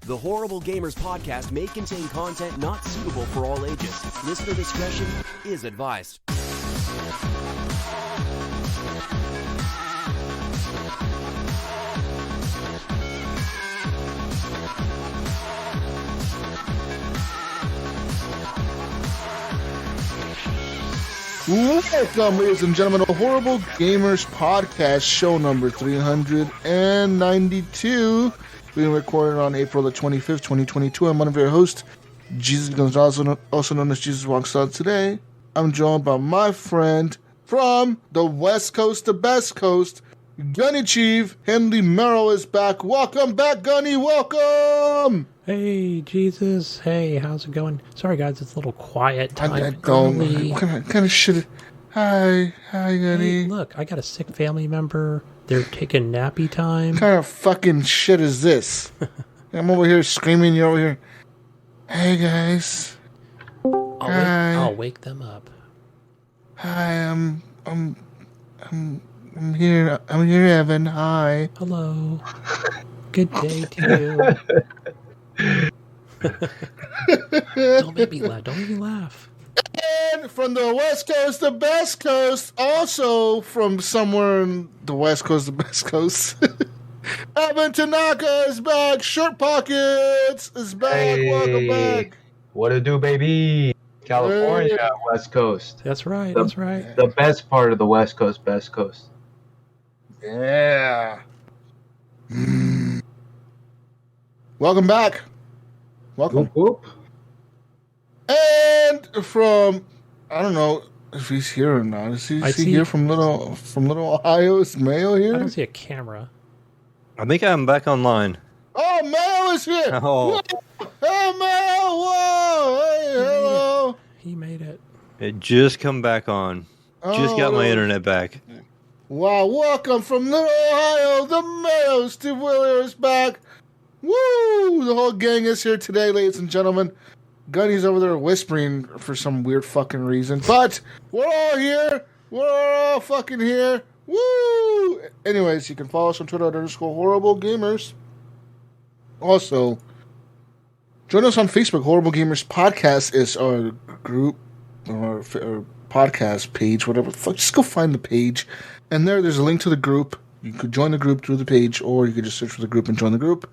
The Horrible Gamers podcast may contain content not suitable for all ages. Listener discretion is advised. Welcome, ladies and gentlemen, to Horrible Gamers podcast, show number 392. Being recorded on April the 25th, 2022. I'm one of your hosts, Jesus and Gunny, also known as Jesus Walks Out. Today, I'm joined by my friend from the West Coast, the best coast, Gunny Chief. Henley Merrill is back. Welcome back, Gunny. Welcome. Hey, Jesus. Hey, how's it going? Sorry, guys, it's a little quiet time. I don't. What kind of shit? Hi, Gunny. Hey, look, I got a sick family member. They're taking nappy time. What kind of fucking shit is this? I'm over here screaming. You're over here. Hey, guys. I'll wake them up. Hi, I'm here. I'm here, Evan. Hi. Hello. Good day to you. Don't make me laugh. And from the West Coast, the best coast, also from somewhere in the West Coast, the best coast. Evan Tanaka is back. Short Pockets is back. Hey, welcome back. What it do, baby? California, Hey. West Coast. That's right. The best part of the West Coast, best coast. Yeah. Welcome back. Welcome. Whoop, whoop. And from, I don't know if he's here or not. Is he here from little Ohio? Is Mayo here? I don't see a camera. I think I'm back online. Oh, Mayo is here. Oh, Hey, Mayo. Whoa. Hey, hello. He made it. it just come back on. Just got my internet back. Wow, welcome from Little Ohio. The Mayo Steve Wheeler is back. Woo! The whole gang is here today, ladies and gentlemen. Gunny's over there whispering for some weird fucking reason. But we're all here. We're all fucking here. Woo! Anyways, you can follow us on Twitter at _Horrible Gamers. Also, join us on Facebook. Horrible Gamers Podcast is our group or podcast page, whatever. Fuck, just go find the page. And there's a link to the group. You could join the group through the page, or you could just search for the group and join the group.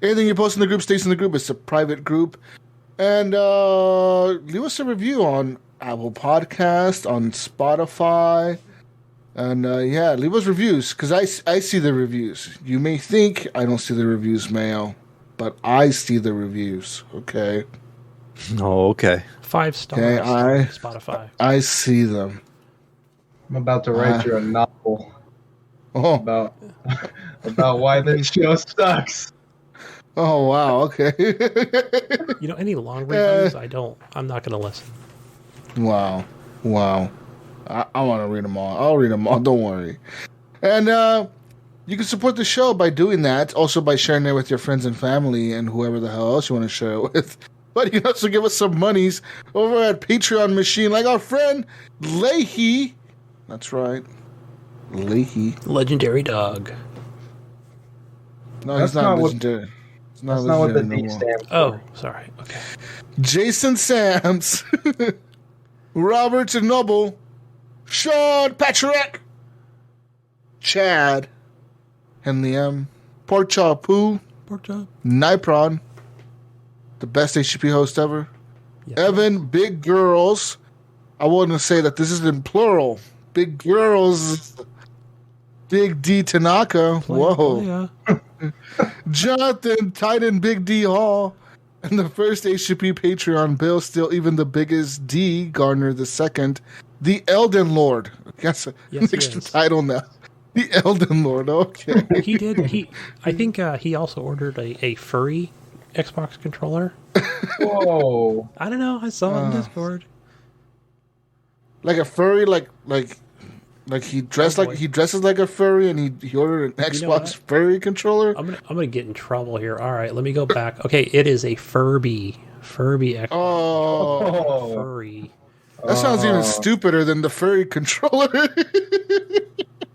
Anything you post in the group stays in the group. It's a private group. And leave us a review on Apple Podcast, on Spotify. And leave us reviews, because I see the reviews. You may think I don't see the reviews, Mayo, but I see the reviews, okay? Oh, okay. 5 stars Okay, on Spotify. I see them. I'm about to write you a novel Oh, about why this show sucks. oh wow, okay. You know, any long reviews, I'm not going to listen. Wow. I want to read them all. I'll read them all, don't worry. And you can support the show by doing that. Also by sharing it with your friends and family and whoever the hell else you want to share it with. But you can also give us some monies over at Patreon Machine, like our friend Leahy. That's right. Leahy. Legendary dog. No, That's he's not not what- legendary. It's not That's not what the legendary D no more. stands for. Oh, sorry. Okay. Jason Sams, Robert Noble, Sean Patrick, Chad, Henley M, Pork Poo, Pork chop. Nipron, the best HGP host ever, Yes. Evan, Big Girls. I want to say that this is in plural. Big Girls, Big D Tanaka. Whoa. Playa. Jonathan, Titan, Big D Hall, and the first HGP Patreon Bill, still even the biggest D, Gardner the second, the Elden Lord. I guess Yes, he extra is. title now. The Elden Lord, okay. He did. I think he also ordered a furry Xbox controller. Whoa. I don't know. I saw it on Discord. Like a furry, like he dresses like a furry, and he ordered an Xbox what? furry controller. I'm gonna get in trouble here. All right, let me go back. Okay, it is a Furby Xbox Oh, furry. that sounds even stupider than the furry controller.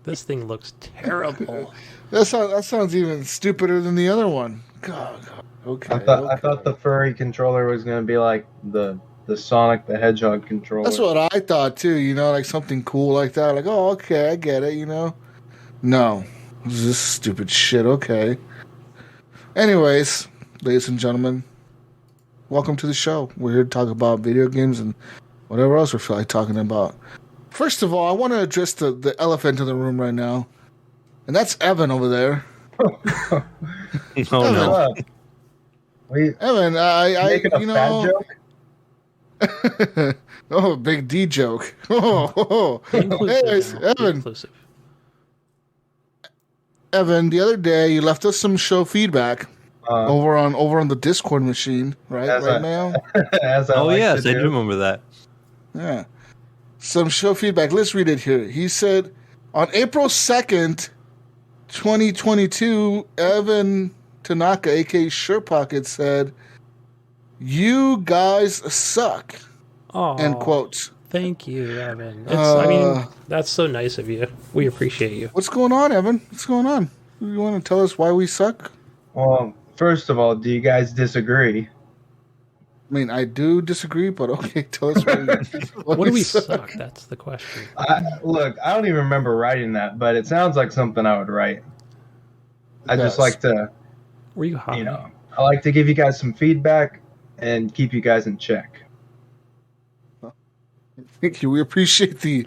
This thing looks terrible. That sounds even stupider than the other one. God. Okay. I thought the furry controller was gonna be like the Sonic the Hedgehog controller. That's what I thought too. Like something cool like that. Like, oh, okay, I get it. No, this is stupid shit. Okay. Anyways, ladies and gentlemen, welcome to the show. We're here to talk about video games and whatever else we feel like talking about. First of all, I want to address the elephant in the room right now, and that's Evan over there. Oh no. Evan, I making a fat joke? Oh, big D joke. Oh. Anyways, Evan, the other day you left us some show feedback over on the Discord machine, right, Mayo? Oh yes, I do remember that. Yeah, some show feedback. Let's read it here. He said, on April 2nd, 2022, Evan Tanaka, aka Shirt said, "You guys suck." Aww, end quote. Thank you, Evan. I mean, that's so nice of you. We appreciate you. What's going on, Evan? What's going on? You want to tell us why we suck? Well, first of all, do you guys disagree? I mean, I do disagree, but okay, tell us why what do we suck? That's the question. Look, I don't even remember writing that, but it sounds like something I would write. I just like to, Were you high? I like to give you guys some feedback and keep you guys in check. Thank you. We appreciate the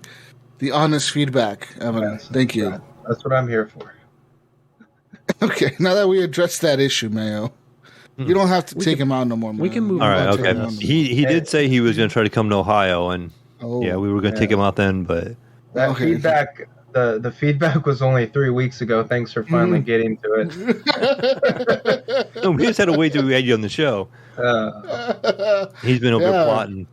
honest feedback, Evan. Yes, Thank you. That's what I'm here for. Okay, now that we addressed that issue, Mayo, you don't have to take him out no more. We can move All on. right, okay. He did say he was going to try to come to Ohio, and we were going to take him out then, but that feedback, the feedback was only 3 weeks ago. Thanks for finally getting to it. no, we just had to wait till we had you on the show. He's been over plotting.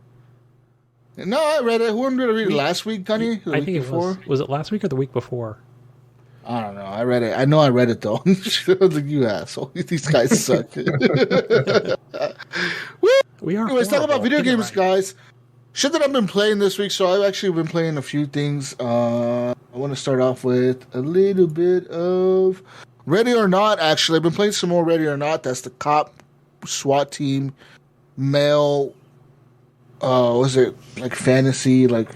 No, I read it. Who did I read it last week, Gunny? I think it was it last week or the week before? I don't know. I read it. I know I read it, though. I was like, you asshole. These guys suck. We are. Anyways, talk about video games, guys. Shit that I've been playing this week. So I've actually been playing a few things. I want to start off with a little bit of Ready or Not, actually. I've been playing some more Ready or Not. That's the cop SWAT team male... was it like fantasy, like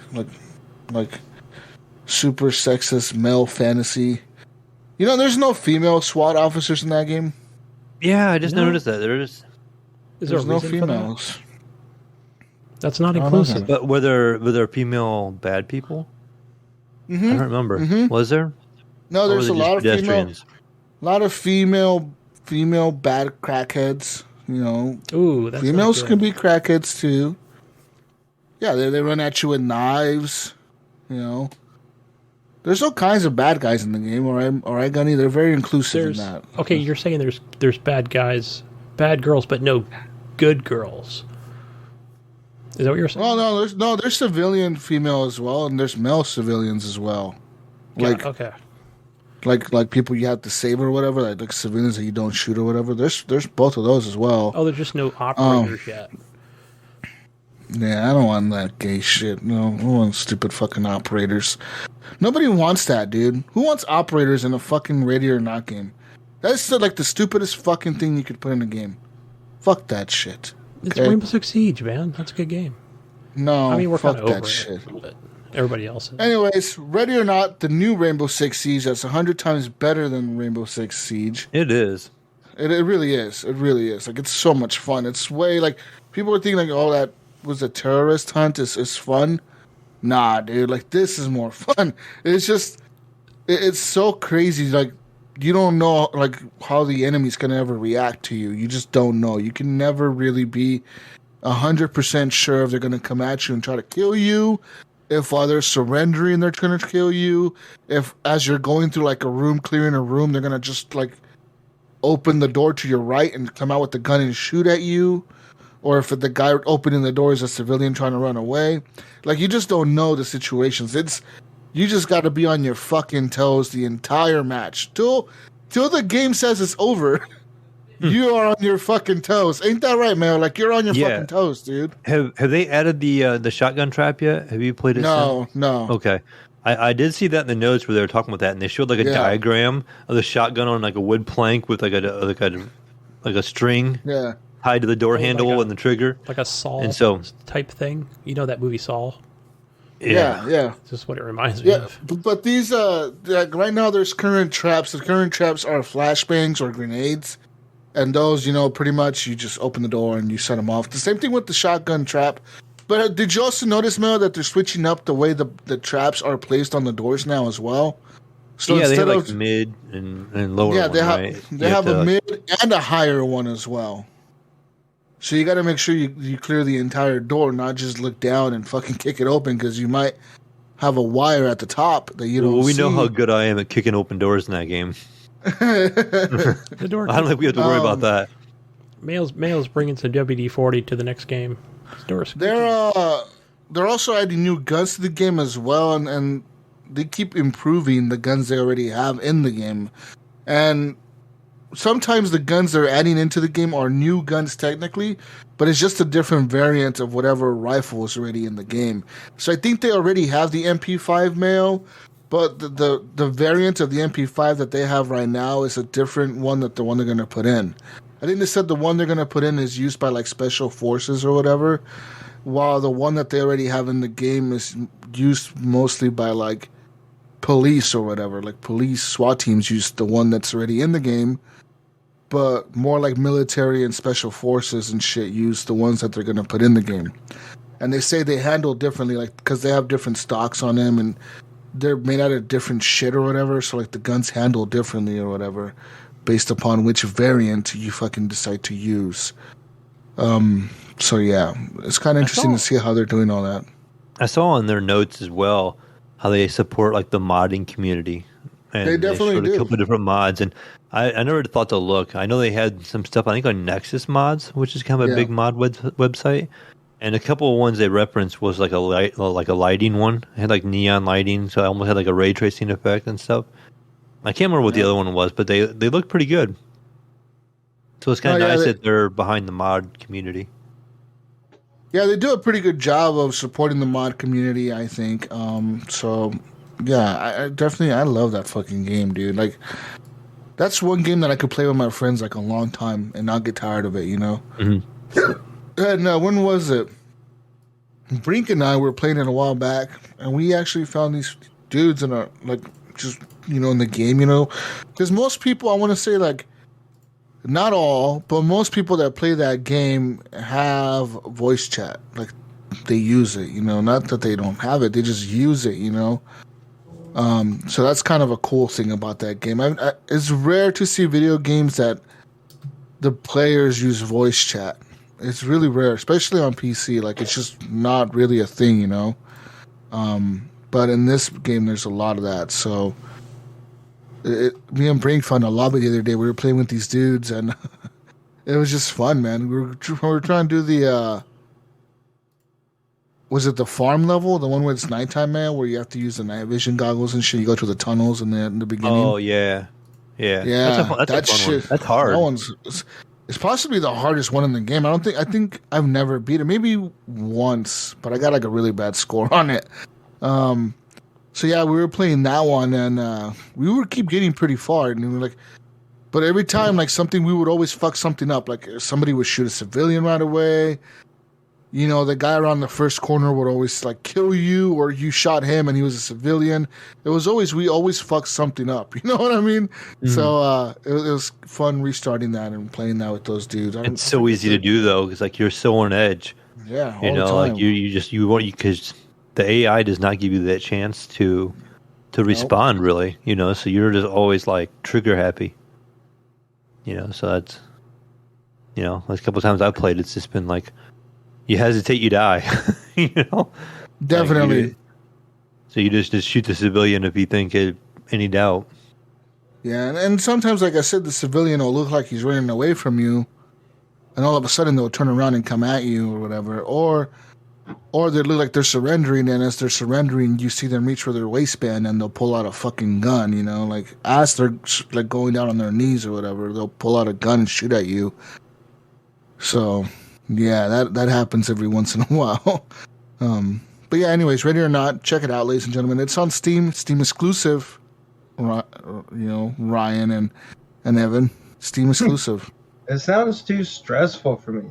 super sexist male fantasy? There's no female SWAT officers in that game. Yeah, I just noticed that. There's no females. That's not inclusive. But were there female bad people? Mm-hmm. I don't remember. Mm-hmm. Was there? No, there's a lot of female bad crackheads. Ooh, that's females can be crackheads too. Yeah, they run at you with knives, There's all kinds of bad guys in the game, all right, Gunny? They're very inclusive in that. Okay, you're saying there's bad guys, bad girls, but no good girls. Is that what you're saying? Well, there's civilian female as well, and there's male civilians as well. Okay. Like people you have to save or whatever, like civilians that you don't shoot or whatever. There's both of those as well. Oh, there's just no operators yet. Yeah, I don't want that gay shit. No, I don't want stupid fucking operators. Nobody wants that, dude. Who wants operators in a fucking Ready or Not game? That's like the stupidest fucking thing you could put in a game. Fuck that shit. Okay? It's Rainbow Six Siege, man. That's a good game. No, I mean, we're fuck kind of that over shit. it, but everybody else is. Anyways, Ready or Not, the new Rainbow Six Siege, that's 100 times better than Rainbow Six Siege. It is. It really is. It really is. Like, it's so much fun. It's way, like, people are thinking, like, oh, that was a terrorist hunt is fun. Nah, dude, like, this is more fun. It's just, it's so crazy. Like, you don't know, like, how the enemy's gonna ever react to you. You just don't know. You can never really be 100% sure if they're gonna come at you and try to kill you. If while they're surrendering, they're gonna kill you. If as you're going through, like, a room, clearing a room, they're gonna just, like, open the door to your right and come out with the gun and shoot at you. Or if the guy opening the door is a civilian trying to run away. Like, you just don't know the situations. You just got to be on your fucking toes the entire match. Till the game says it's over, you are on your fucking toes. Ain't that right, man? Like, you're on your fucking toes, dude. Have they added the shotgun trap yet? Have you played it? No. Okay. I did see that in the notes where they were talking about that, and they showed like a diagram of the shotgun on like a wood plank with like a like a string Yeah. tied to the door handle like and the trigger. Like a Saw And so, type thing. You know that movie Saw? Yeah. It's just what it reminds me of. But these like right now there's current traps. The current traps are flashbangs or grenades. And those, pretty much you just open the door and you set them off. The same thing with the shotgun trap. But did you also notice, Mel, that they're switching up the way the traps are placed on the doors now as well? So yeah, they have instead like mid and lower. Yeah, right? they have a mid and a higher one as well. So you got to make sure you clear the entire door, not just look down and fucking kick it open, because you might have a wire at the top that you don't see. We know how good I am at kicking open doors in that game. The door. I don't think we have to worry about that. Mail's bringing some WD-40 to the next game. They're also adding new guns to the game as well, and they keep improving the guns they already have in the game. And sometimes the guns they're adding into the game are new guns technically, but it's just a different variant of whatever rifle is already in the game. So I think they already have the MP5 Mail, but the variant of the MP5 that they have right now is a different one that the one they're going to put in. I think they said the one they're going to put in is used by like special forces or whatever, while the one that they already have in the game is used mostly by like police or whatever. Like police SWAT teams use the one that's already in the game, but more like military and special forces and shit use the ones that they're going to put in the game. And they say they handle differently, like because they have different stocks on them and they're made out of different shit or whatever. So like the guns handle differently or whatever, based upon which variant you fucking decide to use. So yeah, it's kind of interesting to see how they're doing all that. I saw in their notes as well how they support like the modding community. And they definitely do. A couple of different mods, and I never thought to look. I know they had some stuff, I think, on Nexus Mods, which is kind of a big mod website. And a couple of ones they referenced was like a lighting one. It had like neon lighting, so I almost had like a ray tracing effect and stuff. I can't remember what the other one was, but they look pretty good. So it's kind of nice that they're behind the mod community. Yeah, they do a pretty good job of supporting the mod community, I think. So yeah, I love that fucking game, dude. Like, that's one game that I could play with my friends like a long time and not get tired of it, Mm-hmm. And when was it? Brink and I were playing it a while back, and we actually found these dudes in a like just in the game, because most people, I want to say like, not all, but most people that play that game have voice chat. Like they use it, not that they don't have it, they just use it, So that's kind of a cool thing about that game. It's rare to see video games that the players use voice chat. It's really rare, especially on PC. Like, it's just not really a thing, But in this game, there's a lot of that. So, me and Brink found a lobby the other day. We were playing with these dudes, and it was just fun, man. We were trying to do the, was it the farm level? The one where it's nighttime, man, where you have to use the night vision goggles and shit. You go to the tunnels in the beginning. Oh, yeah. Yeah. That's a fun one. That's hard. It's possibly the hardest one in the game. I think I've never beat it. Maybe once, but I got like a really bad score on it. So yeah, we were playing that one, and we would keep getting pretty far, and we were like, but every time like something, we would always fuck something up. Like somebody would shoot a civilian right away. The guy around the first corner would always like kill you, or you shot him and he was a civilian. We always fucked something up. You know what I mean? Mm-hmm. So it was fun restarting that and playing that with those dudes. It's so easy to do though, because like you're so on edge. Yeah, all the time. Like you want because the AI does not give you that chance to respond really. So you're just always like trigger happy. So that's like a couple of times I've played, it's just been like, you hesitate, you die. Definitely. Like so you just shoot the civilian if you think any doubt. Yeah, and sometimes, like I said, the civilian will look like he's running away from you, and all of a sudden they'll turn around and come at you or whatever, or they look like they're surrendering, and as they're surrendering, you see them reach for their waistband and they'll pull out a fucking gun. Like as they're like going down on their knees or whatever, they'll pull out a gun and shoot at you. So. Yeah, that happens every once in a while. But yeah, anyways, Ready or Not, check it out, ladies and gentlemen. It's on Steam exclusive. Ryan and Evan, Steam exclusive. It sounds too stressful for me.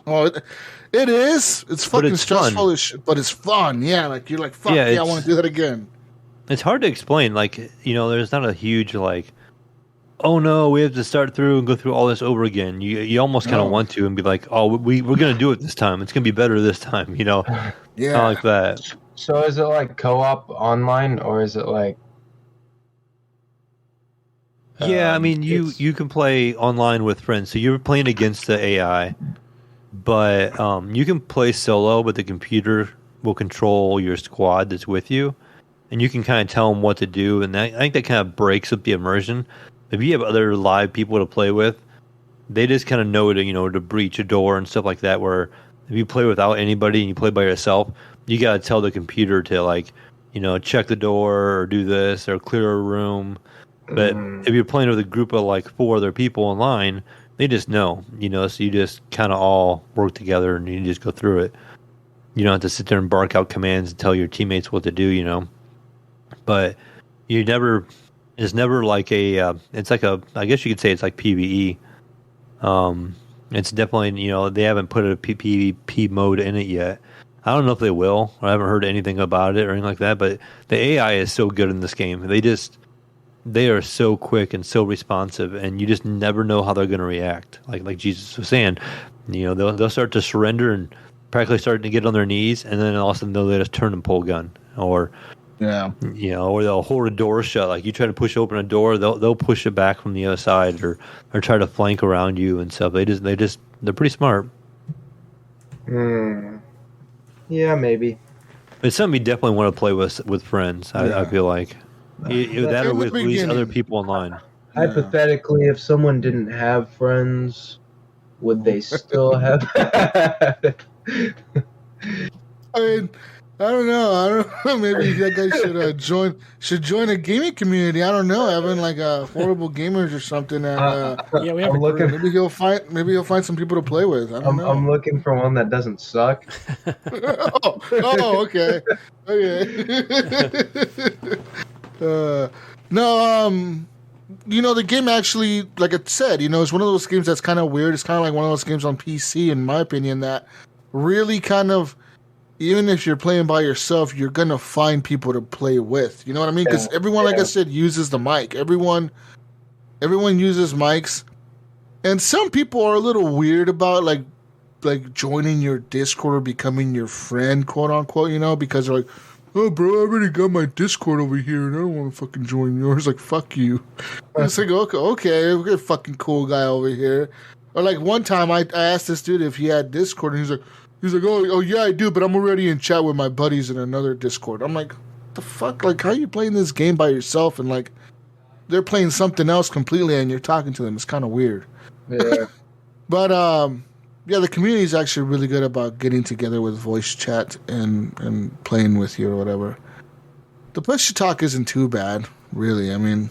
Oh, it is. It's fucking it's stressful, fun. but it's fun. Yeah, like you're like, fuck yeah, I want to do that again. It's hard to explain. Like, there's not a huge like, oh no, we have to start through and go through all this over again. You almost kind of want to and be like, oh, we're gonna do it this time. It's gonna be better this time. Yeah, kind of like that. So is it like co-op online, or is it like? Yeah, I mean, you can play online with friends, so you're playing against the AI, but you can play solo, but the computer will control your squad that's with you, and you can kind of tell them what to do, and I think that kind of breaks up the immersion. If you have other live people to play with, they just kind of know to breach a door and stuff like that, where if you play without anybody and you play by yourself, you got to tell the computer to like, check the door or do this or clear a room. But if you're playing with a group of like 4 other people online, they just know, so you just kind of all work together and you just go through it. You don't have to sit there and bark out commands and tell your teammates what to do, But it's never like it's like I guess you could say it's like PvE. It's definitely, they haven't put a PvP mode in it yet. I don't know if they will. I haven't heard anything about it or anything like that, but the AI is so good in this game. They are so quick and so responsive, and you just never know how they're going to react. Like Jesus was saying, they'll start to surrender and practically start to get on their knees, and then all of a sudden they'll let us turn and pull a gun, or or they'll hold a door shut. Like you try to push open a door, they'll push it back from the other side, or try to flank around you and stuff. They're pretty smart. Yeah, maybe. It's something you definitely want to play with friends. I feel like. That or with these other people online. Hypothetically, if someone didn't have friends, would they still have? I mean, I don't know. Maybe that guy should join a gaming community. I don't know, Evan, like Horrible Gamers or something. And yeah, we have a group. Maybe he'll find some people to play with. I don't know. I'm looking for one that doesn't suck. Okay. No, the game actually, like I said, it's one of those games that's kind of weird. It's kind of like one of those games on PC, in my opinion, that really kind of, even if you're playing by yourself, you're going to find people to play with. You know what I mean? Because everyone, like I said, uses the mic. Everyone uses mics. And some people are a little weird about, like joining your Discord or becoming your friend, quote unquote, because they're like, oh, bro, I already got my Discord over here, and I don't want to fucking join yours. Like, fuck you. It's like, okay, we're a fucking cool guy over here. Or like one time, I asked this dude if he had Discord, and he's like, oh yeah, I do, but I'm already in chat with my buddies in another Discord. I'm like, what the fuck? Like, how are you playing this game by yourself, and like, they're playing something else completely, and you're talking to them? It's kind of weird. Yeah. But yeah, the community is actually really good about getting together with voice chat and playing with you or whatever. The push to talk isn't too bad, really. I mean,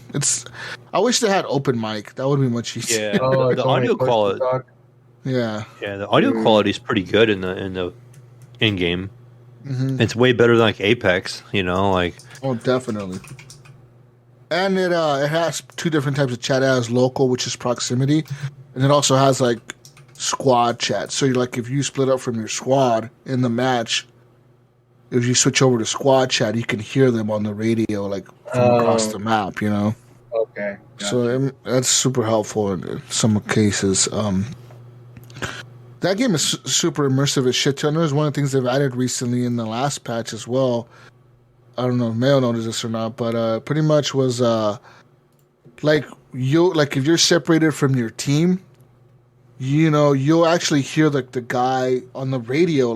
I wish they had open mic. That would be much easier. Yeah, the audio quality. Yeah, the audio quality is pretty good in the in game. Mm-hmm. It's way better than like Apex. Like. Oh, definitely. And it has 2 different types of chat. It has local, which is proximity, and it also has like squad chat. So you're like, if you split up from your squad in the match, if you switch over to squad chat, you can hear them on the radio, like from across the map. Okay. Gotcha. So that's super helpful in some cases. That game is super immersive as shit too. I know it's one of the things they've added recently in the last patch as well. I don't know if Mayo noticed this or not, but pretty much was like if you're separated from your team, you'll actually hear like the guy on the radio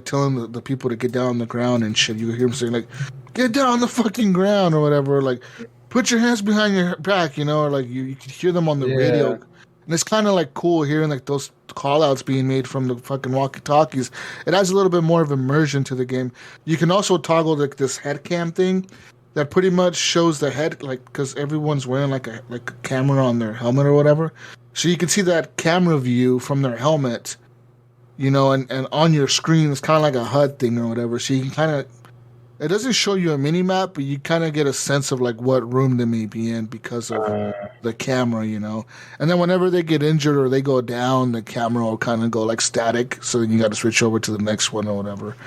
telling the people to get down on the ground and shit. You hear him saying like, "Get down on the fucking ground" or whatever. Like, put your hands behind your back, or like you could hear them on the radio. And it's kind of like cool hearing like those call outs being made from the fucking walkie-talkies. It adds a little bit more of immersion to the game. You can also toggle like this head cam thing that pretty much shows the head, like, because everyone's wearing like a camera on their helmet or whatever. So you can see that camera view from their helmet, and on your screen it's kind of like a HUD thing or whatever. So you can kind of It doesn't show you a mini map, but you kind of get a sense of like what room they may be in because of the camera, you know. And then whenever they get injured or they go down, the camera will kind of go like static. So then you got to switch over to the next one or whatever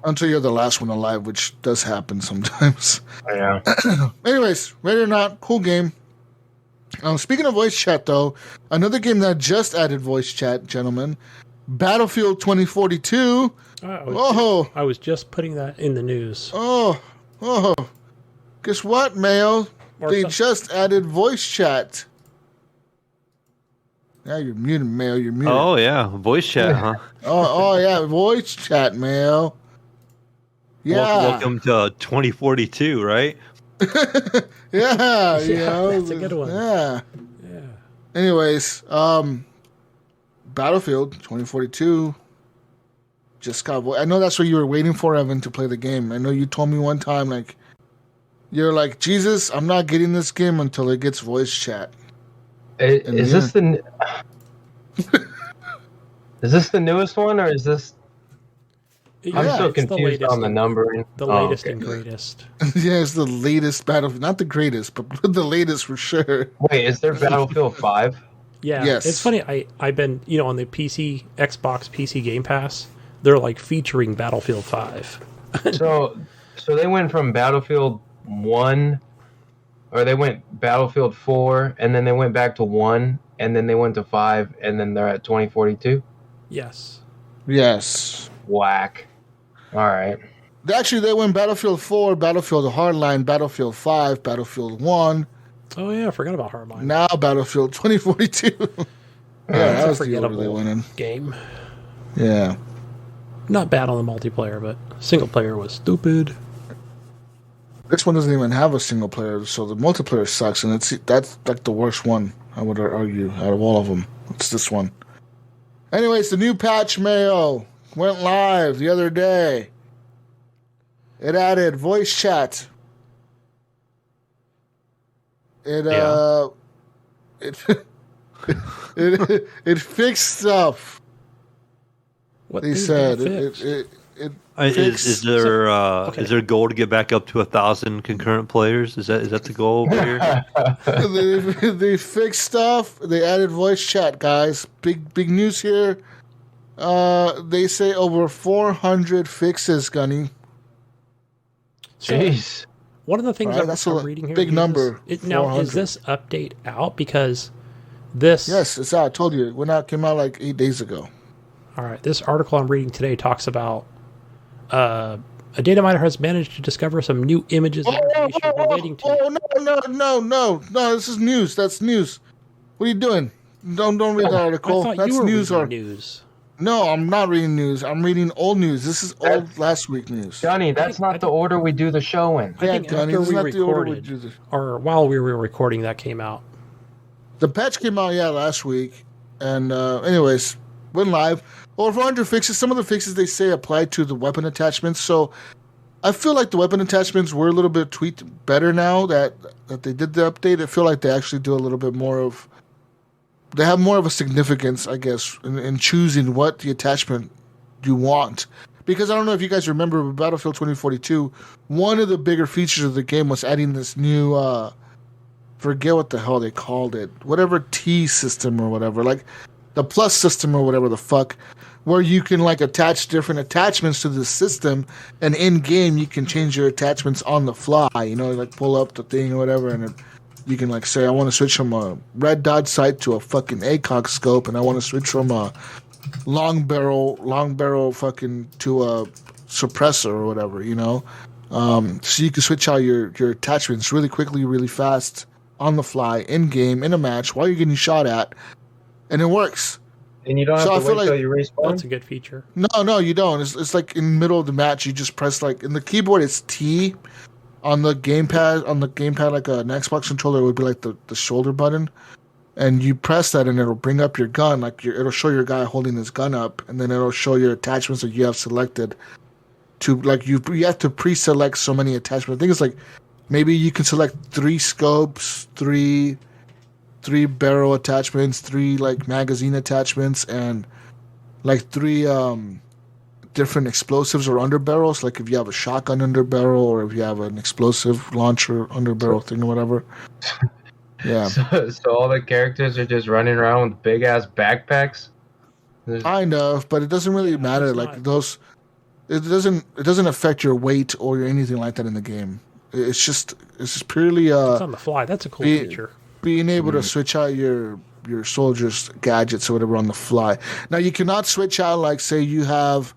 until you're the last one alive, which does happen sometimes. Yeah. Anyways, ready or not, cool game. Speaking of voice chat, though, another game that just added voice chat, gentlemen, Battlefield 2042. I was just putting that in the news. Guess what, Mayo? They something. just added voice chat. Yeah, you're muted, Mayo. You're muted. Oh yeah, voice chat, huh? Oh yeah, voice chat, Mayo. Yeah. Welcome to 2042, right? Yeah, you know, that's a good one. Yeah. Yeah. Anyways, Battlefield 2042 just got. I know that's what you were waiting for, Evan, to play the game. I know you told me one time, like, you're like, Jesus, I'm not getting this game until it gets voice chat. Is this the newest one, or is this? I'm Yeah, so it's the confused on the numbering. The latest and greatest. Yeah, it's the latest Battlefield. Not the greatest, but the latest for sure. Wait, is there Battlefield 5? Yeah, Yes. It's funny. I've been, on the Xbox PC Game Pass, they're like featuring Battlefield 5. So they went from Battlefield 1, or they went Battlefield 4, and then they went back to 1, and then they went to 5, and then they're at 2042? Yes. Yes. Whack. All right. Actually, they went Battlefield 4, Battlefield Hardline, Battlefield 5, Battlefield 1. Oh yeah, I forgot about Hardline. Now Battlefield 2042. Yeah, that was the order they went in. Game. Yeah. Not bad on the multiplayer, but single player was stupid. This one doesn't even have a single player, so the multiplayer sucks, and that's like the worst one, I would argue, out of all of them. It's this one. Anyways, the new patch, Mayo, went live the other day. It added voice chat. It it fixed stuff. What They things said did it fix? it Is there is there a goal to get back up to 1,000 concurrent players? Is that the goal over here? they fixed stuff. They added voice chat, guys. Big news here. They say over 400 fixes, Gunny. Jeez. One of the things Right, I'm that's a reading here. big number, Now, 400. is this update out? Because this. Yes, it's out. I told you. It came out like 8 days ago. All right. This article I'm reading today talks about a data miner has managed to discover some new images and information relating to. No. This is news. That's news. What are you doing? Don't read the article. I thought That's you were news. reading news. No, I'm not reading news. I'm reading old news. This is old last week news. Johnny, that's not the order we do the show in. I think Gunny, after this is we not the order we recorded, do this. or while we were recording, that came out. The patch came out, last week. And anyways, went live. Over 400 fixes. Some of the fixes they say apply to the weapon attachments. So I feel like the weapon attachments were a little bit tweaked better now that they did the update. I feel like they actually do a little bit more of... They have more of a significance, I guess, in choosing what the attachment you want. Because I don't know if you guys remember Battlefield 2042, one of the bigger features of the game was adding this new... forget what the hell they called it. Whatever T system or whatever. Like the plus system or whatever the fuck. Where you can like attach different attachments to the system, and in game you can change your attachments on the fly. You know, like pull up the thing or whatever, and you can like say, I want to switch from a red dot sight to a fucking ACOG scope, and I want to switch from a long barrel fucking to a suppressor or whatever. You know, so you can switch out your attachments really quickly, really fast on the fly in game in a match while you're getting shot at, and it works. And you don't have to wait till you respawn? That's a good feature. No, you don't. It's like in the middle of the match, you just press like in the keyboard it's T, on the gamepad like an Xbox controller would be like the shoulder button, and you press that and it'll bring up your gun, like it'll show your guy holding his gun up, and then it'll show your attachments that you have selected. To like you have to pre-select so many attachments. I think it's like maybe you can select 3 scopes, 3 barrel attachments, 3 like magazine attachments, and like 3 different explosives or underbarrels. Like if you have a shotgun underbarrel or if you have an explosive launcher underbarrel thing or whatever. Yeah. So all the characters are just running around with big ass backpacks. Kind of, but it doesn't really matter. Like those, it doesn't affect your weight or anything like that in the game. It's just purely it's on the fly. That's a cool feature. Being able to switch out your soldiers' gadgets or whatever on the fly. Now you cannot switch out, like say if you have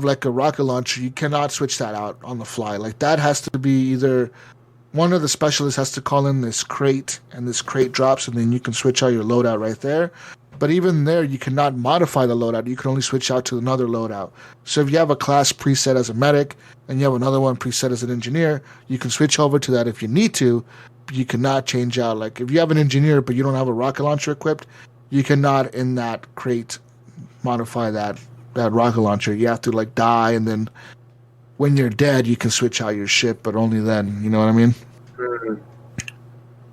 like a rocket launcher, you cannot switch that out on the fly. Like that has to be either one of the specialists has to call in this crate, and this crate drops, and then you can switch out your loadout right there. But even there, you cannot modify the loadout. You can only switch out to another loadout. So if you have a class preset as a medic and you have another one preset as an engineer, you can switch over to that if you need to. You cannot change out. Like if you have an engineer but you don't have a rocket launcher equipped, you cannot in that crate modify that rocket launcher. You have to like die, and then when you're dead, you can switch out your ship, but only then. You know what I mean?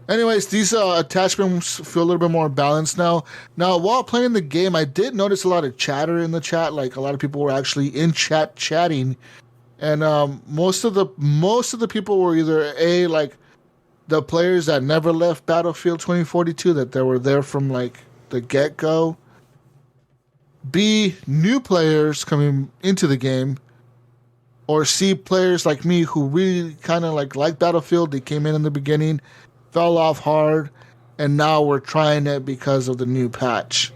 Anyways, these attachments feel a little bit more balanced now. Now, while playing the game, I did notice a lot of chatter in the chat. Like a lot of people were actually in chat chatting, and most of the people were either like the players that never left Battlefield 2042, that they were there from like the get go. B, new players coming into the game, or C, players like me who really kind of like Battlefield. They came in the beginning, fell off hard, and now we're trying it because of the new patch.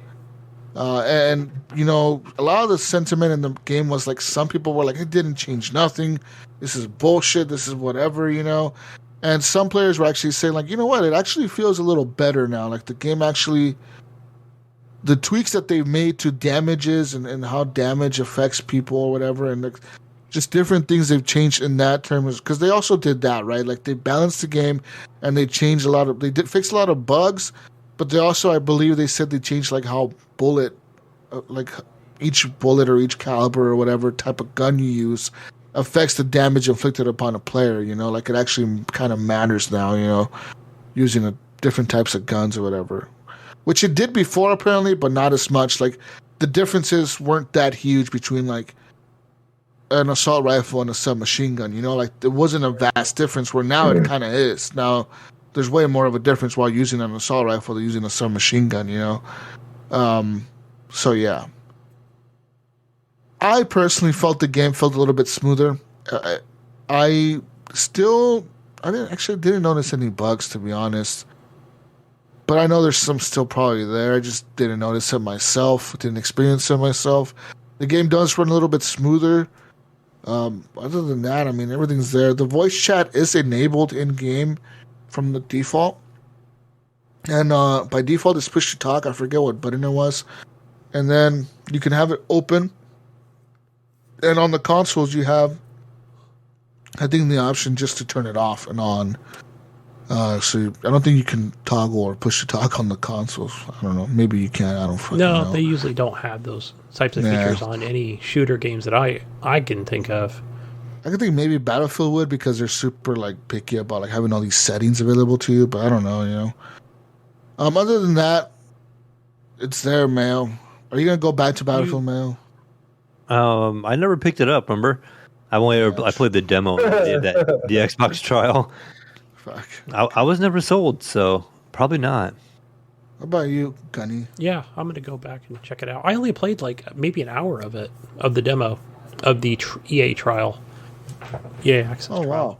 And, you know, a lot of the sentiment in the game was like, some people were like, it didn't change nothing. This is bullshit. This is whatever, you know. And some players were actually saying, like, you know what? It actually feels a little better now. Like, the game actually, the tweaks that they've made to damages and how damage affects people or whatever, and like, just different things they've changed in that term, because they also did that, right? Like they balanced the game and they changed they did fix a lot of bugs, but they also, I believe they said they changed like how like each bullet or each caliber or whatever type of gun you use affects the damage inflicted upon a player, you know, like it actually kind of matters now, you know, using different types of guns or whatever, which it did before apparently, but not as much. Like the differences weren't that huge between like an assault rifle and a submachine gun, you know, like there wasn't a vast difference, where now it kind of is. Now there's way more of a difference while using an assault rifle than using a submachine gun, you know. So yeah, I personally felt the game felt a little bit smoother. I didn't notice any bugs, to be honest, but I know there's some still probably there. I just didn't notice it myself, didn't experience it myself. The game does run a little bit smoother. Other than that, I mean, everything's there. The voice chat is enabled in game from the default, and by default it's push to talk. I forget what button it was, and then you can have it open. And on the consoles, you have, I think, the option just to turn it off and on. So I don't think you can toggle or push to talk on the consoles. I don't know. Maybe you can. I don't fucking know. No, they usually don't have those types of features on any shooter games that I can think of. I could think maybe Battlefield would, because they're super like picky about like having all these settings available to you. But I don't know. You know. Other than that, it's there, Mayo. Are you gonna go back to Battlefield, Mayo? I never picked it up. Remember, I played the demo, the Xbox trial. Fuck. I was never sold, so probably not. What about you, Gunny? Yeah, I'm going to go back and check it out. I only played like maybe an hour of the demo, of the EA trial. EA Access trial. Wow.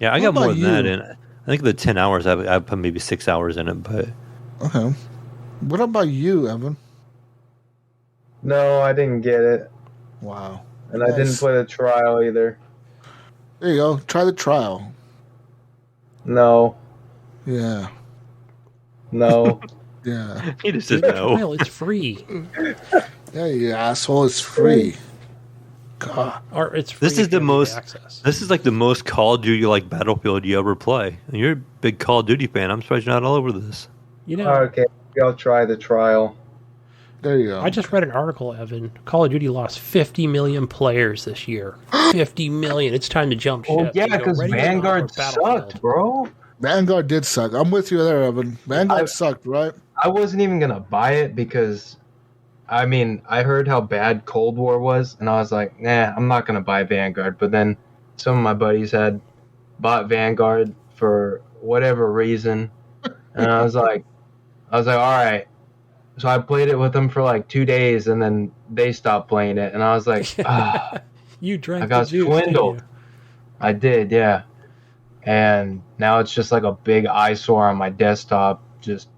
Yeah, I got more than that in. I think the 10 hours, I put maybe 6 hours in it, but... Okay. What about you, Evan? No, I didn't get it. Wow. And nice. I didn't play the trial either. There you go. Try the trial. No. Yeah. No. Yeah. He just said no. Trial, it's free. Yeah, you asshole. It's free. God. Or it's free. This is the most. Access. This is like the most Call of Duty like Battlefield you ever play. And you're a big Call of Duty fan. I'm surprised you're not all over this. You know. Okay, I'll try the trial. There you go. I just read an article, Evan. Call of Duty lost 50 million players this year. 50 million. It's time to jump ship. Oh, yeah, because Vanguard sucked, bro. Vanguard did suck. I'm with you there, Evan. Vanguard sucked, right? I wasn't even going to buy it because I mean, I heard how bad Cold War was, and I was like, nah, I'm not gonna buy Vanguard. But then some of my buddies had bought Vanguard for whatever reason, and I was like, all right. So I played it with them for like 2 days, and then they stopped playing it, and I was like, You drank I got the juice, swindled. didn't you? I did, yeah. And now it's just like a big eyesore on my desktop, just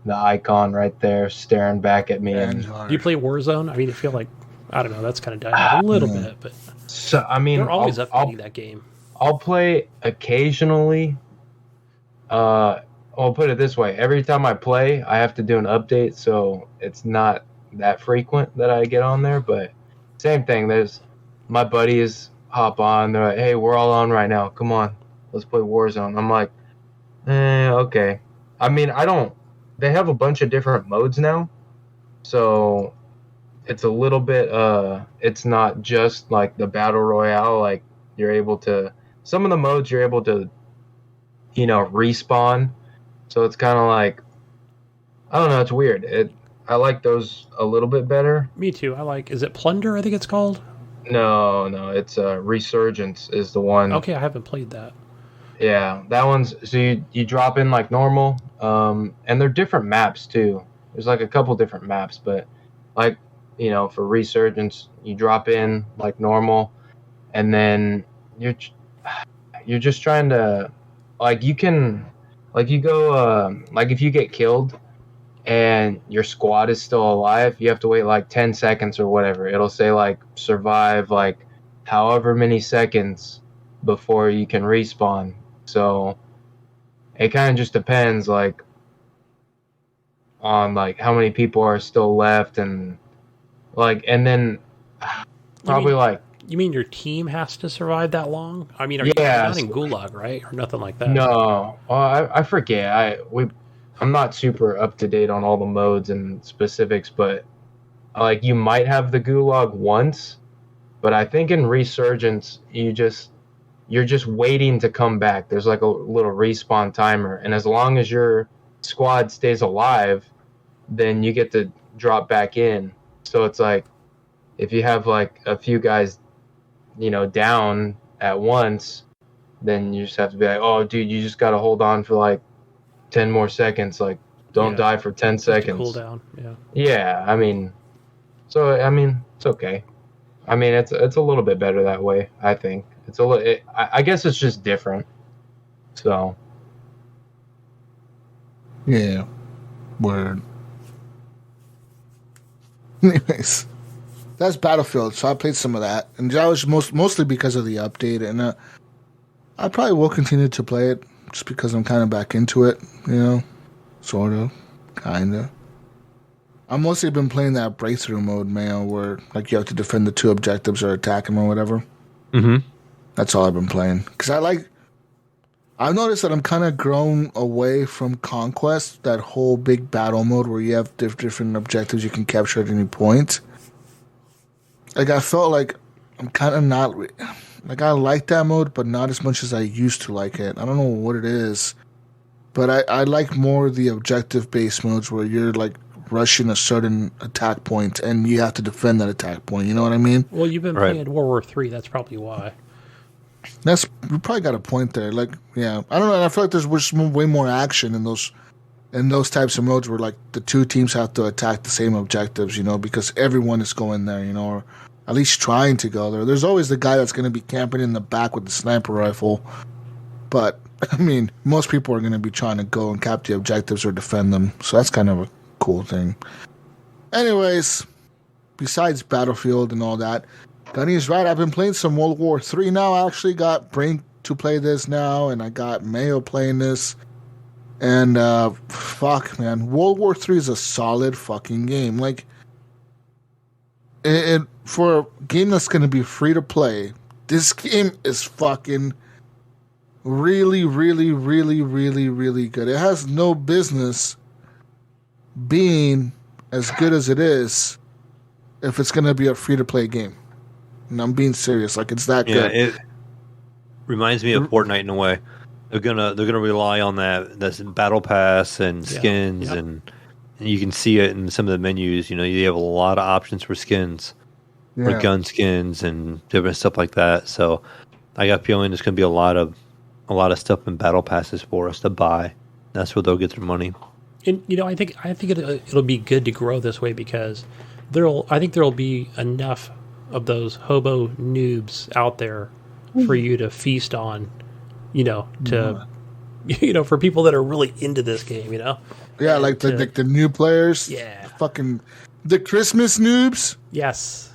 the icon right there staring back at me. And Do you play Warzone? I mean, I feel like, I don't know, that's kind of dying out a little bit, but so I mean, they're always updating that game. I'll play occasionally. I'll put it this way: every time I play, I have to do an update, so it's not that frequent that I get on there. But same thing. There's my buddies hop on. They're like, "Hey, we're all on right now. Come on, let's play Warzone." I'm like, okay. I mean, I don't. They have a bunch of different modes now, so it's a little bit. It's not just like the battle royale. Like you're able to. Some of the modes you're able to, respawn. So it's kind of like, I don't know. It's weird. I like those a little bit better. Me too. Is it Plunder? I think it's called. No, it's Resurgence is the one. Okay, I haven't played that. Yeah, that one's so you drop in like normal, and they're different maps too. There's like a couple different maps, but like for Resurgence, you drop in like normal, and then you're just trying to you go if you get killed and your squad is still alive, you have to wait like 10 seconds or whatever. It'll say like survive like however many seconds before you can respawn. So it kind of just depends like on like how many people are still left and then probably You mean your team has to survive that long? I mean, you're not in Gulag, right? Or nothing like that? No. I forget. I'm not super up to date on all the modes and specifics, but you might have the Gulag once, but I think in Resurgence you're just waiting to come back. There's like a little respawn timer, and as long as your squad stays alive, then you get to drop back in. So it's like if you have like a few guys down at once, then you just have to be like, oh dude, you just gotta hold on for like 10 more seconds, like don't die for 10 seconds. Cool down. Yeah, I mean it's okay. I mean it's a little bit better that way. I think it's I guess it's just different. So yeah, word. Anyways, that's Battlefield, so I played some of that, and that was mostly because of the update, and I probably will continue to play it just because I'm kind of back into it, sort of, kind of. I've mostly been playing that breakthrough mode, man, where you have to defend the two objectives or attack them or whatever. Mm-hmm. That's all I've been playing because I've noticed that I'm kind of grown away from Conquest, that whole big battle mode where you have different objectives you can capture at any point. I felt like I'm kind of not... I like that mode, but not as much as I used to like it. I don't know what it is. But I like more the objective-based modes where you're, rushing a certain attack point, and you have to defend that attack point. You know what I mean? Well, you've been playing World War III. That's probably why. You probably got a point there. Yeah. I don't know. I feel like there's way more action in those types of modes where, the two teams have to attack the same objectives, because everyone is going there, or at least trying to go there. There's always the guy that's going to be camping in the back with the sniper rifle. But, I mean, most people are going to be trying to go and cap the objectives or defend them. So that's kind of a cool thing. Anyways, besides Battlefield and all that, Gunny is right. I've been playing some World War III now. I actually got Brink to play this now, and I got Mayo playing this. And, fuck, man. World War III is a solid fucking game. For a game that's going to be free to play, this game is fucking really, really, really, really, really good. It has no business being as good as it is if it's going to be a free to play game. And I'm being serious. It's that good. Yeah, it reminds me of Fortnite in a way. They're gonna rely on that battle pass and skins and and you can see it in some of the menus. You know, you have a lot of options for skins, for gun skins and different stuff like that. So I got a feeling there's going to be a lot of stuff in battle passes for us to buy. That's where they'll get their money. And I think it'll be good to grow this way because there'll be enough of those hobo noobs out there for you to feast on, for people that are really into this game, Yeah, like the new players. Yeah. The Christmas noobs. Yes.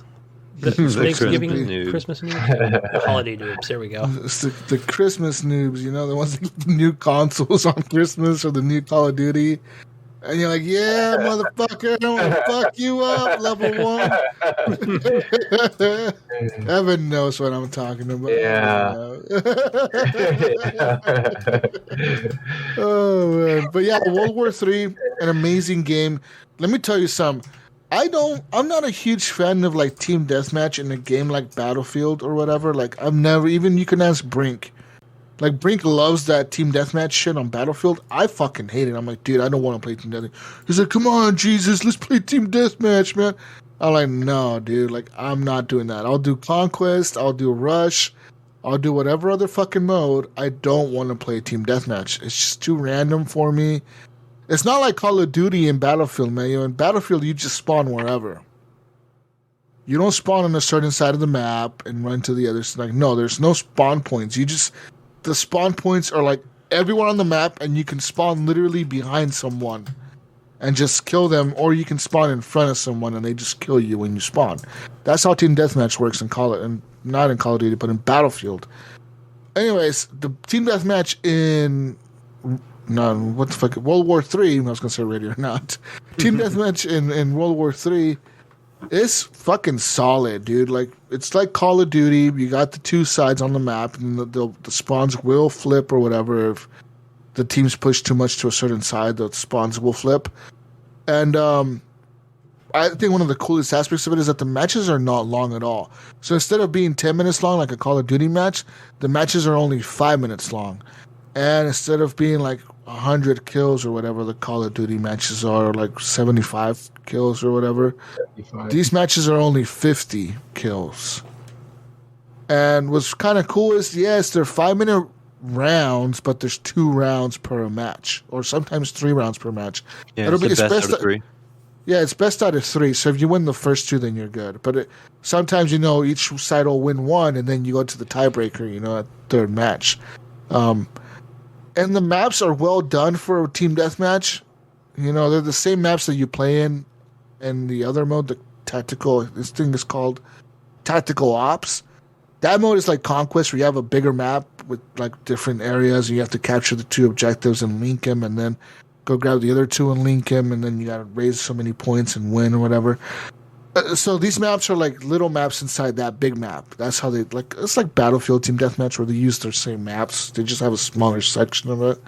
The Thanksgiving Christmas noobs. The holiday noobs. There we go. It's the Christmas noobs, the ones that get the new consoles on Christmas or the new Call of Duty. And you're like, yeah, motherfucker, I want to fuck you up, level 1. Evan knows what I'm talking about. Yeah. Oh, man. But yeah, World War III, an amazing game. Let me tell you something. I'm not a huge fan of like team deathmatch in a game like Battlefield or whatever. Like you can ask Brink. Like, Brink loves that team deathmatch shit on Battlefield. I fucking hate it. I'm like, dude, I don't want to play team deathmatch. He's like, come on, Jesus, let's play team deathmatch, man. I'm like, no, dude. Like, I'm not doing that. I'll do Conquest. I'll do Rush. I'll do whatever other fucking mode. I don't want to play team deathmatch. It's just too random for me. It's not like Call of Duty and Battlefield, man. In Battlefield, you just spawn wherever. You don't spawn on a certain side of the map and run to the other side. Like, no, there's no spawn points. The spawn points are like everywhere on the map, and you can spawn literally behind someone and just kill them, or you can spawn in front of someone and they just kill you when you spawn. That's how team deathmatch works and not in Call of Duty, but in Battlefield. Anyways, the team deathmatch in World War III. I was gonna say ready or not. Team deathmatch in World War III is fucking solid, dude. Like, it's like Call of Duty. You got the two sides on the map, and the spawns will flip or whatever. If the teams push too much to a certain side, the spawns will flip. And I think one of the coolest aspects of it is that the matches are not long at all. So instead of being 10 minutes long like a Call of Duty match, the matches are only 5 minutes long. And instead of being like 100 kills or whatever the Call of Duty matches are, like 75 kills or whatever, 75. These matches are only 50 kills. And what's kind of cool is, yes, they're 5-minute rounds, but there's 2 rounds per match, or sometimes 3 rounds per match. Yeah, it's best out of 3. Yeah, it's best out of 3. So if you win the first 2, then you're good. But sometimes, each side will win 1, and then you go to the tiebreaker, at third match. And the maps are well done for a team deathmatch. They're the same maps that you play in the other mode, the tactical. This thing is called Tactical Ops. That mode is like Conquest, where you have a bigger map with like different areas, and you have to capture the 2 objectives and link them, and then go grab the other 2 and link them, and then you got to raise so many points and win or whatever. So these maps are like little maps inside that big map. That's how they like. It's like Battlefield Team Deathmatch, where they use their same maps. They just have a smaller section of it.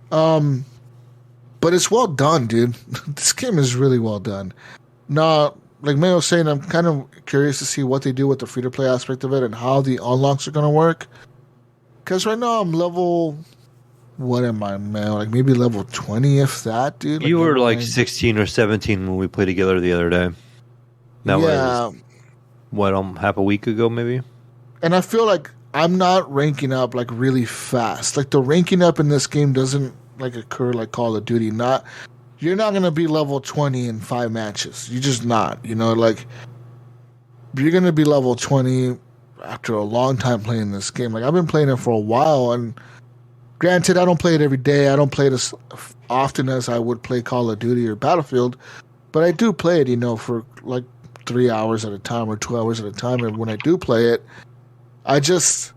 But it's well done, dude. This game is really well done. Now, like May was saying, I'm kind of curious to see what they do with the free-to-play aspect of it and how the unlocks are going to work. Because right now I'm level... What am I, man? Like maybe level 20, if that, dude. You were like 16 or 17 when we played together the other day. That was, half a week ago, maybe? And I feel like I'm not ranking up like really fast. Like the ranking up in this game doesn't like occur like Call of Duty. You're not gonna be level 20 in 5 matches. You're just not. Like you're gonna be level 20 after a long time playing this game. Like I've been playing it for a while, and granted, I don't play it every day. I don't play it as often as I would play Call of Duty or Battlefield, but I do play it, for like 3 hours at a time or 2 hours at a time. And when I do play it, I don't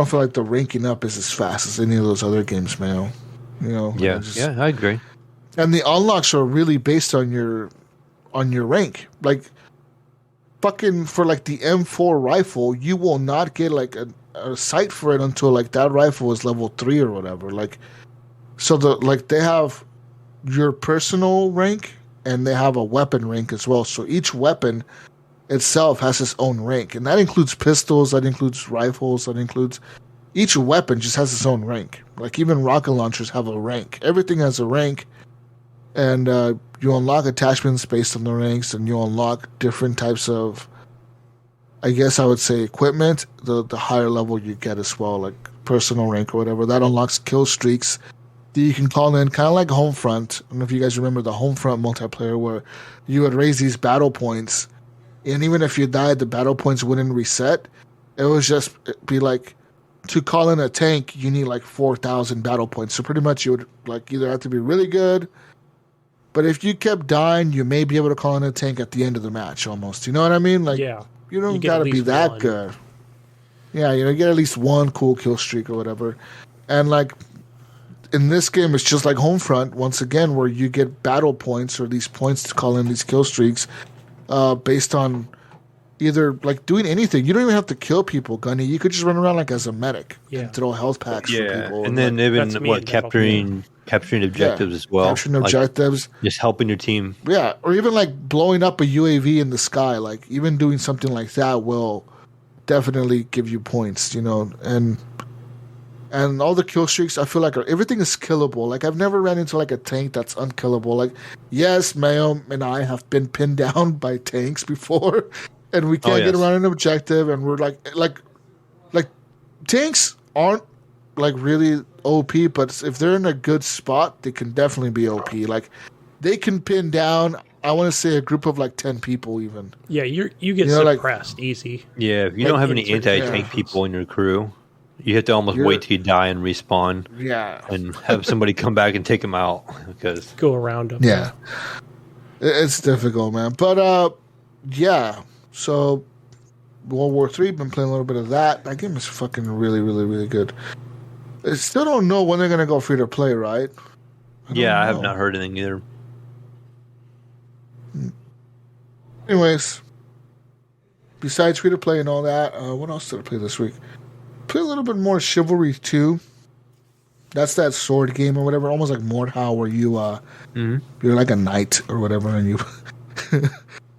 feel like the ranking up is as fast as any of those other games, man. Yeah, I agree. And the unlocks are really based on your rank. Like fucking for like the M4 rifle, you will not get like a sight for it until like that rifle is level 3 or whatever. Like, so they have your personal rank, and they have a weapon rank as well. So each weapon itself has its own rank, and that includes pistols, that includes rifles, that includes each weapon just has its own rank. Like even rocket launchers have a rank. Everything has a rank, and you unlock attachments based on the ranks, and you unlock different types of, I guess I would say, equipment. The higher level you get as well, like personal rank or whatever, that unlocks kill streaks that you can call in, kind of like Homefront. I don't know if you guys remember the Homefront multiplayer where you would raise these battle points, and even if you died, the battle points wouldn't reset. It was just be like, to call in a tank, you need like 4,000 battle points. So pretty much you would like either have to be really good, but if you kept dying, you may be able to call in a tank at the end of the match almost. You know what I mean? Like, yeah, you don't got to be that good. Yeah, you get at least one cool kill streak or whatever. And like in this game, it's just like Homefront once again, where you get battle points or these points to call in these kill streaks based on either like doing anything. You don't even have to kill people, Gunny. You could just run around like as a medic and throw health packs for people. And then even capturing objectives as well. Capturing objectives. Like just helping your team. Yeah, or even like blowing up a UAV in the sky. Like even doing something like that will definitely give you points, and all the kill streaks, I feel like everything is killable. Like I've never ran into like a tank that's unkillable. Like yes, Mayo and I have been pinned down by tanks before, and we can't get around an objective, and we're like tanks aren't like really OP, but if they're in a good spot, they can definitely be OP. Like they can pin down, I want to say, a group of like 10 people even. Yeah, you get suppressed easy. Yeah, if you don't have any anti-tank people in your crew, you have to almost wait till you die and respawn. Yeah. And have somebody come back and take them out. Because go around them. Yeah. It's difficult, man. But, yeah. So, World War III, been playing a little bit of that. That game is fucking really, really, really good. I still don't know when they're going to go free to play, right? I have not heard anything either. Anyways, besides free to play and all that, what else did I play this week? Play a little bit more Chivalry 2. That's that sword game or whatever, almost like Mordhau, where you're like a knight or whatever, and you.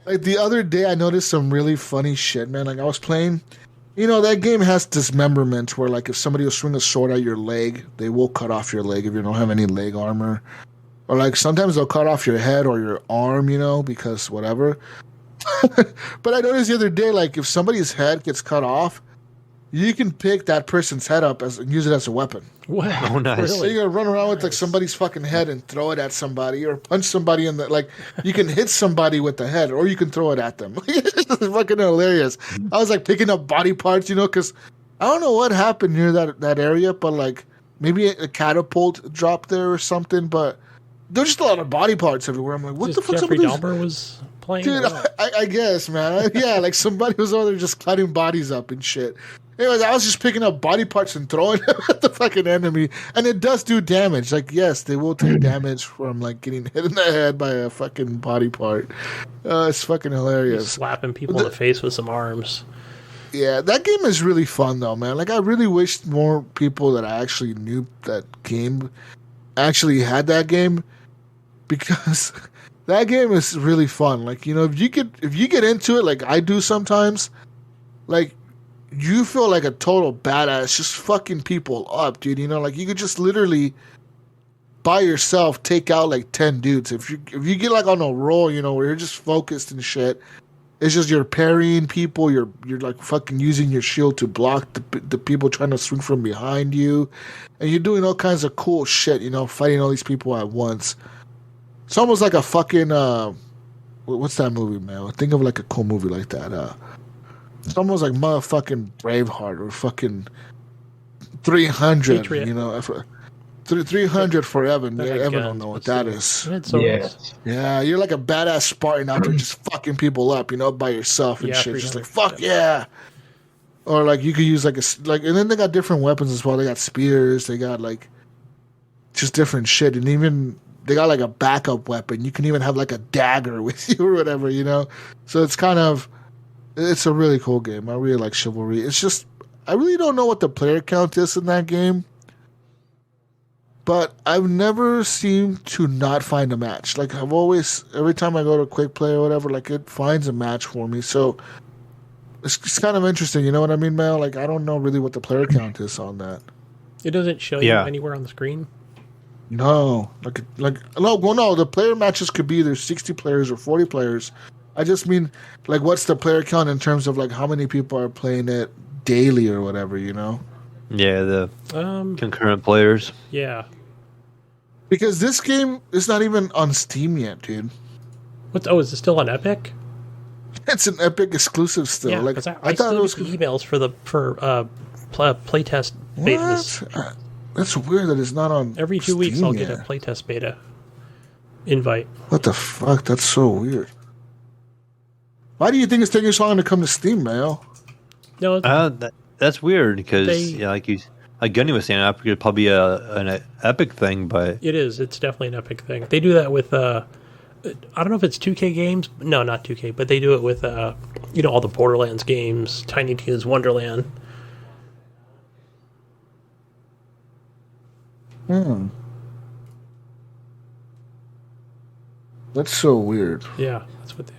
Like the other day, I noticed some really funny shit, man. Like I was playing, that game has dismemberment, where like if somebody will swing a sword at your leg, they will cut off your leg if you don't have any leg armor, or like sometimes they'll cut off your head or your arm, because whatever. But I noticed the other day, like if somebody's head gets cut off, you can pick that person's head up and use it as a weapon. Wow, oh, nice. So you're gonna run around with like somebody's fucking head and throw it at somebody, or punch somebody in the like. You can hit somebody with the head, or you can throw it at them. It's fucking hilarious. I was like picking up body parts, because I don't know what happened near that area, but like maybe a catapult dropped there or something. But there's just a lot of body parts everywhere. I'm like, what the fuck's up with Jeffrey Dahmer was playing? Dude, I guess, man. Yeah, like somebody was over there just cutting bodies up and shit. Anyways, I was just picking up body parts and throwing them at the fucking enemy, and it does do damage. Like, yes, they will take damage from like getting hit in the head by a fucking body part. It's fucking hilarious. Just slapping people in the face with some arms. Yeah, that game is really fun though, man. Like, I really wish more people that I actually knew that game actually had that game, because that game is really fun. Like, if you get into it, like I do sometimes, like. You feel like a total badass just fucking people up, dude. Like you could just literally by yourself take out like 10 dudes. If you get like on a roll, where you're just focused and shit, it's just you're parrying people, you're like fucking using your shield to block the people trying to swing from behind you, and you're doing all kinds of cool shit, fighting all these people at once. It's almost like a fucking what's that movie, man? Think of like a cool movie like that. It's almost like motherfucking Braveheart or fucking 300, Patriot. 300 for Evan. Evan don't know what that is. Yeah, you're like a badass Spartan out there just fucking people up, by yourself and shit. Just like, fuck yeah. Or like you could use and then they got different weapons as well. They got spears, they got like just different shit. And even they got like a backup weapon. You can even have like a dagger with you or whatever, So it's a really cool game. I really like Chivalry. It's just, I really don't know what the player count is in that game, but I've never seemed to not find a match. Like, I've always, every time I go to Quick Play or whatever, like, it finds a match for me. So, it's kind of interesting, you know what I mean, Mel? Like, I don't know really what the player count is on that. It doesn't show you anywhere on the screen? No, no. The player matches could be either 60 players or 40 players. I just mean, like, what's the player count in terms of like how many people are playing it daily or whatever, you know? Yeah, the concurrent players. Yeah. Because this game is not even on Steam yet, dude. Is it still on Epic? It's an Epic exclusive still. Yeah, like because I thought still it was get the emails for playtest betas. What? That's weird that it's not on. Every 2 weeks, Steam I'll yet. get a playtest beta invite. What the fuck? That's so weird. Why do you think it's taking so long to come to Steam, Mayo? No, That's weird because, like Gunny was saying, Epic could probably be an Epic thing, but it is. It's definitely an Epic thing. They do that with, I don't know if it's 2K games. No, not 2K, but they do it with, all the Borderlands games, Tiny Tina's Wonderland. That's so weird. Yeah, that's what they.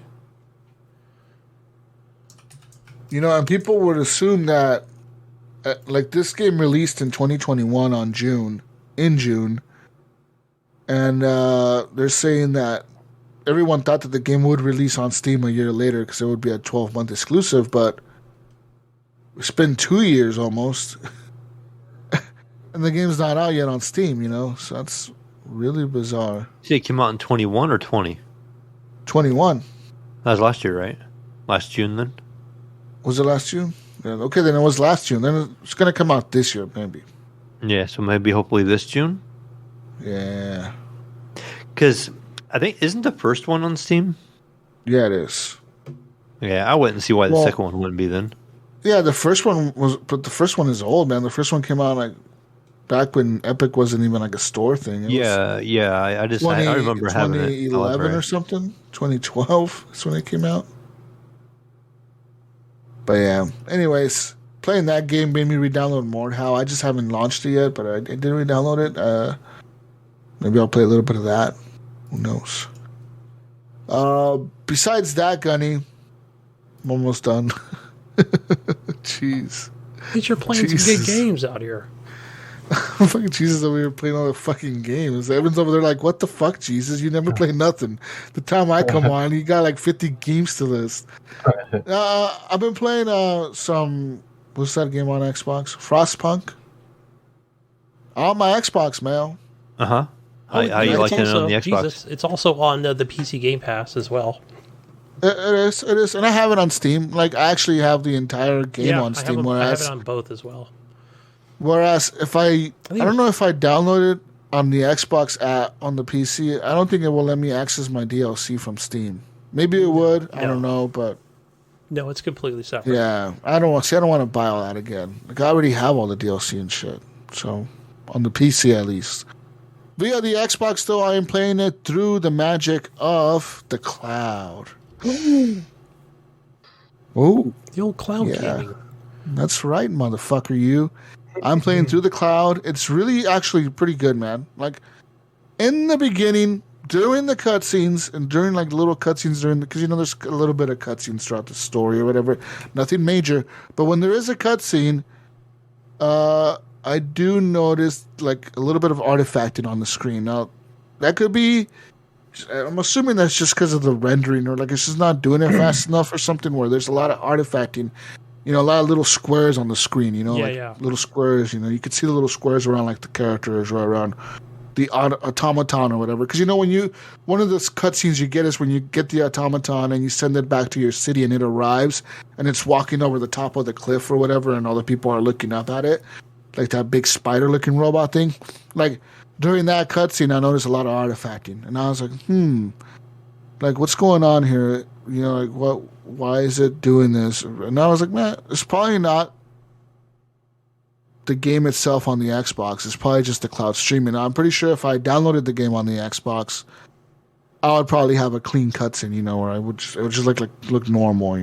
You know, and people would assume that, like, this game released in 2021 in June, and they're saying that everyone thought that the game would release on Steam a year later because it would be a 12-month exclusive, but it's been 2 years almost, and the game's not out yet on Steam, you know, so that's really bizarre. see, it came out in 21 or 20. 21. That was last year, right? Last June, then. Was it last June? Yeah, okay, then it was last June. Then it's going to come out this year, maybe. Yeah, so maybe hopefully this June. Yeah. Because I think isn't the first one on Steam? Yeah, it is. Yeah, I wouldn't see why the second one wouldn't be then. Yeah, the first one was, but the first one is old, man. The first one came out like back when Epic wasn't even like a store thing. It was I remember having it. 2011 or something. 2012 is when it came out. But yeah, anyways, playing that game made me re-download more. How I just haven't launched it yet, but I did re-download it. Maybe I'll play a little bit of that. Who knows? Besides that, Gunny, I'm almost done. Jeez. At least you're playing some good games out here. Fucking Jesus over here playing all the fucking games. Evan's over there like, what the fuck, Jesus? You never play nothing. The time I come on, you got like 50 games to list. I've been playing some, what's that game on Xbox? Frostpunk. On my Xbox, man. Uh-huh. How you liking it on the Xbox? Jesus, it's also on the PC Game Pass as well. It is. And I have it on Steam. Like, I actually have the entire game on Steam. I have it on both as well. Whereas if I don't know if I download it on the Xbox app on the PC, I don't think it will let me access my DLC from Steam. Maybe it would. I don't know, but no, it's completely separate. Yeah, I don't want to buy all that again. Like, I already have all the DLC and shit. So on the PC at least. Via the Xbox though, I am playing it through the magic of the cloud. Oh, the old cloud gaming. That's right, motherfucker. You. I'm playing through the cloud. It's really actually pretty good, man. Like, in the beginning, during the cutscenes, and during like little cutscenes because there's a little bit of cutscenes throughout the story or whatever, nothing major. But when there is a cutscene, I do notice like a little bit of artifacting on the screen. Now, that could be. I'm assuming that's just because of the rendering, or like it's just not doing it fast enough, or something. Where there's a lot of artifacting. A lot of little squares on the screen, little squares, you could see the little squares around like the characters or around the automaton or whatever. Because one of the cutscenes you get is when you get the automaton and you send it back to your city and it arrives and it's walking over the top of the cliff or whatever and all the people are looking up at it. Like that big spider looking robot thing. Like during that cutscene, I noticed a lot of artifacting. And I was like, like what's going on here? Like why is it doing this? And I was like, man, it's probably not the game itself on the Xbox. It's probably just the cloud streaming. I'm pretty sure if I downloaded the game on the Xbox, I would probably have a clean cutscene, where it would just look normal,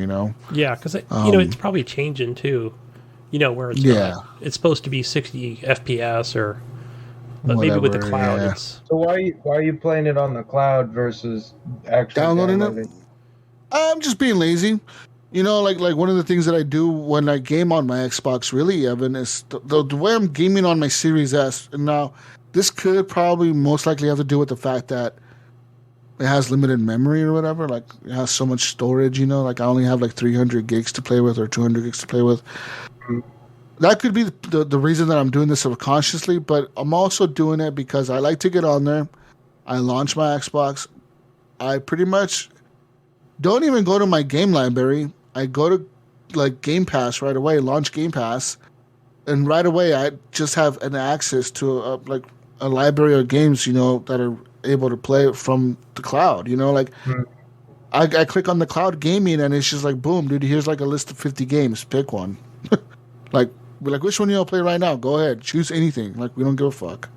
Yeah, because it's probably changing too. Where it's it's supposed to be 60 FPS or, but whatever, maybe with the cloud, it's. So why are you playing it on the cloud versus actually downloading it? I'm just being lazy. Like one of the things that I do when I game on my Xbox, really, Evan, is the way I'm gaming on my Series S. And now, this could probably most likely have to do with the fact that it has limited memory or whatever. Like, it has so much storage, you know. Like, I only have like 300 gigs to play with or 200 gigs to play with. That could be the reason that I'm doing this subconsciously, but I'm also doing it because I like to get on there. I launch my Xbox. I pretty much don't even go to my game library. I go to like Game Pass right away, launch Game Pass, and right away I just have an access to like a library of games, you know, that are able to play from the cloud. You know, like I click on the cloud gaming and it's just like, boom, dude, here's like a list of 50 games. Pick one. Like, which one you want to play right now? Go ahead, choose anything. Like, we don't give a fuck.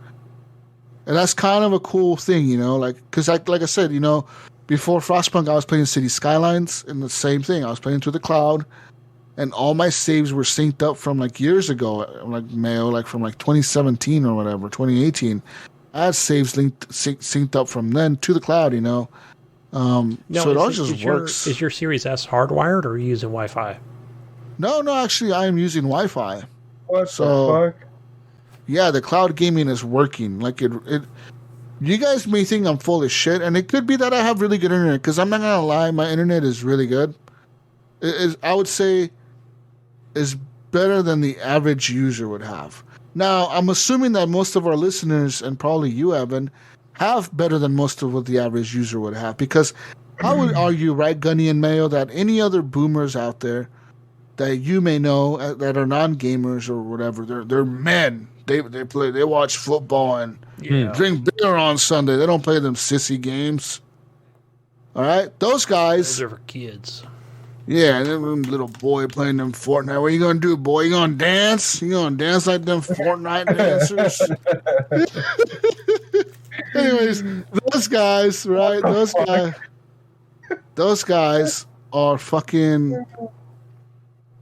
And that's kind of a cool thing, you know, like, because like I said, you know, before Frostpunk, I was playing City Skylines, and the same thing. I was playing through the cloud, and all my saves were synced up from like years ago, like Mayo, like from like 2017 or whatever, 2018. I had saves synced up from then to the cloud, you know. So it all just works. Is your Series S hardwired, or are you using Wi-Fi? No, actually, I am using Wi-Fi. What the fuck? Yeah, the cloud gaming is working. Like it. You guys may think I'm full of shit, and it could be that I have really good internet. Because I'm not gonna lie, my internet is really good. I would say, is better than the average user would have. Now, I'm assuming that most of our listeners, and probably you, Evan, have better than most of what the average user would have. Because I would argue, right, Gunny and Mayo, that any other boomers out there that you may know that are non-gamers or whatever, they're men. They watch football and drink beer on Sunday. They don't play them sissy games. All right, those guys. Those are for kids. Yeah, and them little boy playing them Fortnite. What you gonna do, boy? You gonna dance? You gonna dance like them Fortnite dancers? Anyways, those guys, right? Those guys are fucking.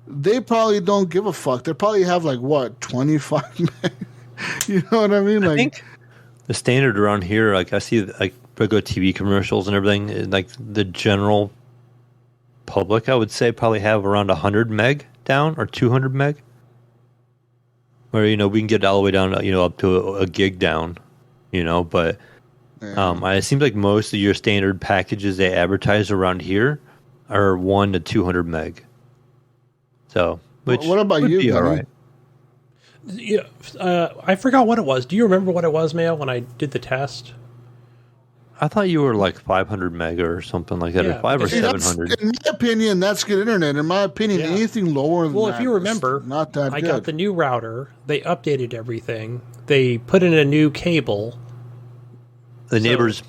They probably don't give a fuck. They probably have like what, 25 men? You know what I mean? Like, I think the standard around here, like I see like regular TV commercials and everything, like the general public, I would say probably have around 100 meg down or 200 meg. Where, you know, we can get all the way down to, you know, up to a gig down, you know, but it seems like most of your standard packages they advertise around here are 1 to 200 meg. So, what about you? All right. Yeah, I forgot what it was. Do you remember what it was, Mayo, when I did the test? I thought you were like 500 meg or something like that, or 500 or 700. In my opinion, that's good internet. In my opinion, anything lower than that. Well, if you remember, not that I good. got the new router. They updated everything. They put in a new cable. The neighbors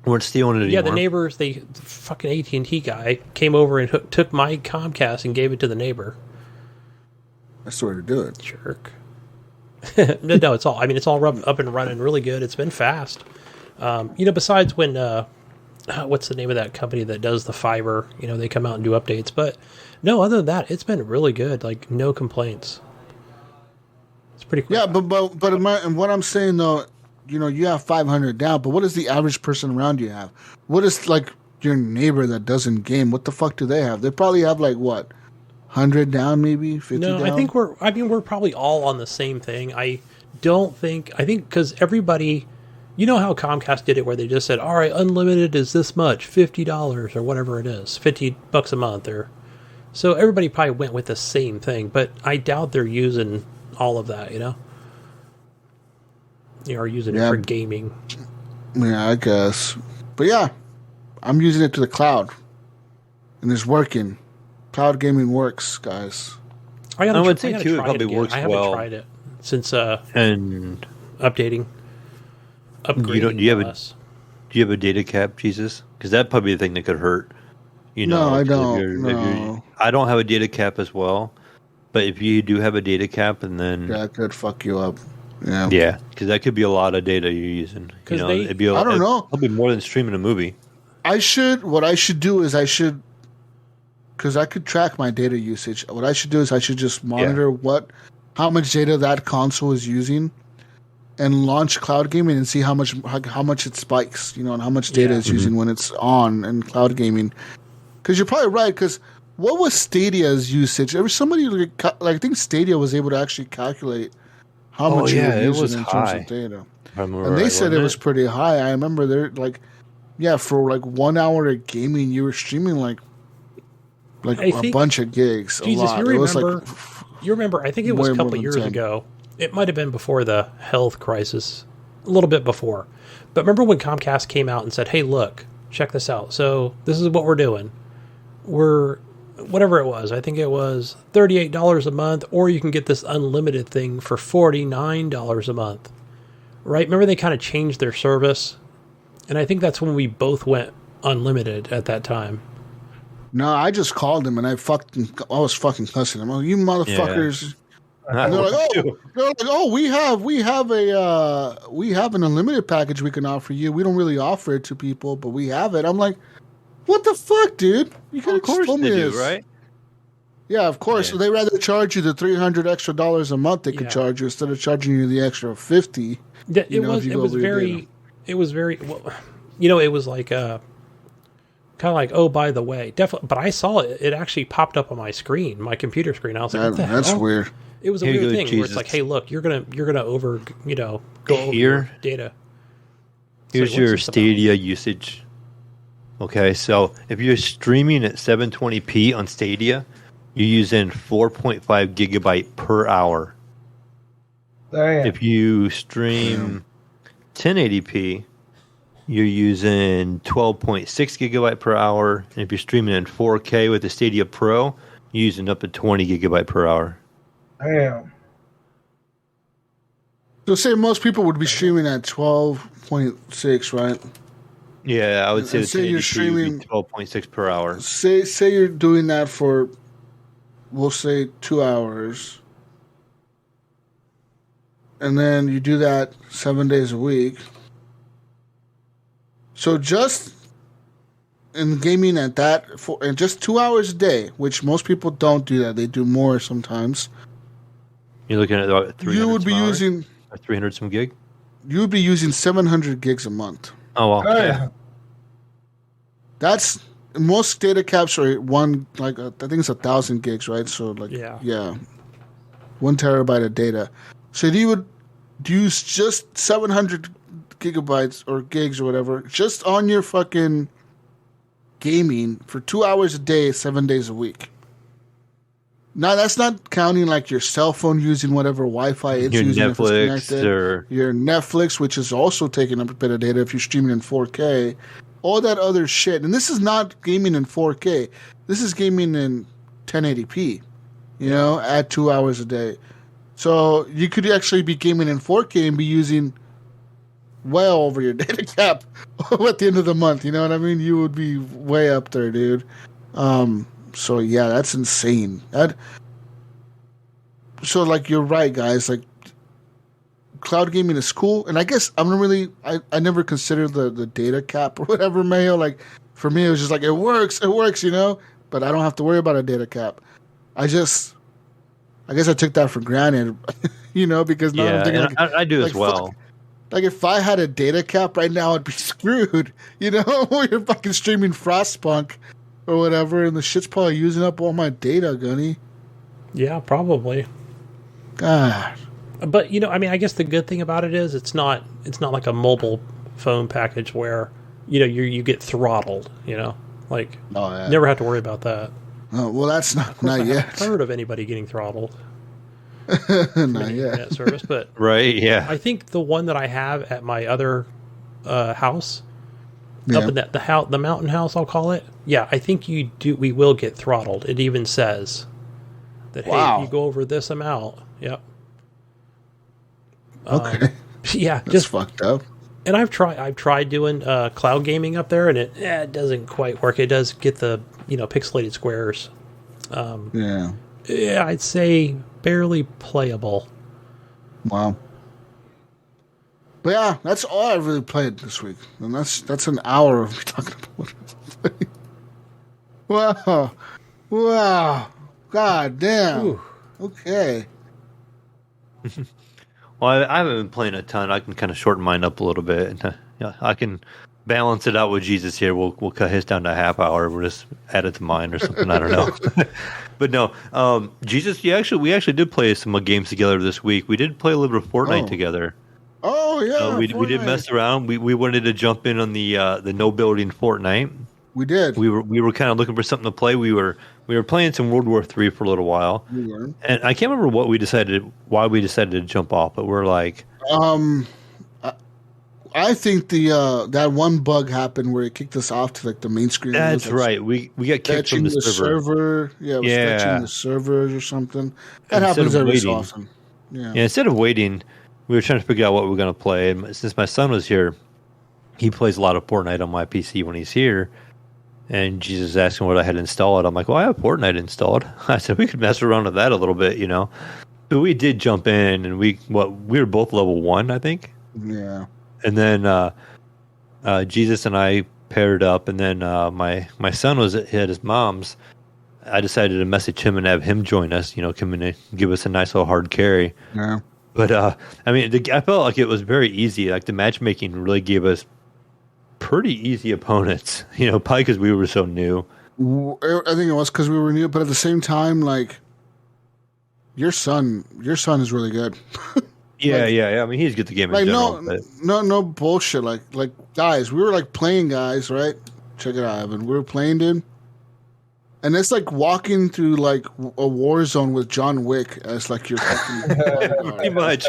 weren't stealing it anymore. Yeah, the neighbors. The fucking AT&T guy came over and took my Comcast and gave it to the neighbor. That's the way to do it. Jerk. No, it's all. I mean, it's all up and running really good. It's been fast. You know, besides when what's the name of that company that does the fiber? You know, they come out and do updates. But no, other than that, it's been really good. Like, no complaints. It's pretty cool. Yeah, but and what I'm saying though, you know, you have 500 down, but what does the average person around you have? What is like your neighbor that doesn't game? What the fuck do they have? They probably have like what, 100 down, maybe 50 down. No, I think we're probably all on the same thing. I think because everybody. You know how Comcast did it where they just said, all right, unlimited is this much, $50 or whatever it is, $50 a month. So everybody probably went with the same thing, but I doubt they're using all of that, you know? You are using it for gaming. Yeah, I guess. But yeah, I'm using it to the cloud. And it's working. Cloud gaming works, guys. I would say, too, it probably works well. I haven't tried it since and updating. Do you have a data cap, Jesus? Because that'd probably be the thing that could hurt. You know, no, I don't. No. I don't have a data cap as well, but if you do have a data cap, and then that could fuck you up. Yeah, because that could be a lot of data you're using. You know, I don't know. It'll be more than streaming a movie. What I should do is because I could track my data usage. What I should do is I should just monitor how much data that console is using. And launch cloud gaming and see how much it spikes, you know, and how much data it's using when it's on in cloud gaming. Because you're probably right. Because what was Stadia's usage? There was somebody I think Stadia was able to actually calculate how much you were using in terms of data. and they right, said it was pretty high. I remember they're like, yeah, for like 1 hour of gaming, you were streaming like a bunch of gigs. Jesus, a lot. You remember? I think it was a couple years ago. It might have been before the health crisis, a little bit before. But remember when Comcast came out and said, "Hey, look, check this out. So this is what we're doing. We're whatever it was. I think it was $38 a month, or you can get this unlimited thing for $49 a month." Right? Remember they kind of changed their service, and I think that's when we both went unlimited at that time. No, I just called him and I was fucking cussing him. Oh, you motherfuckers! Yeah. And they're like, oh, we have an unlimited package we can offer you. We don't really offer it to people, but we have it. I'm like, what the fuck, dude? You could have told me this, right? Yeah, of course. Yeah. So they rather charge you the $300 extra a month they could charge you instead of charging you the extra $50. Yeah, it was very. Well, it was like kind of like, oh, by the way, definitely. But I saw it; it actually popped up on my screen, my computer screen. I was like, what the that's hell? weird. It was a weird thing where it's like, hey, look, you're gonna go over your data. Here's your Stadia usage. Okay, so if you're streaming at 720p on Stadia, you're using 4.5 gigabyte per hour. Damn. If you stream 1080p, you're using 12.6 gigabyte per hour. And if you're streaming in 4K with the Stadia Pro, you're using up to 20 gigabyte per hour. Damn. So say most people would be streaming at 12.6, right? Yeah, I would say And the say you're 1080p streaming- would be 12.6 per hour. Say you're doing that for, we'll say 2 hours. And then you do that 7 days a week. So just in gaming at that, and just 2 hours a day, which most people don't do that. They do more sometimes. You're looking at about 300 You would be some hour? using, Or 300 some gig? you would be using 700 gigs a month. Oh, wow. Damn. That's most data caps are I think it's 1,000 gigs, right? So yeah, 1 terabyte of data. So you would use just 700 gigabytes or gigs or whatever just on your fucking gaming for 2 hours a day, 7 days a week. Now that's not counting like your cell phone using whatever Wi-Fi it's Your using. Netflix if it's connected. or Your Netflix, which is also taking up a bit of data if you're streaming in 4K. All that other shit. And this is not gaming in 4K. This is gaming in 1080p, at 2 hours a day. So you could actually be gaming in 4K and be using well over your data cap at the end of the month. You know what I mean? You would be way up there, dude. So yeah, that's insane. So like you're right, guys. Like cloud gaming is cool, and I guess I never considered the data cap or whatever, Mayo. Like for me, it was just like it works, but I don't have to worry about a data cap. I guess I took that for granted, because now I'm thinking I do as well. Fuck, like if I had a data cap right now, I'd be screwed. You're fucking streaming Frostpunk or whatever, and the shit's probably using up all my data, Gunny. Yeah, probably. God. But I guess the good thing about it is it's not like a mobile phone package where you get throttled. Never have to worry about that. Oh well, that's not I yet. haven't heard of anybody getting throttled. Not yet. Internet service, but Right, yeah. I think the one that I have at my other house, Yeah. up in the mountain house, I'll call it. Yeah, I think we will get throttled. It even says that hey, if you go over this amount, yep. Okay. Yeah, That's just fucked up. And I've tried doing cloud gaming up there, and it doesn't quite work. It does get the pixelated squares. Yeah. Yeah, I'd say barely playable. Wow. But yeah, that's all I really played this week, and that's an hour of me talking about it. Wow. God damn. Ooh. Okay. Well, I haven't been playing a ton. I can kind of shorten mine up a little bit. And, I can balance it out with Jesus here. We'll cut his down to a half hour. We'll just add it to mine or something. I don't know. But no, Jesus, we actually did play some games together this week. We did play a little bit of Fortnite together. Oh yeah, we did Fortnite. mess around. We wanted to jump in on the no building Fortnite. We did. We were kind of looking for something to play. We were playing some World War III for a little while, We were. and I can't remember why we decided to jump off. But we're like, I think the that one bug happened where it kicked us off to like the main screen. that's It was, like, right. We got kicked from fetching the server. Yeah, it was Yeah. fetching the servers or something. That Instead happens of every so waiting. often. Yeah. Yeah, instead of waiting, we were trying to figure out what we were going to play. And since my son was here, he plays a lot of Fortnite on my PC when he's here. And Jesus asked him what I had installed. I'm like, well, I have Fortnite installed. I said, we could mess around with that a little bit, you know. So we did jump in, and we were both level 1, I think. Yeah. And then Jesus and I paired up, and then my son was at his mom's. I decided to message him and have him join us, you know, come in and give us a nice little hard carry. Yeah. But I mean, I felt like it was very easy. Like the matchmaking really gave us pretty easy opponents, you know, probably because we were so new. I think it was because we were new, but at the same time, like your son is really good. Yeah, yeah. I mean, he's good at the game in Like general. no bullshit. Like guys, we were like playing, guys, right? Check it out, Evan. We were playing, dude. And it's like walking through like a war zone with John Wick as like your fucking Pretty much.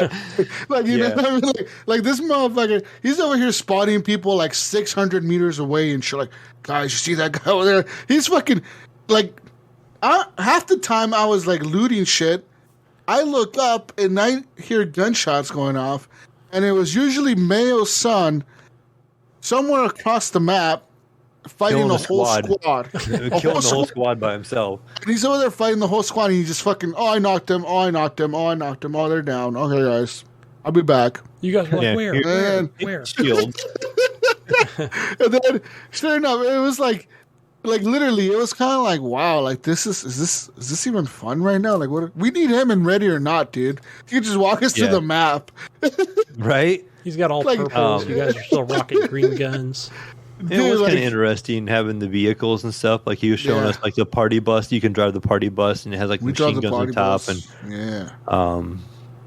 like you know Yeah. what I mean? Like this motherfucker, he's over here spotting people like 600 meters away and shit. Like, guys, you see that guy over there? He's fucking like half the time I was like looting shit. I look up and I hear gunshots going off, and it was usually Mayo's son somewhere across the map fighting Killing a the whole squad. squad. Killing the whole squad by himself. And he's over there fighting the whole squad, and he just fucking, I knocked him, oh, they're down. Okay, guys, I'll be back. You guys were like, Yeah, where? here- Where? Shield. And then, sure enough, it was like literally, it was kind of like, wow, like is this even fun right now? Like, what? We need him in Ready or Not, dude. He could just walk us Yeah. to the map. Right? He's got all Like, purples. You guys are still rocking green guns. It was like- kind of interesting having the vehicles and stuff. Like he was showing Yeah. us like the party bus. You can drive the party bus, and it has like We drove machine the guns party on top. bus. Yeah.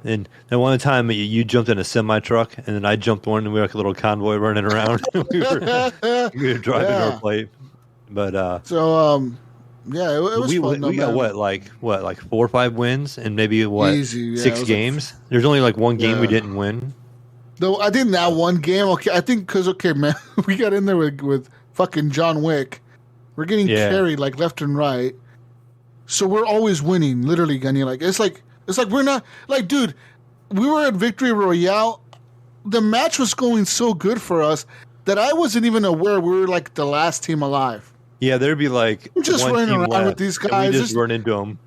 And then one time you jumped in a semi truck, and then I jumped one, and we were like a little convoy running around. we were driving Yeah. our plate. But So, yeah, it was we fun. though, got man. like 4 or 5 wins, and maybe Easy, yeah, it 6 was like- games. There's only like one game we Yeah. didn't win. Though I think that one game, okay, I think because man, we got in there with fucking John Wick. We're getting Yeah. carried like left and right, so we're always winning. Literally, Gunny. Like it's like we're not like, dude. We were at Victory Royale. The match was going so good for us that I wasn't even aware we were like the last team alive. Yeah, there'd be like I'm just one running team around left, with these and guys, We just just- run into them.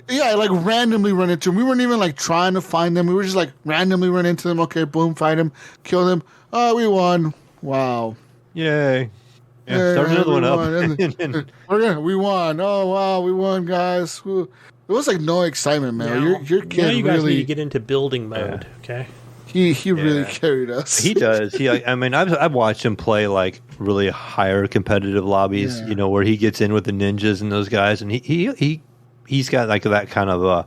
Yeah, I like randomly run into them. We weren't even like trying to find them. We were just like randomly run into them. Okay, boom, fight them, kill them. Oh, we won. Wow. Yay! Yeah, Yeah, start another one we up. won. We won. Oh wow, we won, guys. Woo. It was like no excitement, man. Now- Your now kid you guys need to really get into building mode, okay? he really Yeah. carried us. He does. I mean, I've watched him play like really higher competitive lobbies. Yeah. You know, where he gets in with the ninjas and those guys, and he's got like that kind of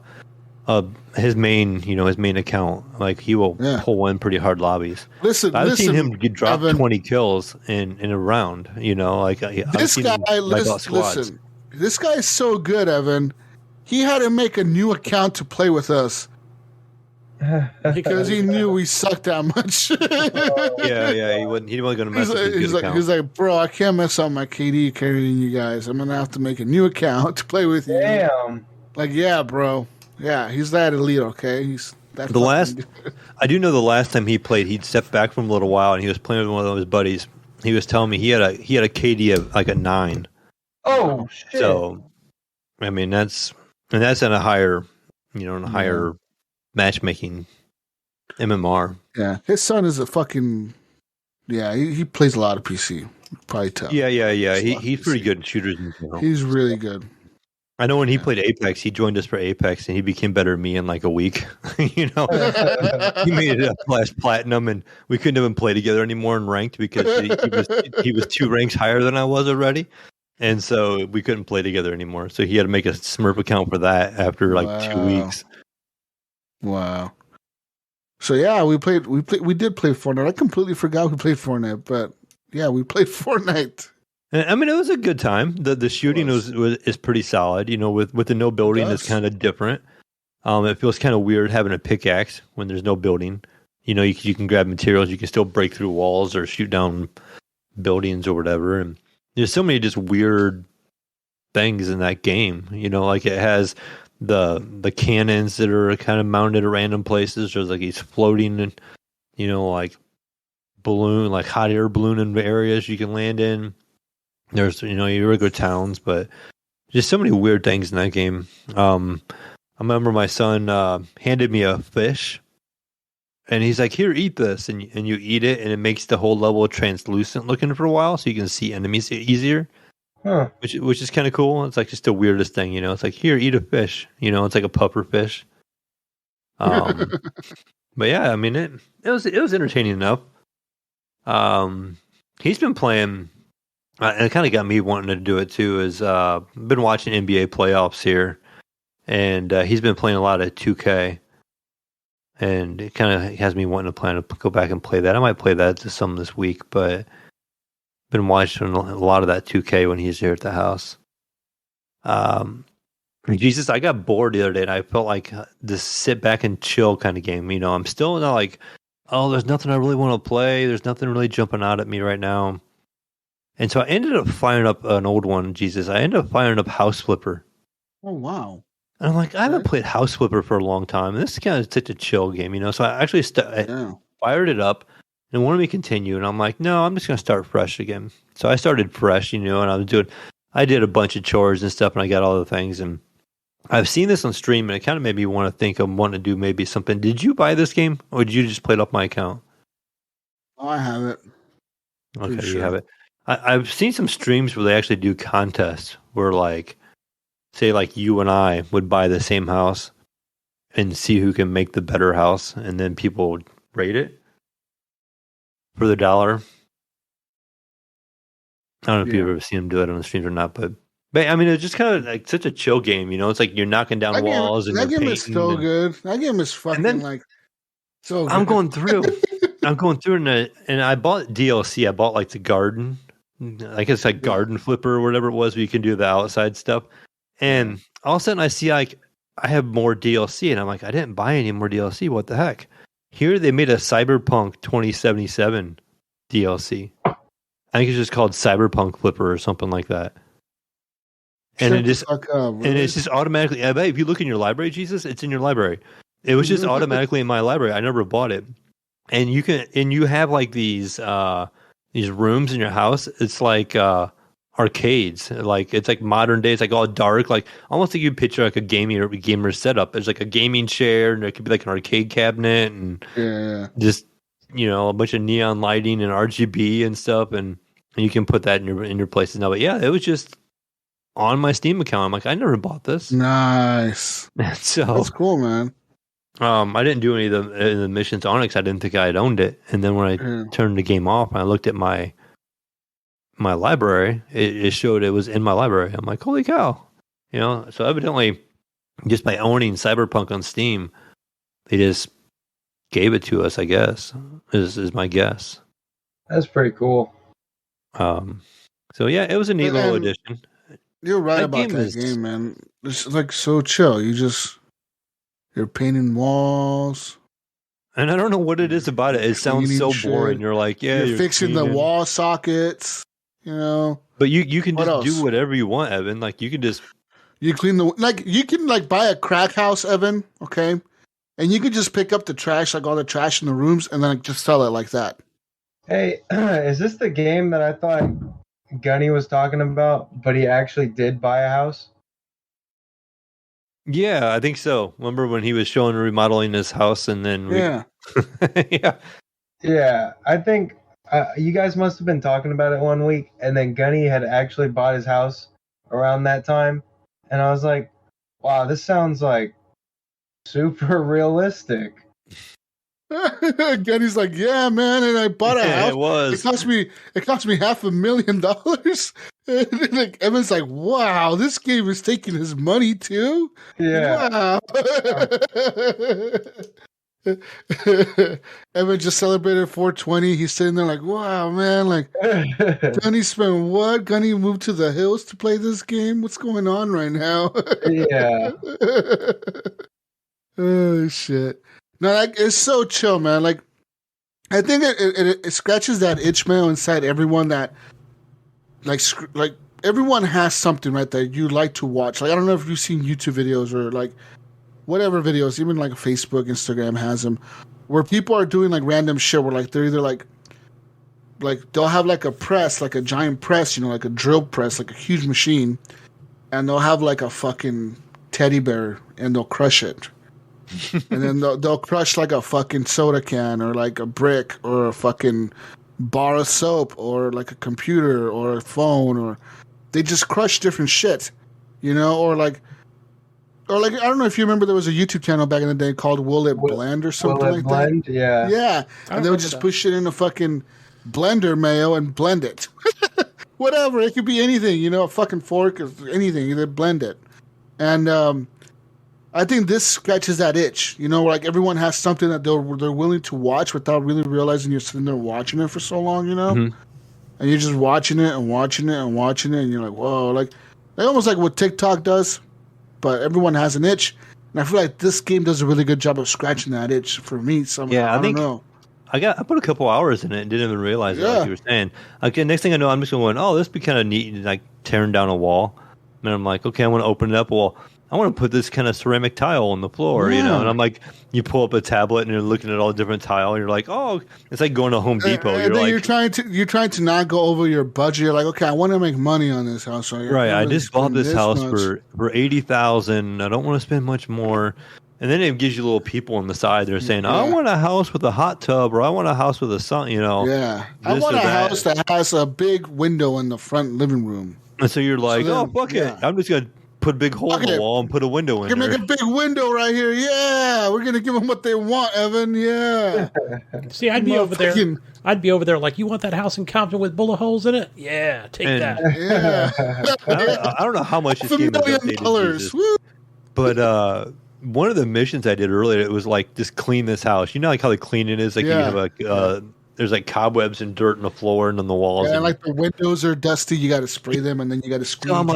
his main account. Like he will Yeah. pull in pretty hard lobbies. Listen, I've seen him drop Evan, 20 kills in a round. You know, like I've This seen guy, him wipe out squads. listen, this guy is so good, Evan. He had to make a new account to play with us because he knew we sucked that much. Yeah, he wasn't going to mess with his good account. he's like, bro, I can't mess up my KD carrying you guys. I'm gonna have to make a new account to play with you. Damn. Like, yeah, bro. Yeah, he's that elite. Okay, he's that. The last, I do know the last time he played, he'd stepped back from a little while, and he was playing with one of his buddies. He was telling me he had a KD of like a 9. Oh shit. So, I mean that's in a higher, higher matchmaking MMR. Yeah, his son is a fucking. Yeah, he plays a lot of PC. Probably tell. Yeah. He's He's pretty good at shooters in general. He's really good. I know when he played Apex, he joined us for Apex, and he became better than me in like a week. He made it up last platinum, and we couldn't even play together anymore in ranked because he was 2 ranks higher than I was already, and so we couldn't play together anymore. So he had to make a Smurf account for that after like 2 Wow. weeks. Wow. So yeah, we did play Fortnite. I completely forgot we played Fortnite, but yeah, we played Fortnite. I mean, it was a good time. The shooting is pretty solid. You know, with the no building, it's kind of different. It feels kind of weird having a pickaxe when there's no building. You know, you can grab materials, you can still break through walls or shoot down buildings or whatever. And there's so many just weird things in that game. You know, like it has the cannons that are kind of mounted at random places. There's like these floating and, you know, like hot air balloon areas you can land in. There's, you know, your regular towns, but just so many weird things in that game. I remember my son handed me a fish, and he's like, "Here, eat this," and you eat it, and it makes the whole level translucent looking for a while, so you can see enemies easier. Huh. Which is kind of cool. It's like just the weirdest thing, you know. It's like, here, eat a fish. You know, it's like a puffer fish. But yeah, I mean, it was entertaining enough. He's been playing, and it kind of got me wanting to do it too. Is been watching NBA playoffs here, and he's been playing a lot of 2K, and it kind of has me wanting to plan to go back and play that. I might play that some this week, but. Been watching a lot of that 2K when he's here at the house. Jesus, I got bored the other day, and I felt like this sit back and chill kind of game. You know, I'm still not like, oh, there's nothing I really want to play. There's nothing really jumping out at me right now. And so I ended up firing up an old one, Jesus. I ended up firing up House Flipper. Oh, wow. And I'm like, I haven't played House Flipper for a long time. This is kind of such a chill game, you know? So I actually I fired it up. And wanted me to continue, and I'm like, no, I'm just going to start fresh again. So I started fresh, you know, and I did a bunch of chores and stuff, and I got all the things. And I've seen this on stream, and it kind of made me want to think I'm wanting to do maybe something. Did you buy this game, or did you just play it off my account? Oh, I have it. Okay, you have it. I've seen some streams where they actually do contests where, like, say, like you and I would buy the same house and see who can make the better house, and then people would rate it for the dollar. I don't know if you've ever seen them do it on the streams or not, but I mean, it's just kind of like such a chill game, you know? It's like you're knocking down walls and that you're game is so good. That game is fucking so good. I'm going through and I bought DLC. I bought like the garden, I guess like garden flipper or whatever it was, where you can do the outside stuff. And all of a sudden I see like I have more DLC, and I'm like, I didn't buy any more DLC. What the heck? Here they made a Cyberpunk 2077 DLC. I think it's just called Cyberpunk Flipper or something like that. And it just and it's just automatically. I bet if you look in your library, Jesus, it's in your library. It was just automatically in my library. I never bought it. And you have like these rooms in your house. It's like arcades. Like it's like modern day. It's like all dark. Like almost like you picture like a gamer setup. There's like a gaming chair, and there could be like an arcade cabinet, and just, you know, a bunch of neon lighting and RGB and stuff, and you can put that in your places now. But yeah, it was just on my Steam account. I'm like, I never bought this. Nice. So that's cool, man. I didn't do any of the missions on it because I didn't think I had owned it. And then when I turned the game off and I looked at my library, it showed it was in my library. I'm like, holy cow. You know, so evidently just by owning Cyberpunk on Steam, they just gave it to us, I guess, is my guess. That's pretty cool. So yeah, it was a neat little addition. You're right about that game, man. It's like so chill. You're painting walls. And I don't know what it is about it. It sounds so boring. You're like, you're fixing the wall sockets, you know. But you can just do whatever you want, Evan. Like you can just you clean you can buy a crack house, Evan, okay? And you could just pick up the trash, like all the trash in the rooms, and then just sell it like that. Hey, is this the game that I thought Gunny was talking about, but he actually did buy a house? Yeah, I think so. Remember when he was showing remodeling his house, and then yeah. I think you guys must have been talking about it one week, and then Gunny had actually bought his house around that time, and I was like, "Wow, this sounds like super realistic." Gunny's like, "Yeah, man," and I bought a house. It was. It cost me $500,000. And like, Evan's like, "Wow, this game is taking his money too." Yeah. Wow. Evan just celebrated 420. He's sitting there like, wow, man, like Gunny spent what? Gunny moved to the hills to play this game? What's going on right now? Yeah. Oh shit. No, like, it's so chill, man. Like I think it scratches that itch, man, inside everyone that like everyone has something, right, that you like to watch. Like I don't know if you've seen YouTube videos or like whatever videos, even like Facebook, Instagram has them, where people are doing like random shit where like they're either like they'll have like a press, like a giant press, you know, like a drill press, like a huge machine, and they'll have like a fucking teddy bear and they'll crush it. And then they'll crush like a fucking soda can or like a brick or a fucking bar of soap or like a computer or a phone, or they just crush different shit, you know, or like I don't know if you remember, there was a YouTube channel back in the day called Will It Blend or something like Blend? that. Yeah. Yeah. And they would just push it in a fucking blender mayo and blend it. Whatever. It could be anything, you know, a fucking fork or anything. You blend it. And I think this scratches that itch. You know, like everyone has something that they're willing to watch without really realizing you're sitting there watching it for so long, you know? Mm-hmm. And you're just watching it and watching it and watching it, and you're like, whoa. Like almost like what TikTok does. But everyone has an itch, and I feel like this game does a really good job of scratching that itch for me. Somehow. Yeah, I don't know. I put a couple hours in it and didn't even realize it, like you were saying. Okay, next thing I know, I'm just going, oh, this would be kind of neat, like tearing down a wall. And I'm like, okay, I want to open it up. Well, I want to put this kind of ceramic tile on the floor, you know. And I'm like, you pull up a tablet and you're looking at all the different tile, and you're like, oh, it's like going to Home Depot. And then you're trying to not go over your budget. You're like, okay, I want to make money on this house. So right, I just bought this house for $80,000. I don't want to spend much more. And then it gives you little people on the side. They're saying, I want a house with a hot tub, or I want a house with a sun, you know. Yeah, I want a house that has a big window in the front living room. And so you're like, fuck it. I'm just going to put a big hole in the wall and put a window in there. Make a big window right here. Yeah, we're gonna give them what they want, Evan. Yeah. See, I'd be over there. I'd be over there like, you want that house in Compton with bullet holes in it? Yeah, take that. Yeah. I don't know how much this game is updated, but one of the missions I did earlier, it was like just clean this house. You know, like how the cleaning is. Like you have there's like cobwebs and dirt on the floor and on the walls. Yeah, and like the windows are dusty. You got to spray them, and then you got to squeeze them.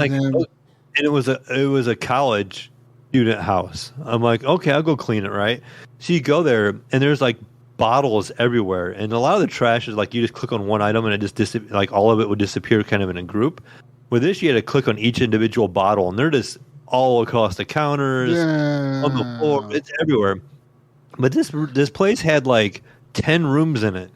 And it was a college student house. I'm like, okay, I'll go clean it, right? So you go there, and there's like bottles everywhere, and a lot of the trash is like you just click on one item, and it just like all of it would disappear, kind of in a group. With this, you had to click on each individual bottle, and they're just all across the counters, on the floor. It's everywhere. But this place had like 10 rooms in it.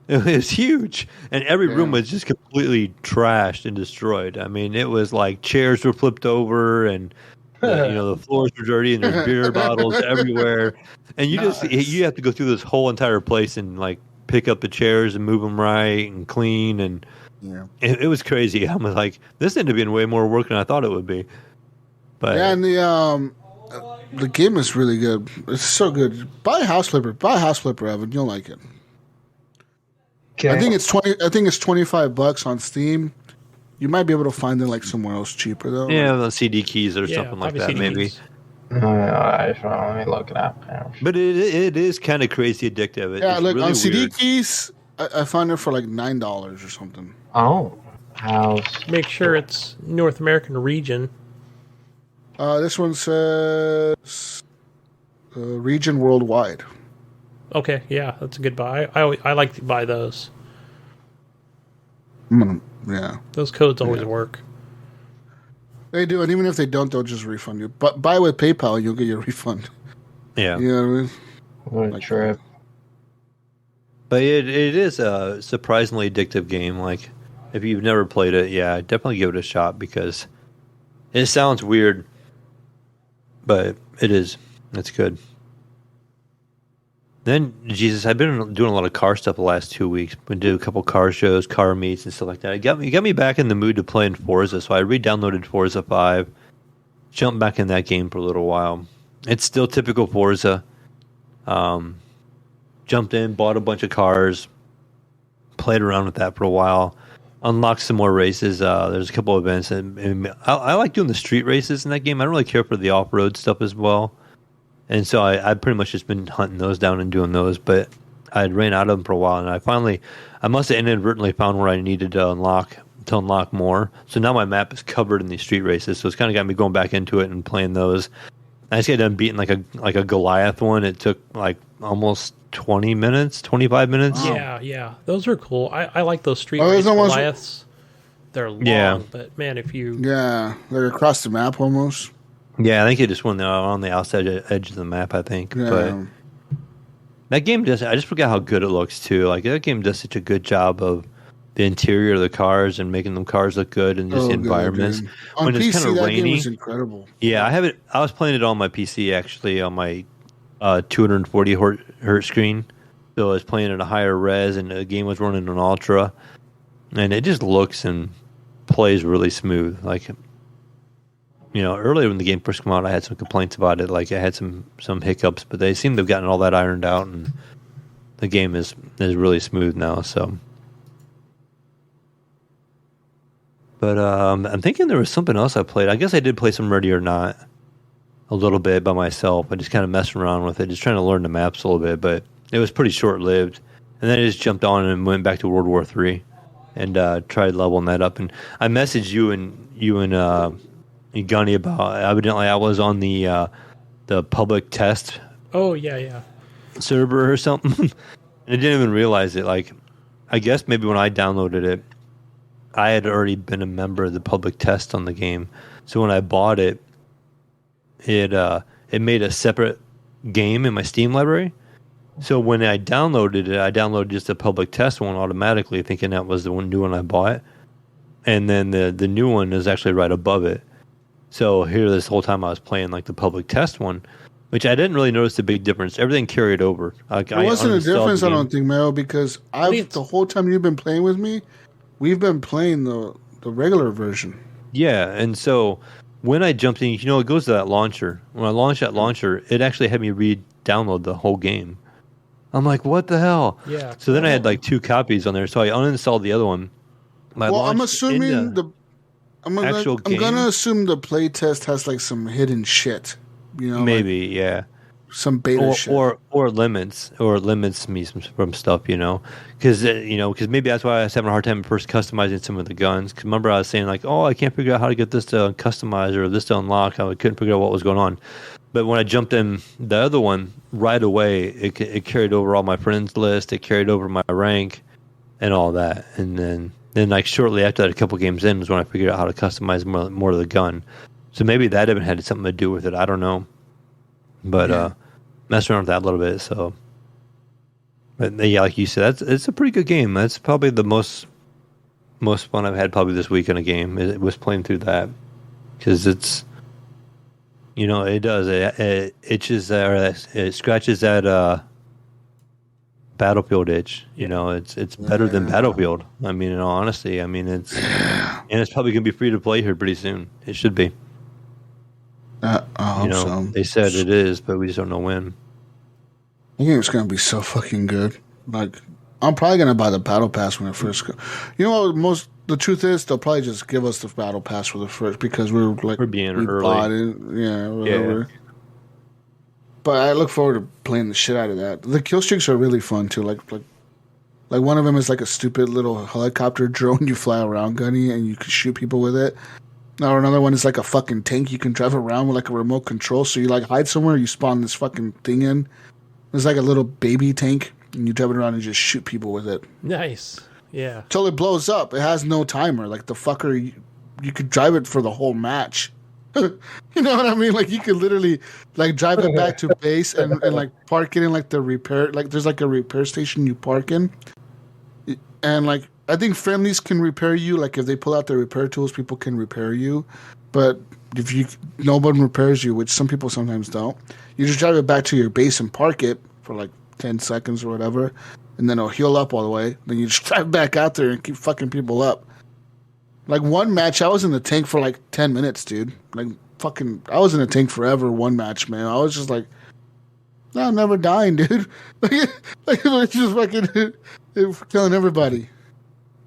It was huge, and every room was just completely trashed and destroyed. I mean, it was like chairs were flipped over, and the floors were dirty, and there's beer bottles everywhere. And you have to go through this whole entire place and like pick up the chairs and move them right and clean, and it was crazy. I was like, this ended up being way more work than I thought it would be. But and the game is really good. It's so good. Buy a house flipper, Evan. You'll like it. Okay. I think it's $25 on Steam. You might be able to find it like somewhere else cheaper though. Yeah, the CD keys or something like that, maybe. Let me look it up. But it is kind of crazy addictive. It's look, really on CD keys, I found it for like $9 or something. Oh, house. Make sure it's North American region. This one says region worldwide. Okay, yeah, that's a good buy. I like to buy those. Yeah. Those codes always work. They do, and even if they don't, they'll just refund you. But buy with PayPal, you'll get your refund. Yeah. You know what I mean? What a trip. But it is a surprisingly addictive game. Like, if you've never played it, definitely give it a shot, because it sounds weird, but it is. It's good. Then, Jesus, I've been doing a lot of car stuff the last 2 weeks. Been doing a couple car shows, car meets, and stuff like that. It got me back in the mood to play in Forza, so I re-downloaded Forza 5, jumped back in that game for a little while. It's still typical Forza. Jumped in, bought a bunch of cars, played around with that for a while, unlocked some more races. There's a couple of events, and I like doing the street races in that game. I don't really care for the off-road stuff as well. And so I pretty much just been hunting those down and doing those, but I'd ran out of them for a while, and I must have inadvertently found where I needed to unlock more. So now my map is covered in these street races, so it's kind of got me going back into it and playing those. I just got done beating like a Goliath one. It took like almost 20 minutes, 25 minutes. Yeah. Those are cool. I like those street Oh, race those are ones- Goliaths. They're long, Yeah. but man, if you... Yeah, they're across the map almost. Yeah, I think it just went on the outside edge of the map, I think. Yeah. But that game I just forgot how good it looks, too. Like, that game does such a good job of the interior of the cars and making them cars look good and just the environments. Dude. On When PC, it's kind of that rainy. game was incredible. Yeah, I was playing it on my PC, actually, on my 240 hertz screen. So I was playing at a higher res, and the game was running on ultra. And it just looks and plays really smooth. Like, earlier when the game first came out, I had some complaints about it. Like, I had some hiccups, but they seem to have gotten all that ironed out, and the game is really smooth now. So, but I'm thinking there was something else I played. I guess I did play some Ready or Not a little bit by myself. I just kind of messing around with it, just trying to learn the maps a little bit. But it was pretty short lived, and then I just jumped on and went back to World War III and tried leveling that up. And I messaged you and Gunny about, evidently I was on the public test Oh, yeah. server or something. And I didn't even realize it. Like, I guess maybe when I downloaded it, I had already been a member of the public test on the game. So when I bought it, it made a separate game in my Steam library. So when I downloaded it, I downloaded just the public test one automatically, thinking that was the new one I bought. And then the new one is actually right above it. So here, this whole time I was playing like the public test one, which I didn't really notice the big difference. Everything carried over. Like, There wasn't a difference, I don't think, Mel, because think the whole time you've been playing with me, we've been playing the regular version. Yeah, and so when I jumped in, it goes to that launcher. When I launched that launcher, it actually had me re-download the whole game. I'm like, what the hell? Yeah. So then I had like 2 copies on there, so I uninstalled the other one. I'm assuming I'm game? gonna assume the playtest has like some hidden shit. Maybe, yeah. Some beta shit. Or limits me from stuff, because maybe that's why I was having a hard time first customizing some of the guns. Because remember, I was saying like, oh, I can't figure out how to get this to customize or this to unlock. I couldn't figure out what was going on. But when I jumped in the other one right away, it carried over all my friends list. It carried over my rank and all that. And then like shortly after that, a couple games in was when I figured out how to customize more of the gun. So maybe that even had something to do with it. I don't know. But messing around with that a little bit. So, but yeah, like you said, it's a pretty good game. That's probably the most fun I've had probably this week in a game. It was playing through that because it's, it does it itches it scratches that Battlefield itch. It's better than Battlefield. I mean, in all honesty, it's probably gonna be free to play here pretty soon. It should be. I hope so. They said it is, but we just don't know when. I think it's gonna be so fucking good. Like, I'm probably gonna buy the battle pass when it first comes. The truth is, they'll probably just give us the battle pass for the first because we're being we early. bought it, whatever. Yeah. But I look forward to playing the shit out of that. The kill streaks are really fun too. Like one of them is like a stupid little helicopter drone you fly around, Gunny, and you can shoot people with it. Or another one is like a fucking tank you can drive around with like a remote control. So you like hide somewhere, you spawn this fucking thing in. It's like a little baby tank, and you drive it around and just shoot people with it. Nice. Yeah. Till it blows up. It has no timer. Like the fucker, you could drive it for the whole match. You know what I mean? Like you could literally like drive it back to base and like park it in like the repair. Like there's like a repair station you park in, and like I think friendlies can repair you. Like if they pull out their repair tools, people can repair you. But if no one repairs you, which some people sometimes don't, you just drive it back to your base and park it for like 10 seconds or whatever, and then it'll heal up all the way. Then you just drive back out there and keep fucking people up. Like one match, I was in the tank for like 10 minutes, dude. Like fucking, I was in the tank forever. One match, man. I was just like, no, I'm never dying, dude. Like it was just fucking killing everybody.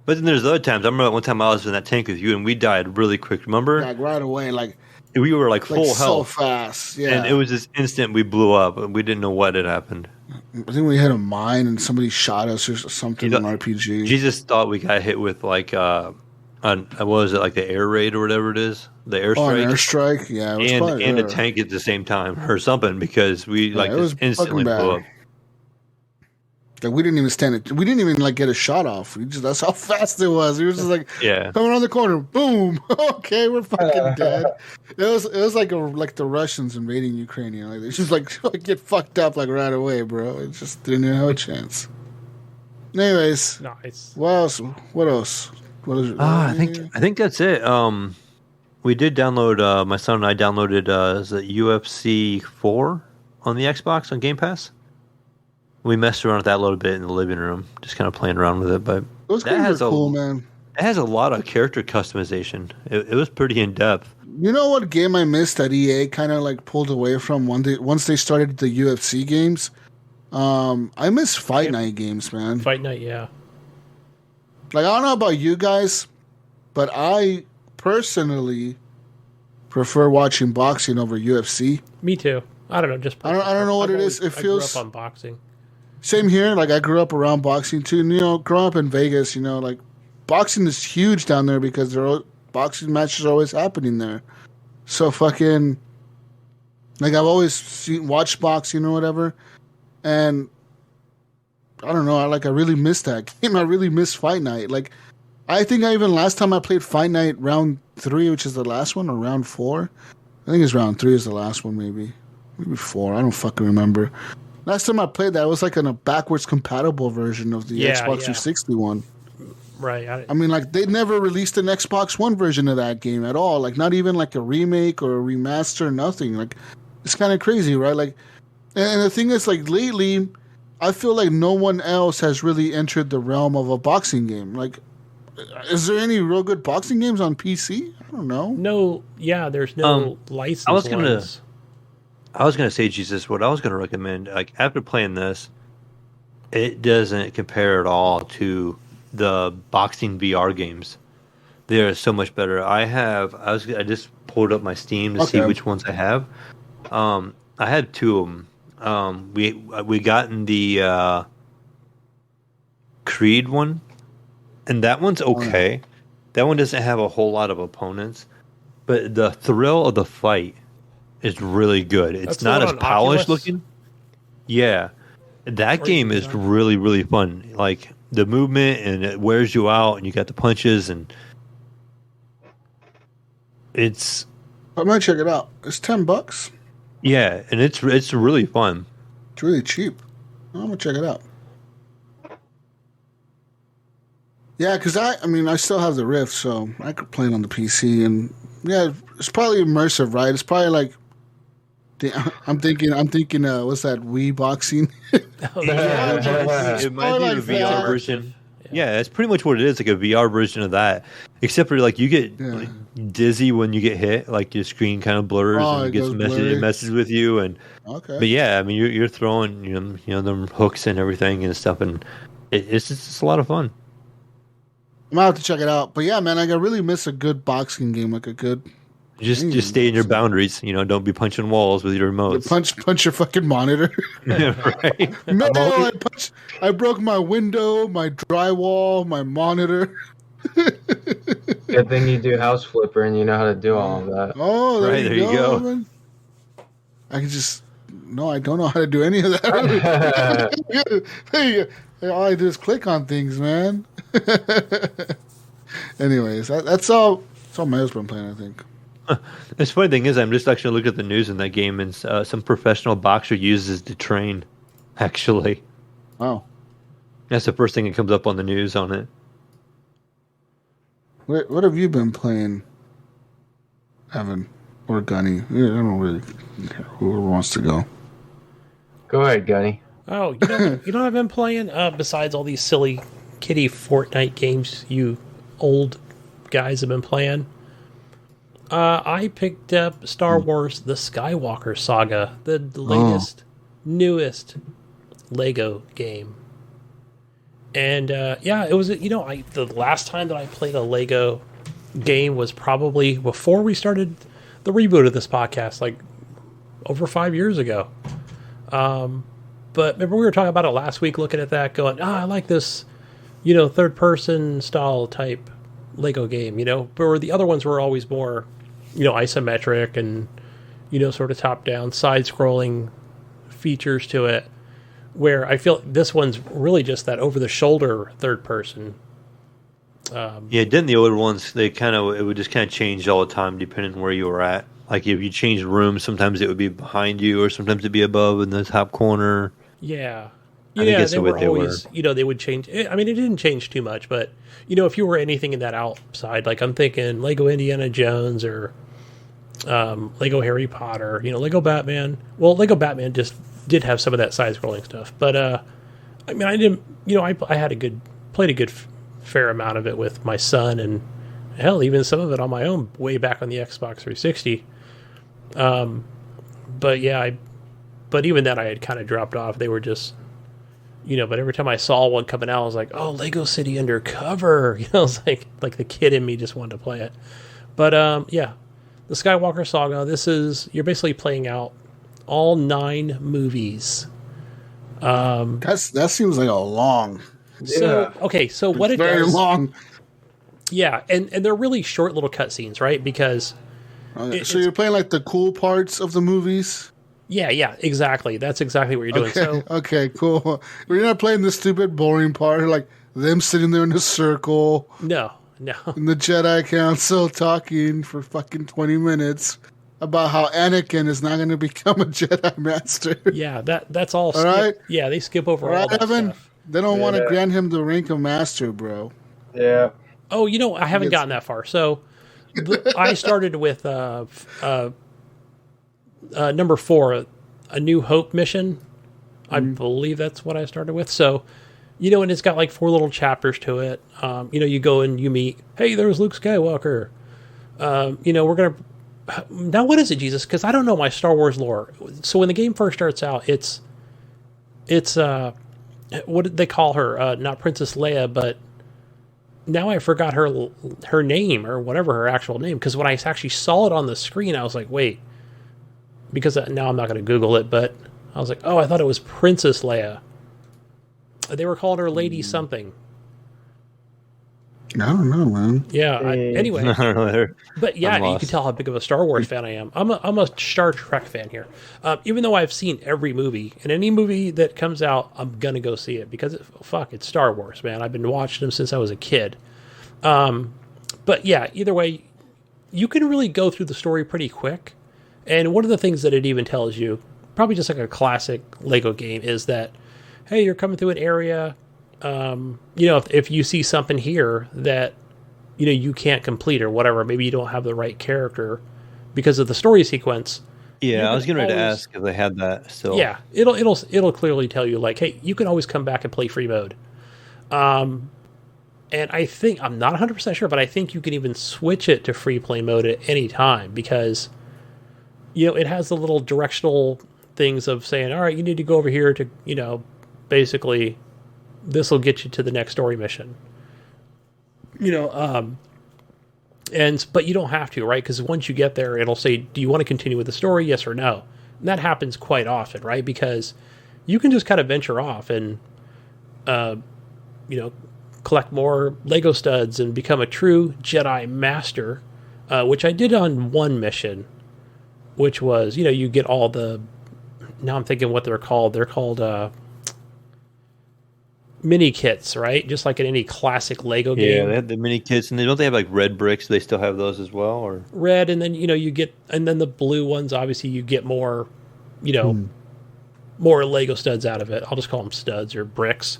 But then there's other times. I remember one time I was in that tank with you and we died really quick. Remember? Like right away. Like we were like full like so health, fast. Yeah, and it was just instant. We blew up, and we didn't know what had happened. I think we hit a mine and somebody shot us or something on RPG. Jesus thought we got hit with like what was it, like the air raid or whatever it is, the airstrike. An airstrike, yeah, it was and a tank at the same time or something, because we like it was just instantly fucking bad. blew up. Like we didn't even stand it. We didn't even like get a shot off. That's how fast it was. We were just like coming around the corner, boom. Okay, we're fucking dead. It was like the Russians invading Ukraine. You know, like, they just like get fucked up like right away, bro. It just didn't even have a chance. Anyways, Nice. what else? What else? What is it? I think that's it. We did download. My son and I downloaded the UFC 4 on the Xbox on Game Pass. We messed around with that a little bit in the living room, just kind of playing around with it. But those games are cool, man. It has a lot of character customization. It was pretty in depth. You know what game I missed that EA kind of like pulled away from once they started the UFC games? I miss Fight Night games, man. Fight Night, yeah. Like, I don't know about you guys, but I personally prefer watching boxing over UFC. Me too. I don't know. Just I don't know what it is. It feels. I grew up on boxing. Same here. Like, I grew up around boxing too. And, you know, growing up in Vegas, you know, like boxing is huge down there because boxing matches are always happening there. So fucking, like, I've always watched boxing or whatever, and I don't know. I really miss that game. I really miss Fight Night. Like, I think last time I played Fight Night round 3, which is the last one, or round 4. I think it's round 3 is the last one, maybe 4. I don't fucking remember. Last time I played that, it was like in a backwards compatible version of the Xbox 360 one. Right. I mean, like, they never released an Xbox One version of that game at all. Like, not even like a remake or a remaster, nothing. Like, it's kind of crazy, right? Like, and the thing is, like, lately, I feel like no one else has really entered the realm of a boxing game. Like, is there any real good boxing games on PC? I don't know. No, there's no license. I was gonna say, Jesus, what I was gonna recommend, like, after playing this, it doesn't compare at all to the boxing VR games. They are so much better. I just pulled up my Steam to see which ones I have. I had 2 of them. We got in the Creed one, and that one's okay. That one doesn't have a whole lot of opponents, but the thrill of the fight is really good. It's not as polished looking. Yeah, that game is really, really fun. Like, the movement, and it wears you out, and you got the punches, and it's. I might check it out. It's $10. Yeah, and it's really fun. It's really cheap. I'm gonna check it out. Yeah, because I still have the Rift, so I could play it on the PC, and yeah, it's probably immersive, right? It's probably like. I'm thinking. What's that? Wii boxing? It might be a VR version. Yeah, it's pretty much what it is, like a VR version of that. Except for, like, you get dizzy when you get hit, like your screen kind of blurs and it gets messages with you. And but yeah, I mean, you're throwing you know them hooks and everything and stuff, and it's just a lot of fun. I'm gonna have to check it out. But yeah, man, I really miss a good boxing game, like a good. Just stay in your boundaries. You know, don't be punching walls with your remotes. Punch your fucking monitor. Yeah, right. No, I broke my window, my drywall, my monitor. Good thing you do House Flipper and you know how to do all of that. Oh, there you go. Man. I can just I don't know how to do any of that. Hey, all I do is click on things, man. Anyways, that's all. That's all my husband playing, I think. The funny thing is, I'm just actually looking at the news in that game, and some professional boxer uses to train. Actually, wow, that's the first thing that comes up on the news on it. What have you been playing, Evan or Gunny? I don't really care. Whoever wants to go. Go ahead, Gunny. Oh, you know what I've been playing? Besides all these silly kitty Fortnite games you old guys have been playing. I picked up Star Wars The Skywalker Saga, the latest, newest Lego game. And it was, the last time that I played a Lego game was probably before we started the reboot of this podcast like over 5 years ago. But remember we were talking about it last week, looking at that, going, I like this, third person style type Lego game, where the other ones were always more, isometric and, sort of top down, side scrolling features to it, where I feel this one's really just that over the shoulder third person. Didn't the older ones, it would just kind of change all the time depending on where you were at. Like if you changed rooms, sometimes it would be behind you or sometimes it'd be above in the top corner. Yeah. I think that's they the way were always, they would change. I mean, it didn't change too much, but, if you were anything in that outside, like I'm thinking Lego Indiana Jones or Lego Harry Potter, Lego Batman. Well, Lego Batman just did have some of that side-scrolling stuff. But, I mean, I didn't, I had played a good fair amount of it with my son and, hell, even some of it on my own way back on the Xbox 360. But yeah, but even then I had kind of dropped off. They were just, but every time I saw one coming out, I was like, oh, Lego City Undercover. It was like the kid in me just wanted to play it. But yeah, the Skywalker Saga, you're basically playing out all 9 movies. That seems like a long. So, okay, so what it does. Very long. Yeah, and they're really short little cutscenes, right? Because... so you're playing like the cool parts of the movies? Yeah, exactly. That's exactly what you're doing. Okay, okay, cool. You're not playing the stupid, boring part, like them sitting there in a circle. No. And the Jedi Council talking for fucking 20 minutes about how Anakin is not going to become a Jedi Master. Yeah, that's all. All right? Yeah, they skip over all that Evan? stuff. They don't want to grant him the rank of Master, bro. Yeah. Oh, I haven't gotten that far. So I started with number 4, A New Hope mission. I believe that's what I started with. So, and it's got like 4 little chapters to it. You go and you meet, hey, there's Luke Skywalker. We're going to... Now, what is it, Jesus? Because I don't know my Star Wars lore. So when the game first starts out, it's what did they call her? Not Princess Leia, but... Now I forgot her name or whatever her actual name, because when I actually saw it on the screen, I was like, wait, because now I'm not going to Google it, but I was like, oh, I thought it was Princess Leia. They were calling her Lady something. I don't know, man. Yeah. Anyway, but yeah, you can tell how big of a Star Wars fan I am. I'm a Star Trek fan here. Even though I've seen every movie, and any movie that comes out, I'm gonna go see it because it's Star Wars, man. I've been watching them since I was a kid. But yeah, either way, you can really go through the story pretty quick. And one of the things that it even tells you, probably just like a classic Lego game, is that, hey, you're coming through an area. If you see something here that, you can't complete or whatever, maybe you don't have the right character because of the story sequence. Yeah, I was getting ready to ask if they had that still. Yeah, it'll clearly tell you like, hey, you can always come back and play free mode. And I think, I'm not 100% sure, but I think you can even switch it to free play mode at any time because, it has the little directional things of saying, all right, you need to go over here to, basically... this will get you to the next story mission. But you don't have to, right? Because once you get there, it'll say, do you want to continue with the story? Yes or no. And that happens quite often, right? Because you can just kind of venture off and, collect more Lego studs and become a true Jedi Master, which I did on one mission, which was, you get all the, now I'm thinking what they're called. They're called, mini kits, right? Just like in any classic Lego game. Yeah, they have the mini kits, and don't they have like red bricks? Do they still have those as well, or red? And then you get, and then the blue ones. Obviously, you get more, more Lego studs out of it. I'll just call them studs or bricks.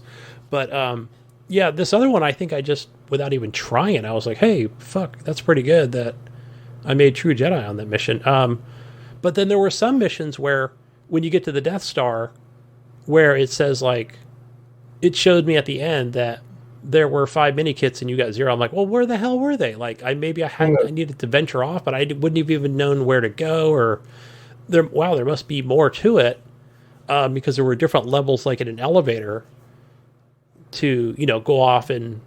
But yeah, this other one, I think I just, without even trying, I was like, hey, fuck, that's pretty good that I made True Jedi on that mission. But then there were some missions where when you get to the Death Star, where it says like, it showed me at the end that there were 5 mini kits and you got 0. I'm like, well, where the hell were they? Like, I needed to venture off, but I wouldn't have even known where to go. Or there must be more to it, because there were different levels, like in an elevator, to go off and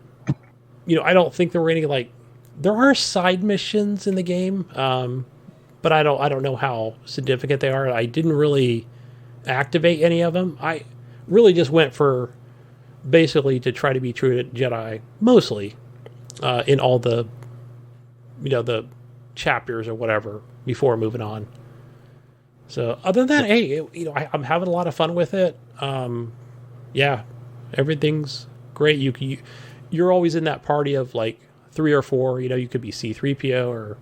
I don't think there were any like, there are side missions in the game, but I don't know how significant they are. I didn't really activate any of them. I really just went for basically to try to be true to Jedi mostly in all the the chapters or whatever before moving on. So other than that, hey, I'm having a lot of fun with it. Yeah, everything's great. You're always in that party of like 3 or 4. You could be C-3PO or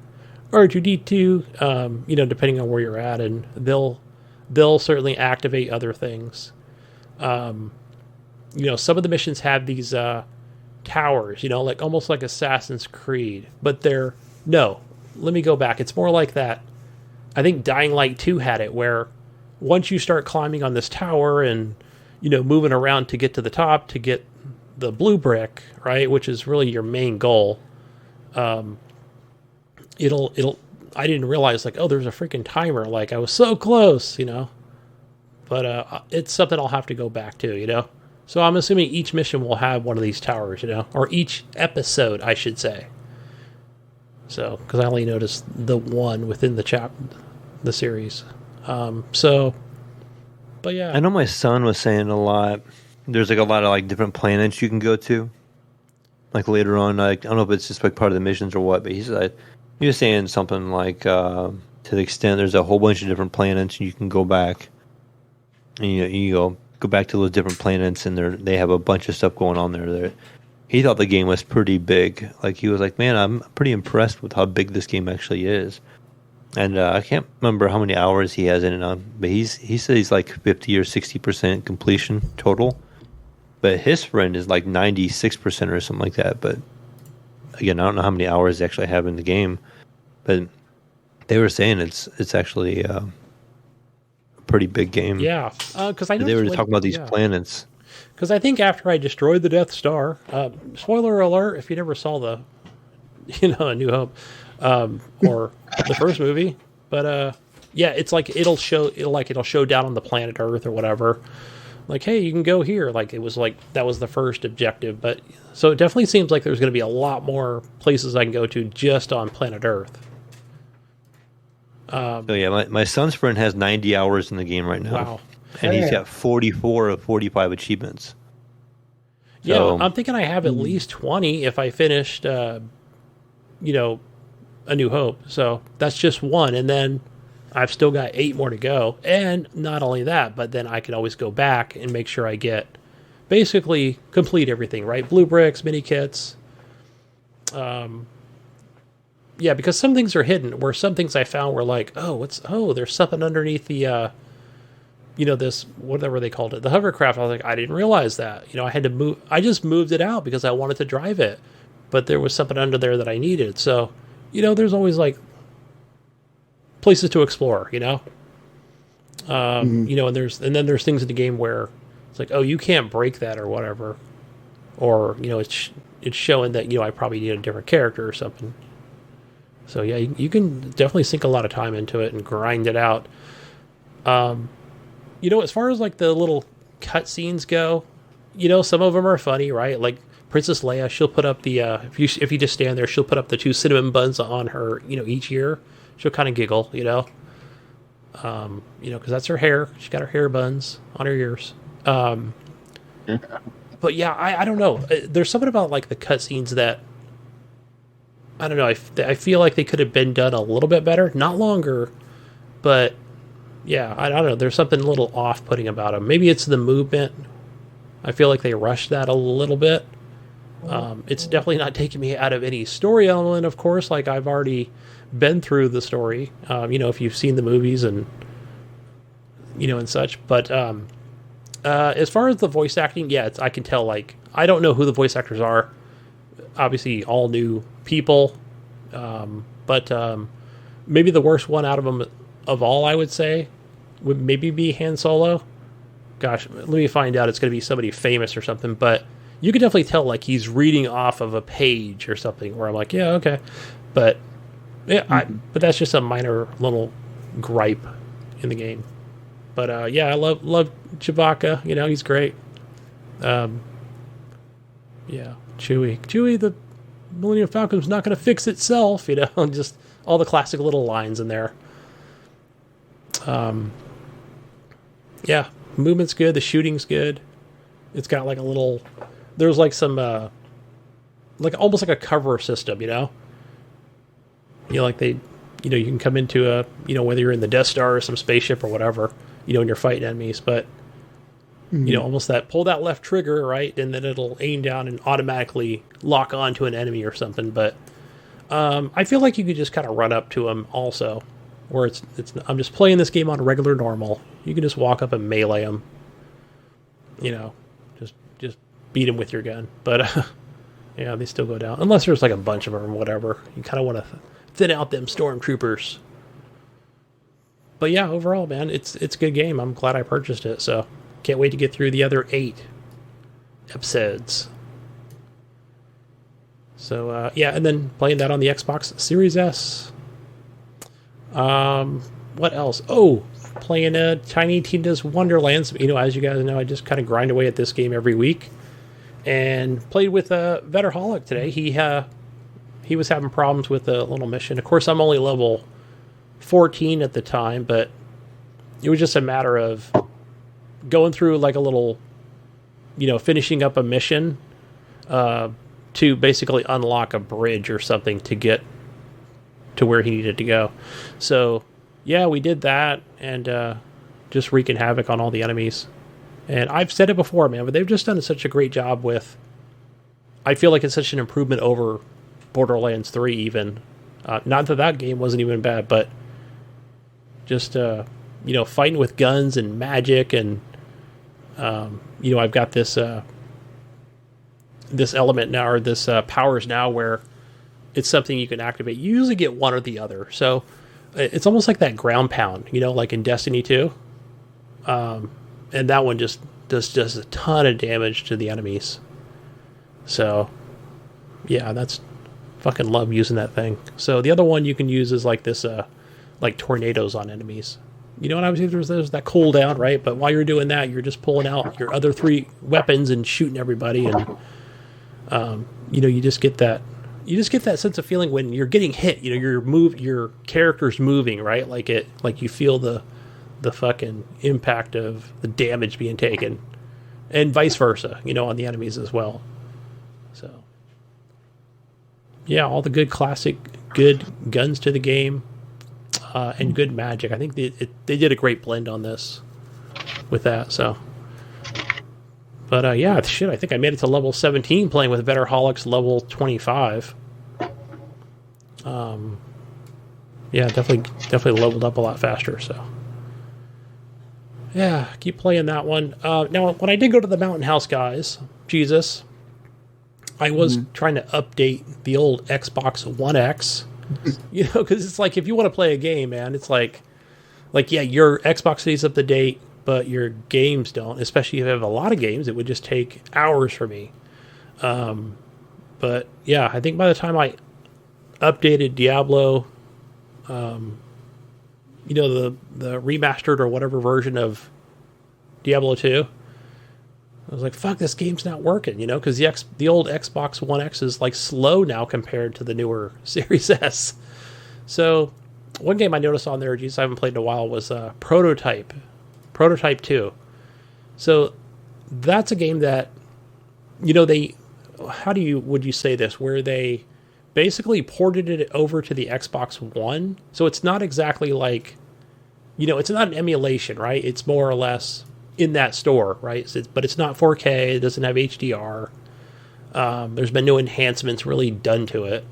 R2-D2, depending on where you're at, and they'll certainly activate other things. Some of the missions have these towers, like almost like Assassin's Creed, but let me go back. It's more like that. I think Dying Light 2 had it, where once you start climbing on this tower and moving around to get to the top to get the blue brick, right, which is really your main goal, it'll I didn't realize, like, oh, there's a freaking timer, like I was so close, but it's something I'll have to go back to, so I'm assuming each mission will have one of these towers, or each episode, I should say. So, because I only noticed the one within the series. But yeah. I know my son was saying a lot. There's like a lot of like different planets you can go to. Like later on, like I don't know if it's just like part of the missions or what, but he was saying something like to the extent there's a whole bunch of different planets and you can go back and you go back to those different planets and they have a bunch of stuff going on there. He thought the game was pretty big. Like he was like, man, I'm pretty impressed with how big this game actually is. And I can't remember how many hours he has in it on, but he said he's like 50 or 60% completion total. But his friend is like 96% or something like that. But again, I don't know how many hours they actually have in the game. But they were saying it's actually a pretty big game. Yeah, because I know they were talking about these planets. Because I think after I destroyed the Death Star, spoiler alert, if you never saw the, A New Hope, or the first movie, but yeah, it's like it'll show down on the planet Earth or whatever, like, hey, you can go here. Like it was like that was the first objective, but so it definitely seems like there's going to be a lot more places I can go to just on planet Earth. So yeah, my son's friend has 90 hours in the game right now. Wow. And he's got 44 of 45 achievements. Yeah, so, I'm thinking I have at least 20 if I finished, A New Hope. So that's just one. And then I've still got 8 more to go. And not only that, but then I can always go back and make sure I get basically complete everything, right? Blue bricks, mini kits. Yeah, because some things are hidden, where some things I found were like, there's something underneath the, this, whatever they called it, the hovercraft. I was like, I didn't realize that. I had to move. I just moved it out because I wanted to drive it. But there was something under there that I needed. So, there's always like places to explore, and then there's things in the game where it's like, oh, you can't break that or whatever. Or, it's showing that, I probably need a different character or something. So yeah, you can definitely sink a lot of time into it and grind it out. As far as like the little cutscenes go, some of them are funny, right? Like Princess Leia, she'll put up the if you just stand there, she'll put up the 2 cinnamon buns on her, each ear. She'll kind of giggle, because that's her hair. She's got her hair buns on her ears. But yeah, I don't know. There's something about like the cutscenes that I don't know. I feel like they could have been done a little bit better, not longer, but yeah, I don't know. There's something a little off-putting about them. Maybe it's the movement. I feel like they rushed that a little bit. It's definitely not taking me out of any story element, of course. Like I've already been through the story. If you've seen the movies and and such. But as far as the voice acting, yeah, I can tell. Like I don't know who the voice actors are. Obviously, all new people. But maybe the worst one out of them of all, I would say, would maybe be Han Solo. Gosh, let me find out. It's going to be somebody famous or something. But you can definitely tell, like, he's reading off of a page or something where I'm like, yeah, okay. But yeah, but that's just a minor little gripe in the game. But yeah, I love Chewbacca. He's great. Yeah, Chewie, the Millennium Falcon's not going to fix itself. Just all the classic little lines in there. Yeah, movement's good. The shooting's good. It's got like a little. There's like some, like almost like a cover system, you know. Like they, you can come into a, whether you're in the Death Star or some spaceship or whatever, and you're fighting enemies, but almost that pull that left trigger, right, and then it'll aim down and automatically lock onto an enemy or something. But I feel like you could just kind of run up to them also, where it's. I'm just playing this game on regular normal. You can just walk up and melee them. Just beat them with your gun. But yeah, they still go down unless there's like a bunch of them or whatever. You kind of want to thin out them stormtroopers. But yeah, overall, man, it's a good game. I'm glad I purchased it. So can't wait to get through the other 8 episodes. So yeah, and then playing that on the Xbox Series S. What else? Oh, playing Tiny Tina's Wonderlands. As you guys know, I just kind of grind away at this game every week. And played with Vetterholic today. He was having problems with a little mission. Of course, I'm only level 14 at the time, but it was just a matter of going through like a little, finishing up a mission to basically unlock a bridge or something to get to where he needed to go. So, yeah, we did that and just wreaking havoc on all the enemies. And I've said it before, man, but they've just done such a great job with... I feel like it's such an improvement over Borderlands 3 even. Not that game wasn't even bad, but just, fighting with guns and magic and, I've got this this element now, or this powers now where it's something you can activate. You usually get one or the other. So it's almost like that ground pound, like in Destiny 2. And that one just does a ton of damage to the enemies. So, yeah, that's fucking love using that thing. So the other one you can use is like this, like tornadoes on enemies. And obviously there's that cooldown, right? But while you're doing that, you're just pulling out your other 3 weapons and shooting everybody, and you just get that sense of feeling when you're getting hit. Your character's moving, right? Like you feel the fucking impact of the damage being taken, and vice versa, on the enemies as well. So, yeah, all the good classic, good guns to the game, and good magic. I think they did a great blend on this with that. So, but yeah, shit, I think I made it to level 17 playing with Vetterholic's level 25. Yeah, definitely leveled up a lot faster. So. Yeah, keep playing that one. Now, when I did go to the Mountain House guys, Jesus, I was trying to update the old Xbox One X. Because it's like if you want to play a game, man, it's like yeah, your Xbox stays up to date, but your games don't. Especially if you have a lot of games, it would just take hours for me. But yeah, I think by the time I updated Diablo, the remastered or whatever version of Diablo 2, I was like, fuck, this game's not working, because the old Xbox One X is like slow now compared to the newer Series S. So one game I noticed on there, Jesus, I haven't played in a while, was Prototype 2. So that's a game that, would you say this, where they basically ported it over to the Xbox One. So it's not exactly like, it's not an emulation, right? It's more or less in that store, right? But it's not 4K. It doesn't have HDR. There's been no enhancements really done to it.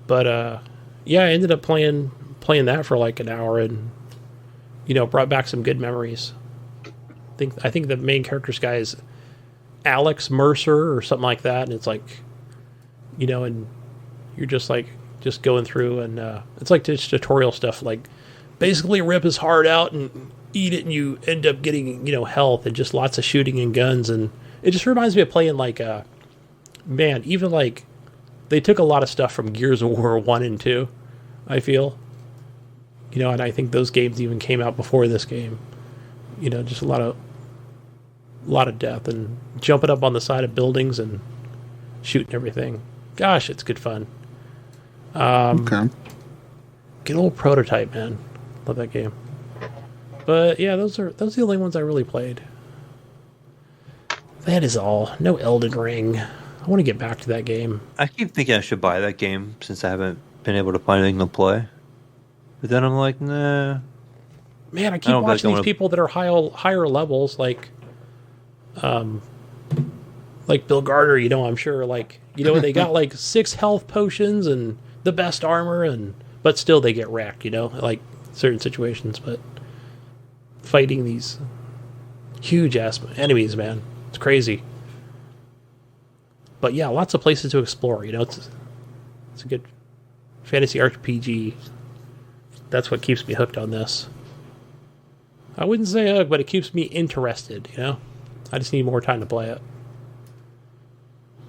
But yeah, I ended up playing that for like an hour and, brought back some good memories. I think the main character's guy is Alex Mercer or something like that. And it's like, and you're just going through and it's like this tutorial stuff, like basically rip his heart out and eat it, and you end up getting, health and just lots of shooting and guns. And it just reminds me of playing like, man, even like they took a lot of stuff from Gears of War 1 and 2, I feel. And I think those games even came out before this game. Just a lot of death and jumping up on the side of buildings and shooting everything. Gosh, it's good fun. Okay. Good old Prototype, man. Love that game. But yeah, those are the only ones I really played. That is all. No Elden Ring. I want to get back to that game. I keep thinking I should buy that game since I haven't been able to find anything to play. But then I'm like, nah. Man, I keep watching these people that are higher levels, like Bill Gardner. I'm sure, they got like 6 health potions and the best armor, but still they get wrecked. Like certain situations, but fighting these huge ass enemies, man, it's crazy. But yeah, lots of places to explore. It's a good fantasy RPG. That's what keeps me hooked on this. I wouldn't say hooked, but it keeps me interested. I just need more time to play it.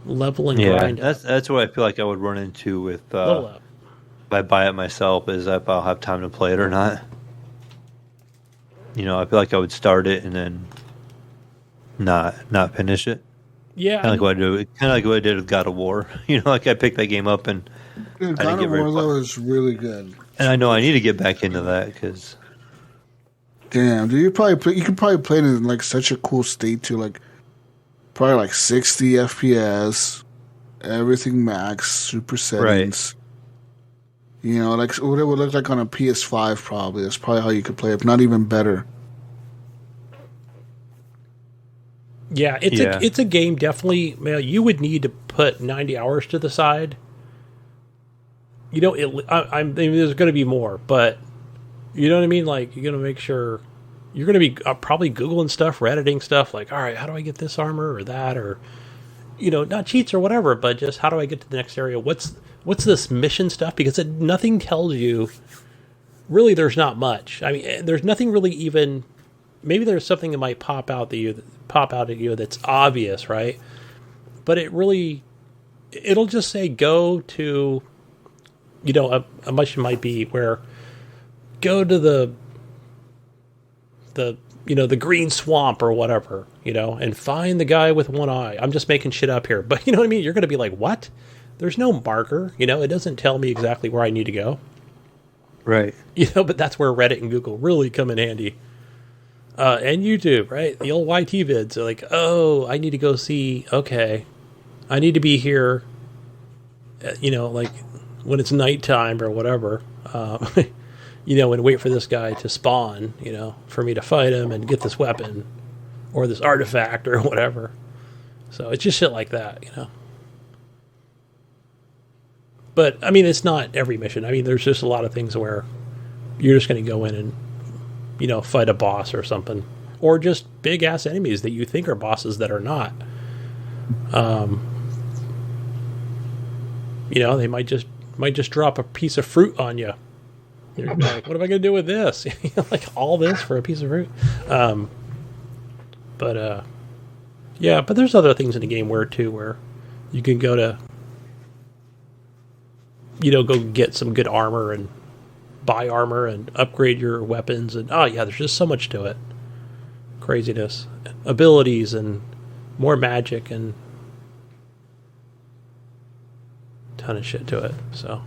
Level and grind. That's what I feel like I would run into with if I buy it myself, is if I'll have time to play it or not. I feel like I would start it and then not finish it. Yeah, kind of like what I did with God of War. Like I picked that game up and Dude, God of War was really good. And I know I need to get back into that because. Damn, dude, you could probably play it in like such a cool state too, like probably like 60 FPS, everything max, super settings. Right. Like what it would look like on a PS5 probably. That's probably how you could play it, not even better. Yeah, it's a game definitely. Man, you would need to put 90 hours to the side. I mean, there's going to be more, but you know what I mean. Like you're going to make sure you're going to be probably Googling stuff, Redditing stuff. Like, all right, how do I get this armor or that, or not cheats or whatever, but just how do I get to the next area? What's this mission stuff? Because nothing tells you. Really, there's not much. I mean, there's nothing really even. Maybe there's something that might pop out at you that's obvious, right? But it'll just say go to, a mission might be where go to the green swamp or whatever, and find the guy with one eye. I'm just making shit up here, but you know what I mean? You're going to be like, what? There's no marker, it doesn't tell me exactly where I need to go. Right. But that's where Reddit and Google really come in handy. And YouTube, right? The old YT vids are like, oh, I need to go see, okay, I need to be here, like when it's nighttime or whatever, and wait for this guy to spawn, for me to fight him and get this weapon or this artifact or whatever. So it's just shit like that, But, I mean, it's not every mission. I mean, there's just a lot of things where you're just going to go in and fight a boss or something, or just big ass enemies that you think are bosses that are not. They might just drop a piece of fruit on you. You're like, what am I going to do with this? Like all this for a piece of fruit. But there's other things in the game where you can go to, go get some good armor and buy armor and upgrade your weapons, and there's just so much to it. Craziness, abilities, and more magic, and ton of shit to it. So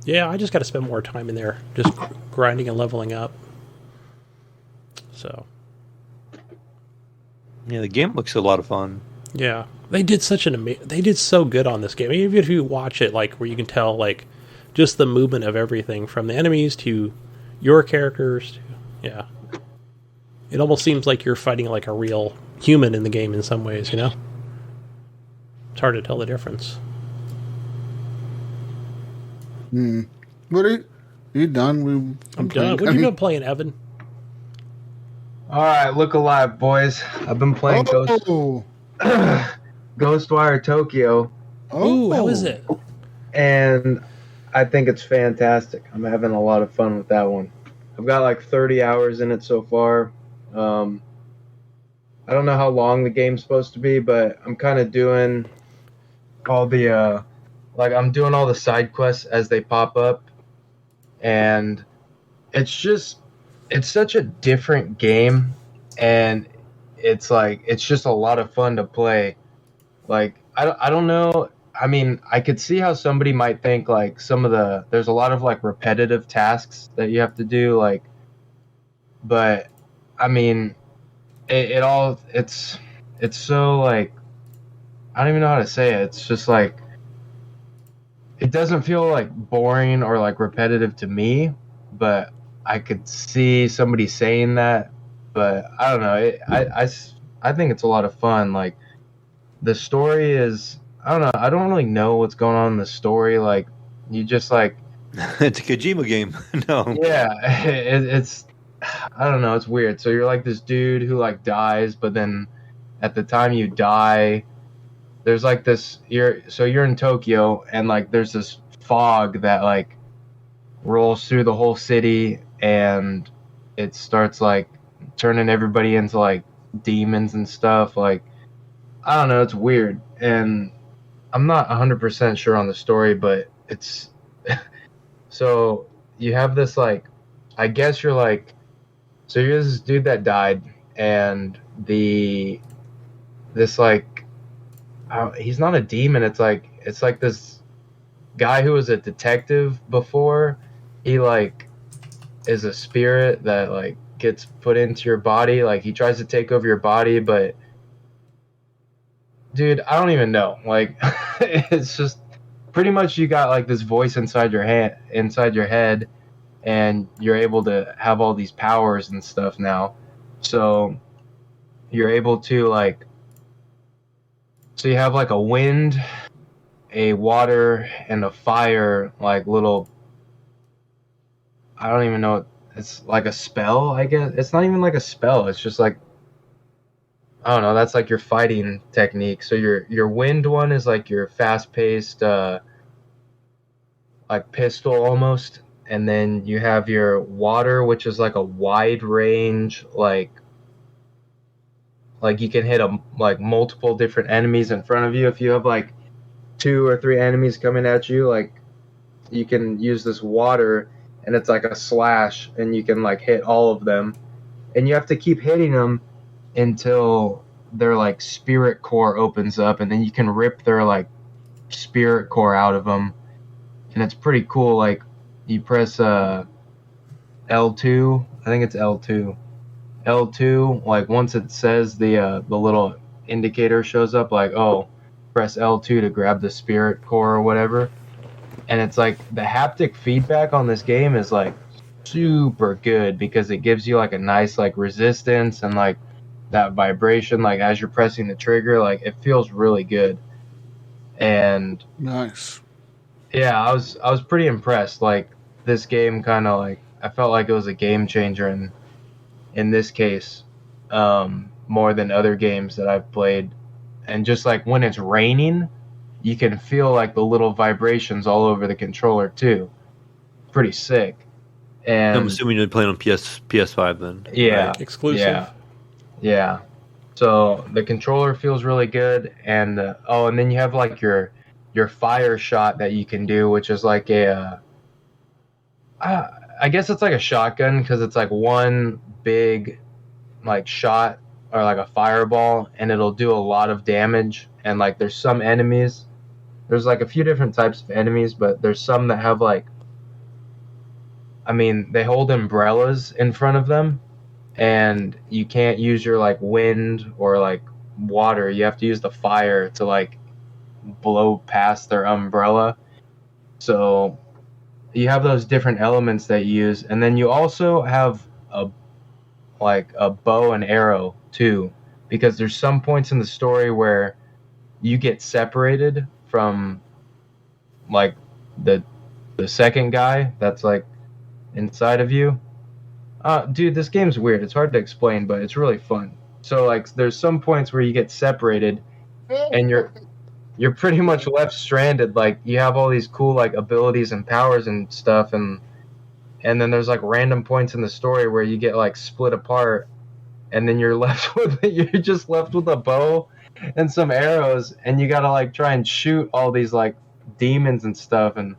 yeah, I just got to spend more time in there, just grinding and leveling up. So yeah, the game looks a lot of fun. Yeah, they did they did so good on this game. Even if you watch it, like where you can tell, like just the movement of everything from the enemies to your characters. Yeah. It almost seems like you're fighting like a real human in the game in some ways, It's hard to tell the difference. What are you done? I'm done. What have you been playing, Evan? All right, look alive, boys. I've been playing Ghostwire Tokyo. Ooh, how is it? And I think it's fantastic. I'm having a lot of fun with that one. I've got like 30 hours in it so far. I don't know how long the game's supposed to be, but I'm kind of doing all the I'm doing all the side quests as they pop up, and it's such a different game, and it's just a lot of fun to play. Like I don't know. I mean, I could see how somebody might think like there's a lot of like repetitive tasks that you have to do, like but I mean, it's so like, I don't even know how to say it. It's just like, it doesn't feel like boring or like repetitive to me, but I could see somebody saying that. But I don't know. I think it's a lot of fun. Like, the story is, I don't know. I don't really know what's going on in the story. Like, you just like, It's a Kojima game. No. yeah, it's, I don't know. It's weird. So you're like this dude who like dies, but then at the time you die, there's like this, you're in Tokyo, and like there's this fog that like rolls through the whole city, and it starts like turning everybody into like demons and stuff. Like, I don't know, it's weird, and I'm not 100% sure on the story, but it's so you have this like, I guess you're like, so you're this dude that died, and this like, he's not a demon. It's like this guy who was a detective before. He like is a spirit that like gets put into your body. Like, he tries to take over your body, but dude, I don't even know. Like, it's just pretty much you got like this voice inside your head, and you're able to have all these powers and stuff now. So you're able to like, so you have like a wind, a water, and a fire, like little, I don't even know, it's like a spell, I guess. It's not even like a spell, it's just like, I don't know, that's like your fighting technique. So your wind one is like your fast-paced, like pistol almost. And then you have your water, which is like a wide range, like you can hit like multiple different enemies in front of you. If you have like 2 or 3 enemies coming at you, like, you can use this water, and it's like a slash, and you can like hit all of them, and you have to keep hitting them until their like spirit core opens up, and then you can rip their like spirit core out of them, and it's pretty cool. Like, you press L2, I think it's L2, like once it says the little indicator shows up, like, oh, press L2 to grab the spirit core or whatever. And it's like, the haptic feedback on this game is like super good, because it gives you like a nice like resistance and like that vibration, like as you're pressing the trigger, like it feels really good. And Nice. yeah, I was pretty impressed. Like, this game kind of like, I felt like it was a game changer in this case, more than other games that I've played. And just like when it's raining, you can feel like the little vibrations all over the controller too. Pretty sick. And I'm assuming you're playing on PS5 then. yeah, Right? Exclusive. yeah. So the controller feels really good, and and then you have like your fire shot that you can do, which is like I guess it's like a shotgun, because it's like one big like shot, or like a fireball, and it'll do a lot of damage. And like, there's some enemies, there's like a few different types of enemies, but there's some that have like, I mean, they hold umbrellas in front of them, and you can't use your like wind or like water. You have to use the fire to like blow past their umbrella. So you have those different elements that you use, and then you also have a bow and arrow too, because there's some points in the story where you get separated from like the second guy that's like inside of you. Dude, this game's weird. It's hard to explain, but it's really fun. So like, there's some points where you get separated, and you're pretty much left stranded. Like, you have all these cool like abilities and powers and stuff, and then there's like random points in the story where you get like split apart, and then you're just left with a bow and some arrows, and you gotta like try and shoot all these like demons and stuff. And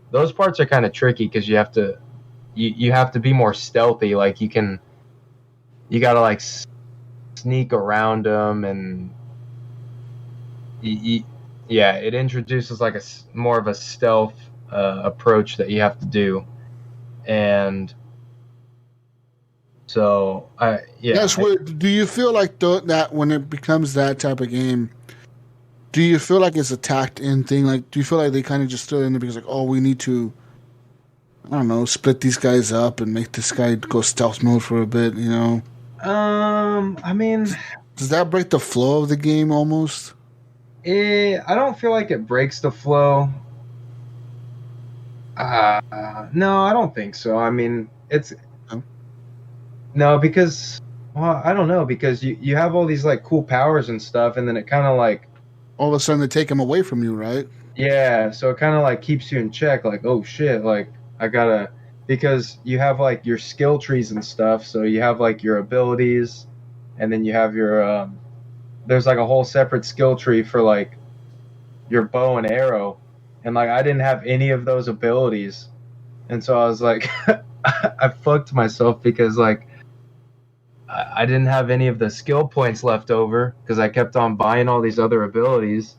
those parts are kind of tricky, because you have to be more stealthy. Like, you gotta like sneak around them, and yeah, it introduces like more of a stealth approach that you have to do. And So That's weird. Do you feel like that when it becomes that type of game? Do you feel like it's a tacked in thing? Like, do you feel like they kind of just throw it in there because, like, oh, we need to, I don't know, split these guys up and make this guy go stealth mode for a bit, you know? I mean, does that break the flow of the game almost? I don't feel like it breaks the flow. No, I don't think so. I mean, no, because, well, I don't know, because you have all these like cool powers and stuff, and then it kind of like all of a sudden they take them away from you, right? Yeah, so it kind of like keeps you in check, like, oh shit, like I gotta, because you have like your skill trees and stuff, so you have like your abilities, and then you have your there's like a whole separate skill tree for like your bow and arrow, and like I didn't have any of those abilities, and so I was like I fucked myself because like I didn't have any of the skill points left over because I kept on buying all these other abilities,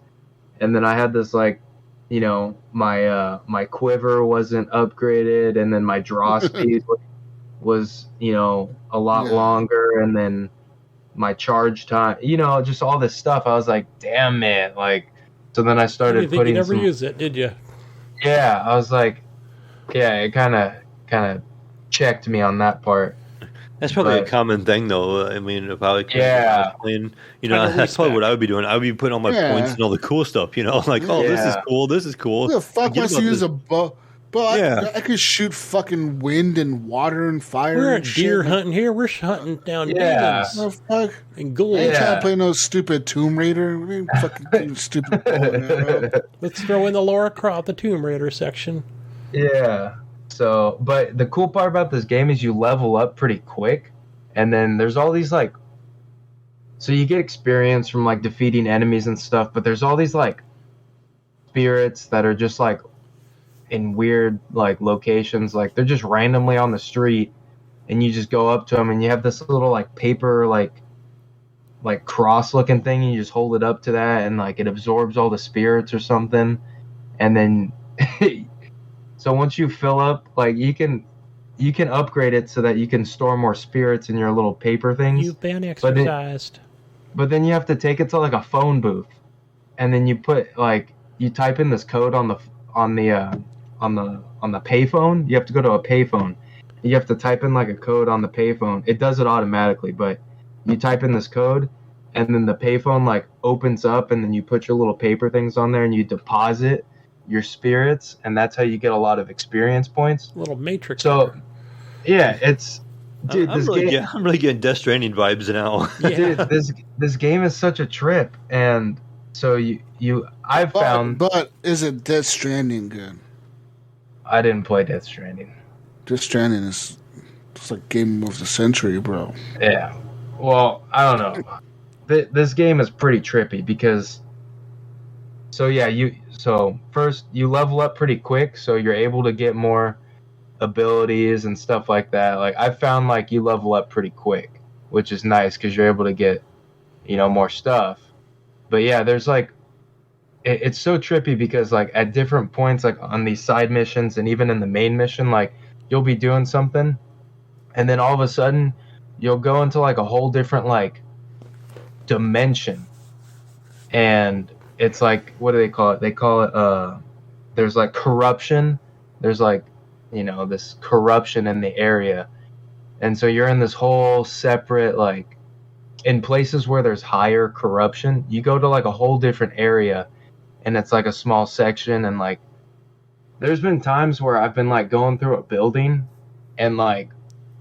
and then I had this like, you know, my quiver wasn't upgraded, and then my draw speed was, you know, a lot longer, and then my charge time, you know, just all this stuff. I was like, damn, man, like, so then I started you putting. You never use it, did you? Yeah, I was like, yeah, it kind of checked me on that part. That's probably a common thing, though. I mean, if I was playing, you know, that's probably what I would be doing. I would be putting all my points and all the cool stuff, you know, like, oh, this is cool, this is cool. Who the fuck wants to use a bow? But I could shoot fucking wind and water and fire. We're and deer shit. hunting here. We're hunting down demons and ghouls. I ain't trying to play no stupid Tomb Raider. Fucking stupid. Let's throw in the Lara Croft, the Tomb Raider section. Yeah. So, but the cool part about this game is you level up pretty quick, and then there's all these like, so you get experience from like defeating enemies and stuff, but there's all these like spirits that are just like in weird like locations, like they're just randomly on the street, and you just go up to them, and you have this little like paper like cross looking thing, and you just hold it up to that, and like it absorbs all the spirits or something, and then so once you fill up, like you can upgrade it so that you can store more spirits in your little paper things. You've been exercised. But then you have to take it to like a phone booth, and then you type in this code on the payphone. You have to go to a payphone. You have to type in like a code on the payphone. It does it automatically, but you type in this code, and then the payphone like opens up, and then you put your little paper things on there, and you deposit your spirits, and that's how you get a lot of experience points. A little Matrix. So, yeah, it's dude. I'm really getting Death Stranding vibes now. Yeah. Dude, this game is such a trip, and so I've found. But is it Death Stranding good? I didn't play Death Stranding. Death Stranding is it's like game of the century, bro. Yeah. Well, I don't know. This game is pretty trippy because. So yeah, so first you level up pretty quick, so you're able to get more abilities and stuff like that. Like I found like you level up pretty quick, which is nice because you're able to get, you know, more stuff. But yeah, there's like it's so trippy because like at different points, like on these side missions and even in the main mission, like you'll be doing something, and then all of a sudden you'll go into like a whole different like dimension, and it's like, what do they call it? They call it, there's like corruption. There's like, you know, this corruption in the area. And so you're in this whole separate, like, in places where there's higher corruption, you go to like a whole different area, and it's like a small section. And like, there's been times where I've been like going through a building, and like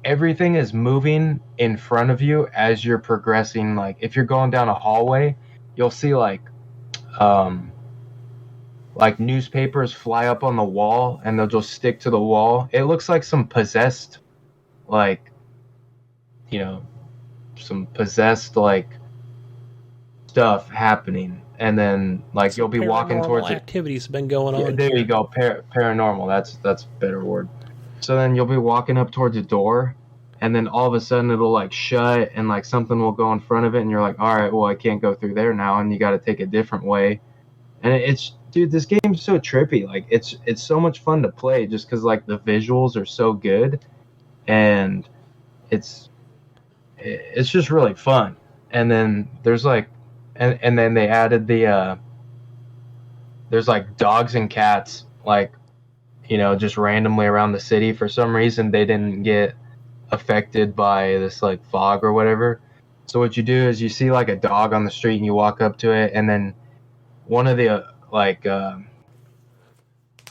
everything is moving in front of you as you're progressing. Like if you're going down a hallway, you'll see like newspapers fly up on the wall, and they'll just stick to the wall. It looks like some possessed, like, you know, some possessed like stuff happening, and then like you'll be walking towards activities been going on. Yeah, there you go, paranormal. That's a better word. So then you'll be walking up towards a door, and then all of a sudden it'll like shut, and like something will go in front of it, and you're like, all right, well, I can't go through there now, and you got to take a different way. And it's, dude, this game's so trippy. Like it's so much fun to play just because like the visuals are so good, and it's it's just really fun. And then there's like, and then they added the there's like dogs and cats, like, you know, just randomly around the city. For some reason, they didn't get affected by this like fog or whatever. So what you do is you see like a dog on the street and you walk up to it, and then one of the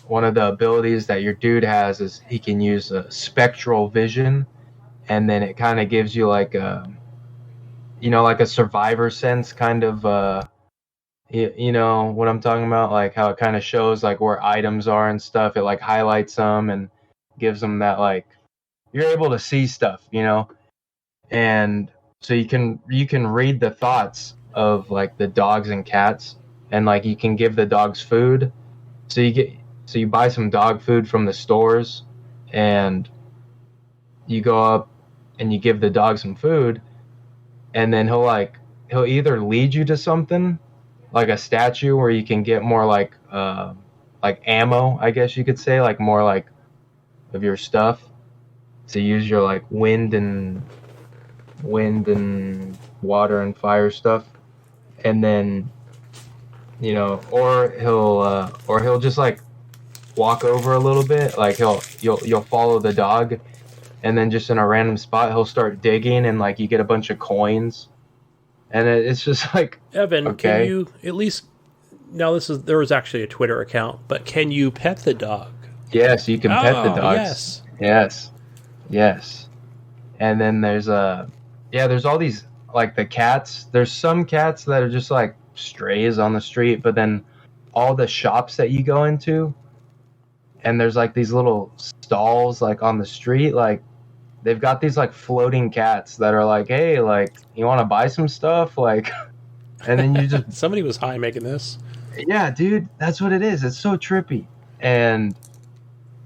one of the abilities that your dude has is he can use a spectral vision, and then it kind of gives you like a, you know, like a survivor sense kind of you know what I'm talking about, like how it kind of shows like where items are and stuff. It like highlights them and gives them that, like, you're able to see stuff, you know. And so you can read the thoughts of like the dogs and cats, and like you can give the dogs food. So you buy some dog food from the stores, and you go up and you give the dog some food, and then he'll either lead you to something like a statue where you can get more like ammo, I guess you could say, like more like of your stuff to use your like wind and water and fire stuff. And then, you know, or he'll just like walk over a little bit, like you'll follow the dog, and then just in a random spot he'll start digging, and like you get a bunch of coins, and it's just like, Evan, okay. Can you at least, now there was actually a Twitter account, but can you pet the dog? Yes, you can pet the dogs. Yes. And then there's there's all these, like the cats. There's some cats that are just like strays on the street, but then all the shops that you go into, and there's like these little stalls like on the street, like they've got these like floating cats that are like, hey, like, you want to buy some stuff, like, and then you just somebody was high making this. Yeah, dude, that's what it is. It's so trippy. And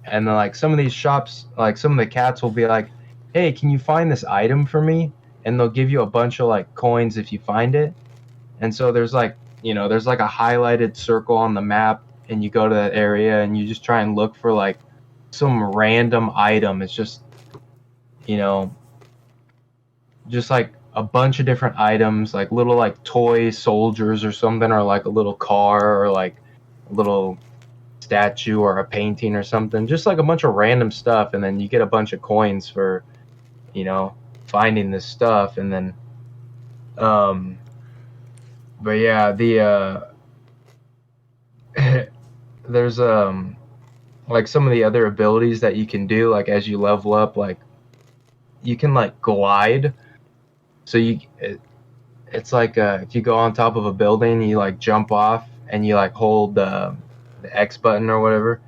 then like some of these shops, like some of the cats will be like, hey, can you find this item for me? And they'll give you a bunch of like coins if you find it. And so there's like, you know, there's like a highlighted circle on the map, and you go to that area and you just try and look for like some random item. It's just, you know, just like a bunch of different items, like little like toy soldiers or something, or like a little car, or like a little statue or a painting or something, just like a bunch of random stuff. And then you get a bunch of coins for, you know, finding this stuff. And then but yeah, the there's like some of the other abilities that you can do, like as you level up, like you can like glide. So it's like if you go on top of a building, you like jump off and you like hold the X button or whatever,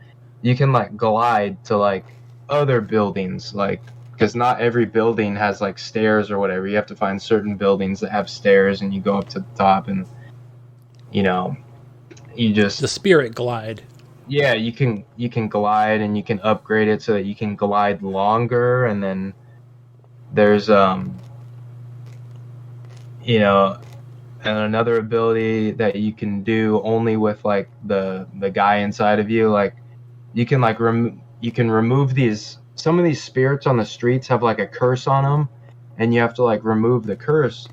you can like glide to like other buildings, like, because not every building has like stairs or whatever. You have to find certain buildings that have stairs, and you go up to the top, and you know, you just the spirit glide. Yeah, you can glide, and you can upgrade it so that you can glide longer. And then there's you know, and another ability that you can do only with like the guy inside of you, like you can like you can remove these, some of these spirits on the streets have like a curse on them, and you have to like remove the curse.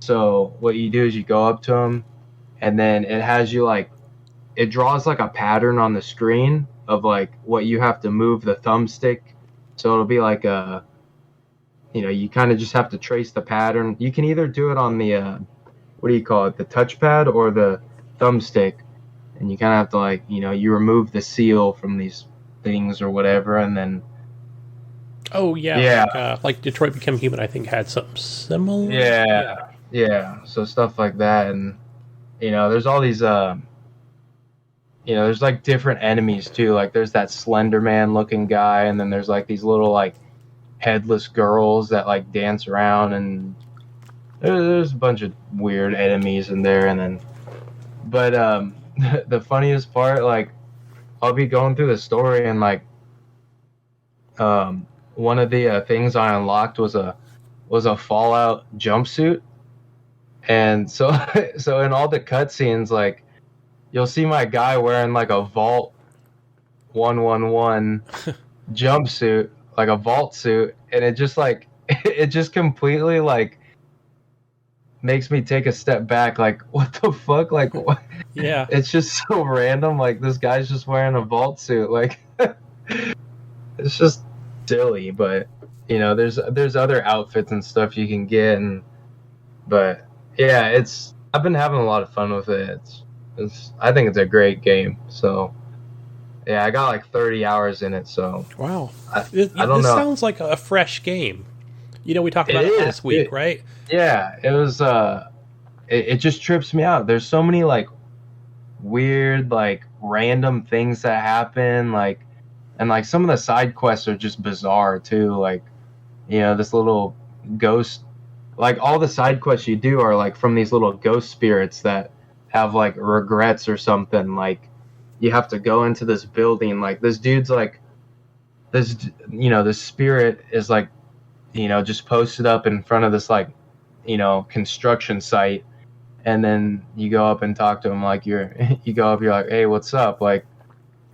So what you do is you go up to them, and then it has you like, it draws like a pattern on the screen of like what you have to move the thumbstick. So it'll be like a, you know, you kind of just have to trace the pattern. You can either do it on the what do you call it, the touchpad, or the thumbstick, and you kind of have to like, you know, you remove the seal from these things or whatever, and then oh yeah. Like Detroit Become Human, I think, had something similar. Yeah, so stuff like that. And you know, there's all these you know, there's like different enemies too. Like there's that Slender Man looking guy, and then there's like these little like headless girls that like dance around, and there's a bunch of weird enemies in there. And then, but the funniest part, like I'll be going through the story, and like one of the things I unlocked was a Fallout jumpsuit. And so in all the cutscenes, like you'll see my guy wearing like a Vault 111 jumpsuit, like a vault suit, and it just like it just completely like makes me take a step back. Like, what the fuck? Like, what? Yeah. It's just so random. Like, this guy's just wearing a vault suit. Like, it's just silly. But you know, there's other outfits and stuff you can get, but yeah, I've been having a lot of fun with it. I think it's a great game. So yeah, I got like 30 hours in it. So Wow. I This don't know. sounds like a fresh game. You know, we talked about it last week, right? Yeah, it was. It just trips me out. There's so many like weird, like random things that happen, like, and like some of the side quests are just bizarre too. Like, you know, this little ghost, like all the side quests you do are like from these little ghost spirits that have like regrets or something. Like, you have to go into this building. Like, this dude's like, this, you know, this spirit is like, you know, just posted up in front of this like, you know, construction site, and then you go up and talk to him like you go up, you're like, hey, what's up? Like,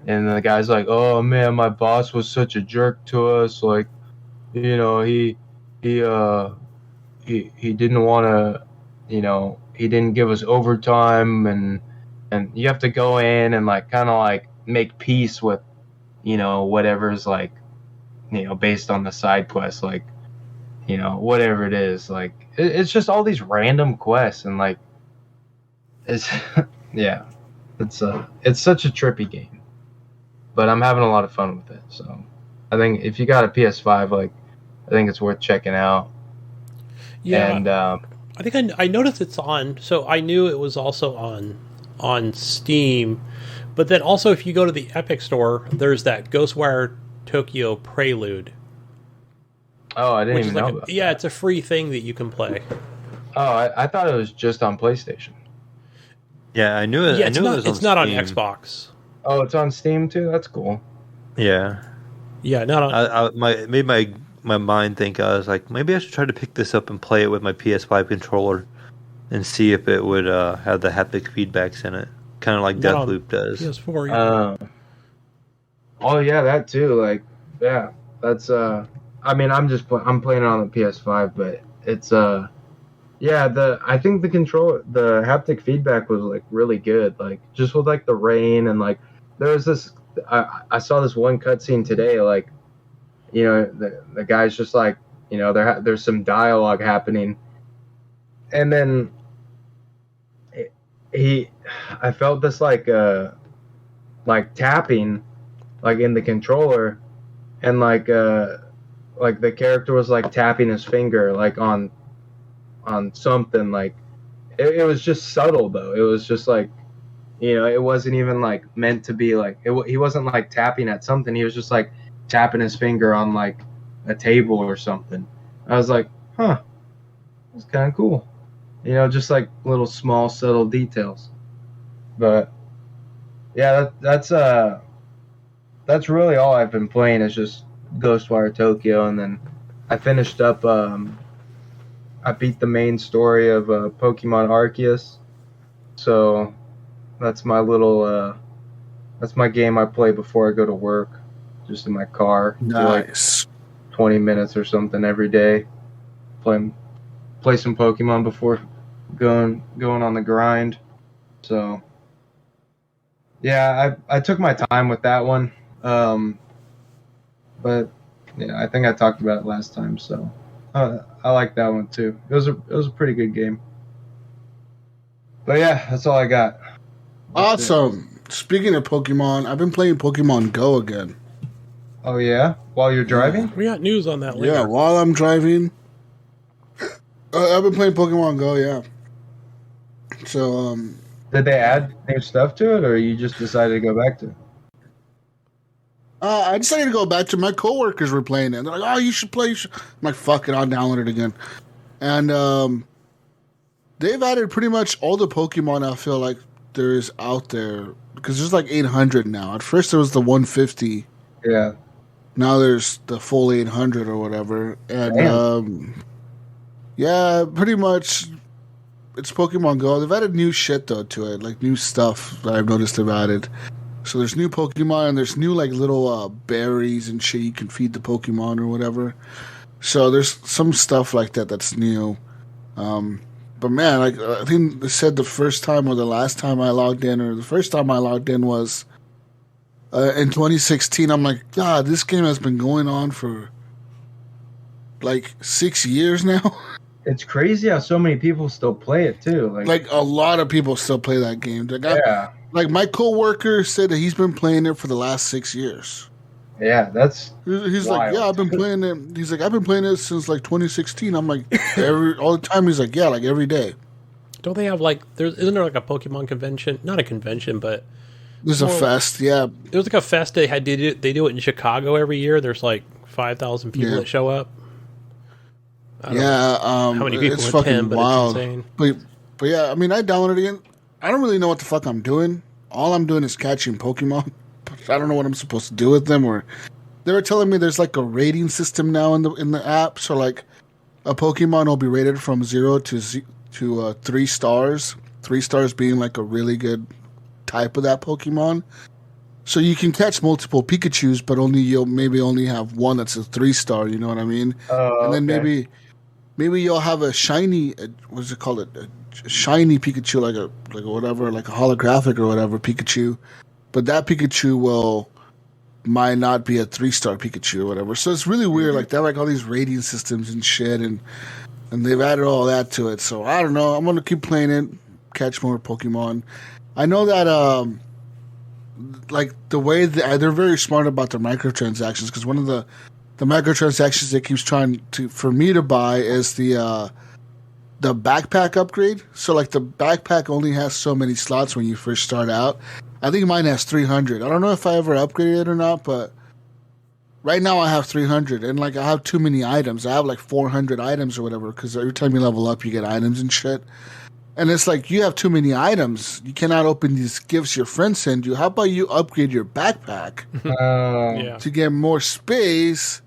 and the guy's like, oh man, my boss was such a jerk to us. Like, you know, he didn't want to, you know, he didn't give us overtime, and you have to go in and like kind of like make peace with, you know, whatever's like, you know, based on the side quest, like, you know, whatever it is. Like, it's just all these random quests, and like, it's yeah, it's such a trippy game, but I'm having a lot of fun with it. So I think if you got a PS5, like, I think it's worth checking out. Yeah. And I think I noticed it's on, so I knew it was also on Steam. But then also, if you go to the Epic Store, there's that Ghostwire Tokyo Prelude. oh, I didn't Which even is know like about yeah, that. it's a free thing that you can play. Oh, I thought it was just on PlayStation. Yeah, I knew it. Yeah, I knew it was it's not on Steam. Xbox. Oh, it's on Steam too. That's cool. Yeah, Yeah, not on. made my mind think. I was like, maybe I should try to pick this up and play it with my PS5 controller, and see if it would have the haptic feedbacks in it, kind of like Not on Deathloop does. PS4. Yeah. Oh yeah, that too. Like, yeah, that's I mean, I'm playing it on the PS5, but it's yeah, I think the haptic feedback was like really good. Like, just with like the rain, and like there was this. I saw this one cutscene today. Like, you know, the guy's just like, you know, there's some dialogue happening, and then I felt this like tapping, like in the controller, and like the character was like tapping his finger like on something. Like, it was just subtle though. It was just like, you know, it wasn't even like meant to be like he wasn't like tapping at something. He was just like tapping his finger on like a table or something. I was like, huh, it's kind of cool. You know, just like little small subtle details. But yeah, that's really all I've been playing is just Ghostwire Tokyo, and then I finished up. I beat the main story of Pokemon Arceus, so that's my little that's my game I play before I go to work, just in my car. For Nice. like 20 minutes or something every day. Play some Pokemon before going on the grind. So yeah, I took my time with that one. But yeah, I think I talked about it last time, so I like that one too. It was a pretty good game. But yeah, that's all I got. That's it. Awesome. Speaking of Pokemon, I've been playing Pokemon Go again. Oh yeah, while you're driving? We got news on that later. Yeah, while I'm driving, I've been playing Pokemon Go. Yeah. So Did they add new stuff to it, or you just decided to go back to it? I decided to go back to my coworkers were playing it. They're like, "Oh, you should play." I'm like, "Fuck it, I'll download it again." And they've added pretty much all the Pokemon I feel like there is out there, because there's like 800 now. At first, there was the 150. Yeah. Now there's the full 800 or whatever. And Damn. yeah, pretty much it's Pokemon Go. They've added new shit though to it, like new stuff that I've noticed they've added. So there's new Pokemon, and there's new like little berries and shit you can feed the Pokemon or whatever. So there's some stuff like that that's new. But man, like I think they said the first time or the last time I logged in, or the first time I logged in was in 2016. I'm like, God, this game has been going on for like 6 years now. It's crazy how so many people still play it too. Like a lot of people still play that game. Like my coworker said that he's been playing it for the last 6 years. Yeah, that's. He's wild. like, yeah, I've been playing it. He's like, I've been playing it since like 2016. I'm like, all the time. He's like, yeah, like every day. Don't they have like isn't there like a Pokemon convention? Not a convention, but there's a fest. Yeah, there was like a fest they do it in Chicago every year. There's like 5,000 people that show up. I don't know how many people it's attend, fucking but wild. it's insane. But yeah, I mean, I downloaded it. I don't really know what the fuck I'm doing. All I'm doing is catching Pokemon. I don't know what I'm supposed to do with them. Or they were telling me there's like a rating system now in the app. So like a Pokemon will be rated from 0 to 3 stars. 3 stars being like a really good type of that Pokemon. So you can catch multiple Pikachus, but you'll maybe only have one that's a 3-star. You know what I mean? And then maybe you'll have a shiny. What's it called? A shiny Pikachu, like a whatever, like a holographic or whatever Pikachu. But that Pikachu might not be a 3-star Pikachu or whatever. So it's really weird. Like they have like all these rating systems and shit, and they've added all that to it. So I don't know. I'm gonna keep playing it, catch more Pokemon. I know that like the way they're very smart about their microtransactions, because one of the microtransactions that keeps trying for me to buy is the backpack upgrade. So like the backpack only has so many slots when you first start out. I think mine has 300. I don't know if I ever upgraded it or not, but right now I have 300, and like I have too many items. I have like 400 items or whatever, because every time you level up, you get items and shit. And it's like, you have too many items. You cannot open these gifts your friends send you. How about you upgrade your backpack to get more space?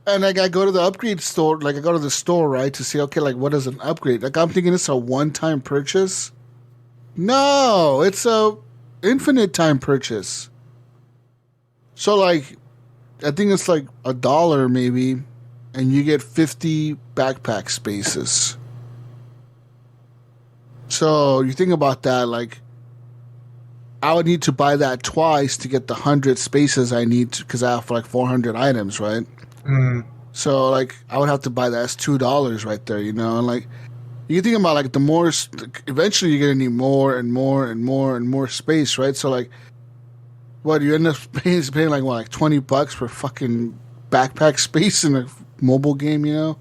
And like I go to the upgrade store, like I go to the store, right, to see, okay, like what is an upgrade? Like I'm thinking it's a one-time purchase. No, it's a infinite time purchase. So like, I think it's like $1 maybe, and you get 50 backpack spaces. So you think about that, like I would need to buy that twice to get the 100 spaces I need, because I have like 400 items, right? So like I would have to buy that as $2 right there, you know. And like you think about like the more, eventually you're gonna need more and more and more and more space, right? So like, what you end up paying like what, like $20 for fucking backpack space in a mobile game, you know?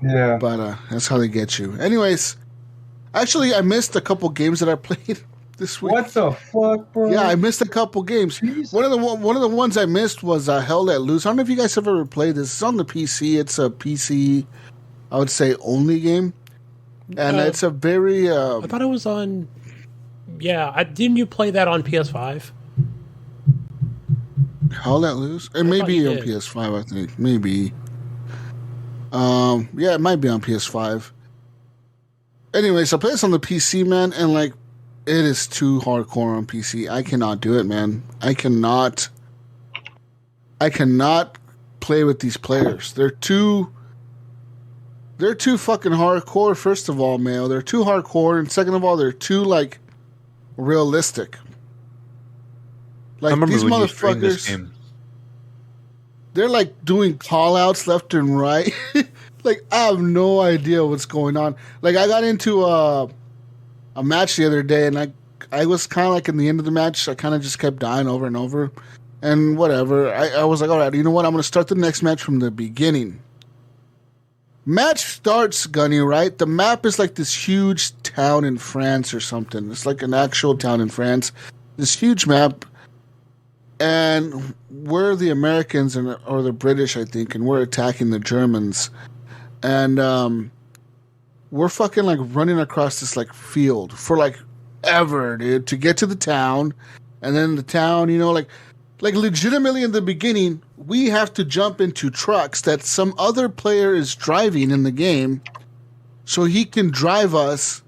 Yeah. But that's how they get you. Anyways. Actually, I missed a couple games that I played this week. What the fuck, bro? Yeah, I missed a couple games. Jeez. One of the ones I missed was Hell Let Loose. I don't know if you guys have ever played this. It's on the PC. It's a PC, I would say, only game, and it's a very. I thought it was on. Yeah, didn't you play that on PS5? Hell Let Loose. It may be on PS5. I think maybe. Yeah, it might be on PS5. Anyways, I play this on the PC, man, and like, it is too hardcore on PC. I cannot do it, man. I cannot play with these players. They're too fucking hardcore, first of all, Mayo. They're too hardcore, and second of all, they're too, like, realistic. Like, these motherfuckers, they're like doing call-outs left and right. Like, I have no idea what's going on. Like, I got into a match the other day, and I was kind of like in the end of the match, I kind of just kept dying over and over. And whatever. I was like, all right, you know what? I'm going to start the next match from the beginning. Match starts, Gunny, right? The map is like this huge town in France or something. It's like an actual town in France. This huge map. And we're the Americans or the British, I think, and we're attacking the Germans. And we're fucking like running across this like field for like ever, dude, to get to the town. And then the town, you know, like legitimately in the beginning, we have to jump into trucks that some other player is driving in the game so he can drive us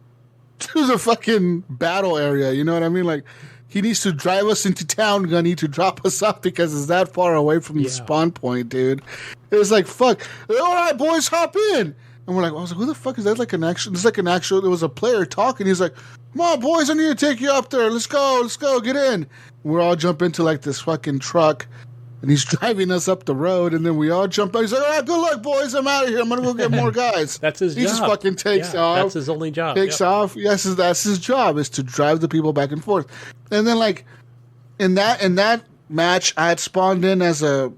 to the fucking battle area. You know what I mean? Like, he needs to drive us into town, Gunny, to drop us off because it's that far away from the spawn point, dude. It was like, fuck. All right, boys, hop in. And we're like, I was like, who the fuck is that? Like an actual, it's like an actual, there was a player talking. He's like, come on, boys, I need to take you up there. Let's go, get in. And we're all jump into like this fucking truck. And he's driving us up the road, and then we all jump out. He's like, all right, good luck, boys. I'm out of here. I'm going to go get more guys. That's his job. He just fucking takes off. That's his only job. Takes off. Yes, that's his job, is to drive the people back and forth. And then, like, in that match, I had spawned in as I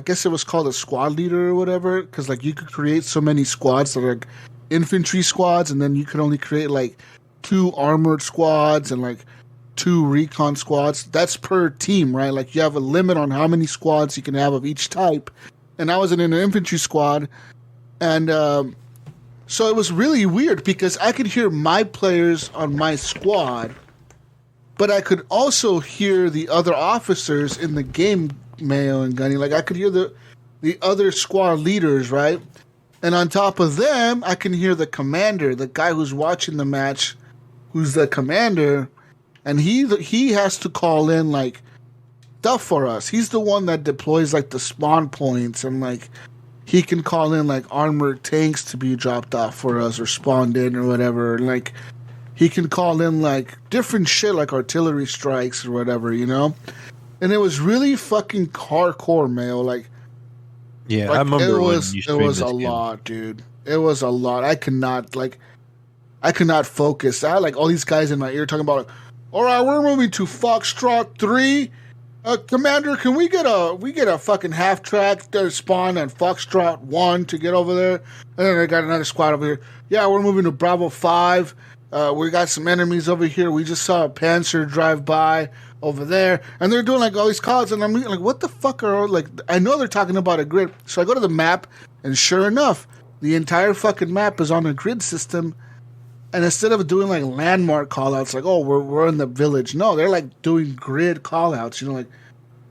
guess it was called a squad leader or whatever, because, like, you could create so many squads that are, like, infantry squads, and then you could only create, like, 2 armored squads and, like, 2 recon squads. That's per team, right? Like, you have a limit on how many squads you can have of each type. And I was in an infantry squad. And so it was really weird because I could hear my players on my squad, but I could also hear the other officers in the game, Mayo and Gunny. Like, I could hear the other squad leaders, right? And on top of them, I can hear the commander, the guy who's watching the match, who's the commander. And he has to call in, like, stuff for us. He's the one that deploys, like, the spawn points. And, like, he can call in, like, armored tanks to be dropped off for us or spawned in or whatever. And, like, he can call in, like, different shit, like artillery strikes or whatever, you know? And it was really fucking hardcore, Mayo. Like, yeah, I remember it when was, you it streamed was this a game. lot, dude. It was a lot. I could not focus. I had, like, all these guys in my ear talking about, like, all right, we're moving to Foxtrot 3. Commander, can we get a fucking half track spawn on Foxtrot 1 to get over there? And then I got another squad over here. Yeah, we're moving to Bravo 5. We got some enemies over here. We just saw a Panzer drive by over there. And they're doing, like, all these calls. And I'm like, what the fuck are, like, I know they're talking about a grid. So I go to the map, and sure enough, the entire fucking map is on a grid system. And instead of doing, like, landmark callouts, like, oh, we're in the village. No, they're, like, doing grid callouts. You know, like,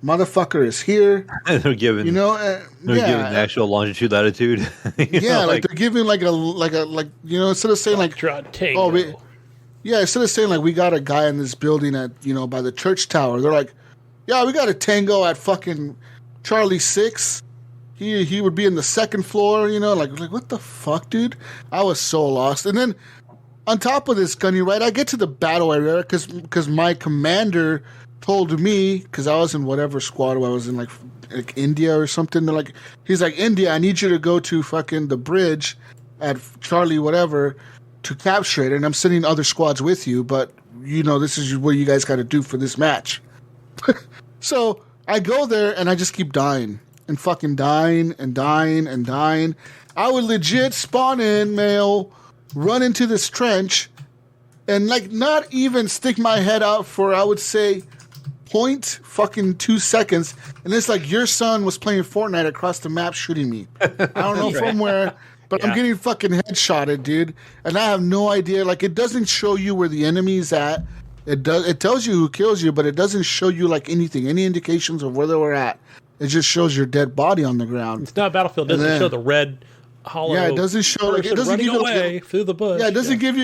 motherfucker is here. They're giving, you know, giving the actual longitude, latitude. Yeah, like, they're giving, like, you know, instead of saying, like, instead of saying, like, we got a guy in this building at, you know, by the church tower. They're like, yeah, we got a tango at fucking Charlie 6. He would be in the second floor, you know, like what the fuck, dude? I was so lost. And then, on top of this, Gunny, right, I get to the battle area because my commander told me, because I was in whatever squad I was in, like India or something. They're like, he's like, India, I need you to go to fucking the bridge at Charlie whatever to capture it. And I'm sending other squads with you, but, you know, this is what you guys got to do for this match. So I go there and I just keep dying and fucking dying and dying and dying. I would legit spawn in, Mayo, run into this trench, and, like, not even stick my head out for, I would say, 0.2 seconds, and it's like your son was playing Fortnite across the map shooting me. I don't know from where, but I'm getting fucking headshotted, dude, and I have no idea. Like, it doesn't show you where the enemy's at. It tells you who kills you, but it doesn't show you, like, anything, any indications of where they were at. It just shows your dead body on the ground. It's not Battlefield. It doesn't show the red hollow. Yeah, it doesn't show, like, it doesn't give you, like, through the bush. Yeah, it doesn't give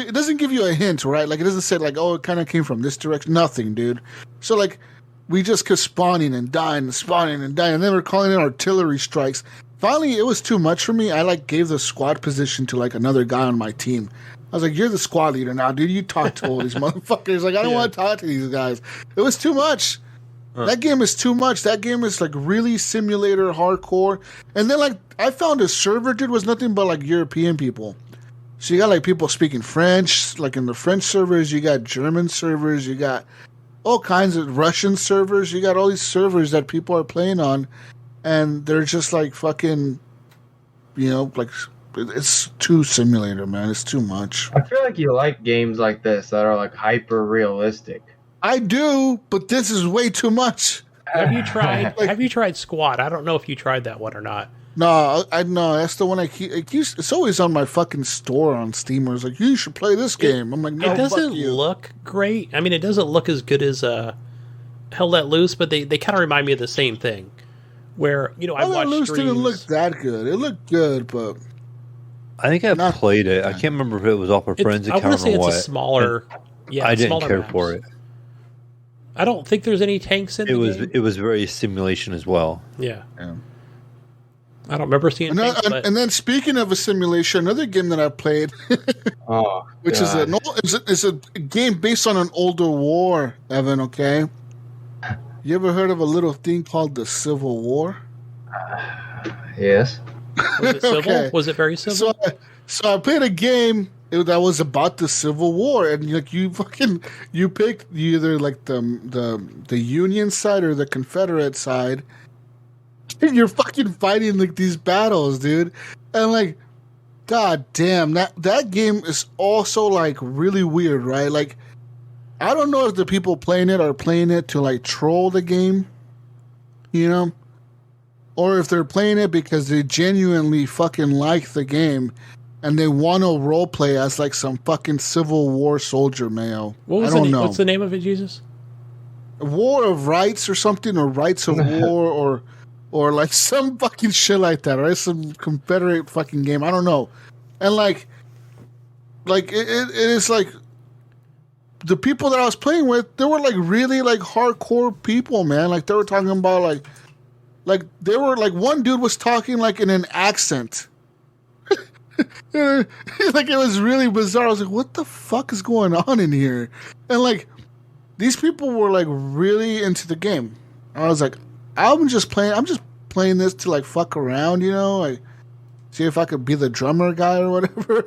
you a hint, right? Like, it doesn't say, like, oh, it kind of came from this direction. Nothing, dude. So, like, we just kept spawning and dying and spawning and dying, and then we're calling in artillery strikes. Finally, it was too much for me. I, like, gave the squad position to, like, another guy on my team. I was like, you're the squad leader now, dude. You talk to all these motherfuckers. Like, I don't want to talk to these guys. It was too much. That game is too much. That game is, like, really simulator hardcore. And then, like, I found a server, dude, was nothing but, like, European people. So you got, like, people speaking French. Like, in the French servers, you got German servers. You got all kinds of Russian servers. You got all these servers that people are playing on. And they're just, like, fucking, you know, like, it's too simulator, man. It's too much. I feel like you like games like this that are, like, hyper realistic. I do, but this is way too much. Have you tried? Have you tried Squad? I don't know if you tried that one or not. No, I know that's the one I keep. It's always on my fucking store on Steam. Where it's like, you should play this game. I'm like, no, it doesn't fuck you. look great. I mean, it doesn't look as good as Hell Let Loose, but they kind of remind me of the same thing. Where, you know, I watched Hell Let Loose streams. didn't look that good. It looked good, but I think I played it. I can't remember if it was off a friend's account or what. I want to say it's a smaller. Yeah, I didn't smaller care maps. for it. I don't think there's any tanks in the game. It was very simulation as well. Yeah. I don't remember seeing tanks, but... And then speaking of a simulation, another game that I played, which is a game based on an older war, Evan, okay? You ever heard of a little thing called the Civil War? Yes. Was it civil? Okay. Was it very civil? So I played a game that was about the Civil War, and like you picked either like the Union side or the Confederate side, and you're fucking fighting like these battles, dude. And like, god damn, that game is also like really weird, right? Like, I don't know if the people playing it are playing it to like troll the game, you know, or if they're playing it because they genuinely fucking like the game and they want to role play as like some fucking Civil War soldier, Mayo. I don't know. What's the name of it, Jesus? War of Rights or something, or Rights of War, or like some fucking shit like that, right? Some Confederate fucking game. I don't know. And like it is like the people that I was playing with, they were like really like hardcore people, man. Like they were talking about like they were like, one dude was talking like in an accent. Like it was really bizarre. I was like, what the fuck is going on in here? And like these people were like really into the game. I was like, I'm just playing this to like fuck around, you know, like see if I could be the drummer guy or whatever.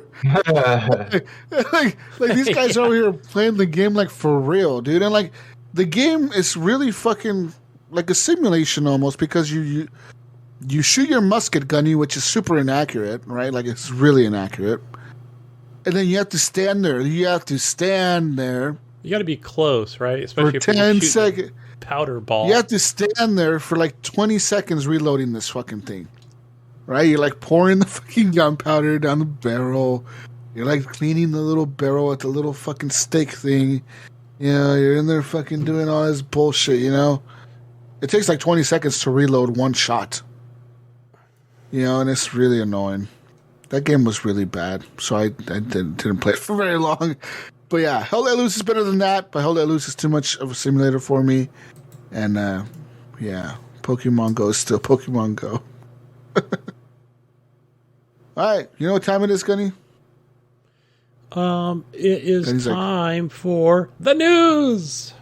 like these guys over here playing the game like for real, dude. And like the game is really fucking like a simulation almost, because you shoot your musket gunny, which is super inaccurate, right? Like it's really inaccurate. And then you have to stand there. You got to be close, right? Especially for 10 seconds. Powder ball. You have to stand there for like 20 seconds reloading this fucking thing. Right? You're like pouring the fucking gunpowder down the barrel. You're like cleaning the little barrel with the little fucking steak thing. You know, you're in there fucking doing all this bullshit, you know? It takes like 20 seconds to reload one shot. You know, and it's really annoying. That game was really bad, so I didn't play it for very long. But yeah, Hell Let Loose is better than that, but Hell Let Loose is too much of a simulator for me. And yeah, Pokemon Go is still Pokemon Go. Alright, you know what time it is, Gunny? It is time for the news!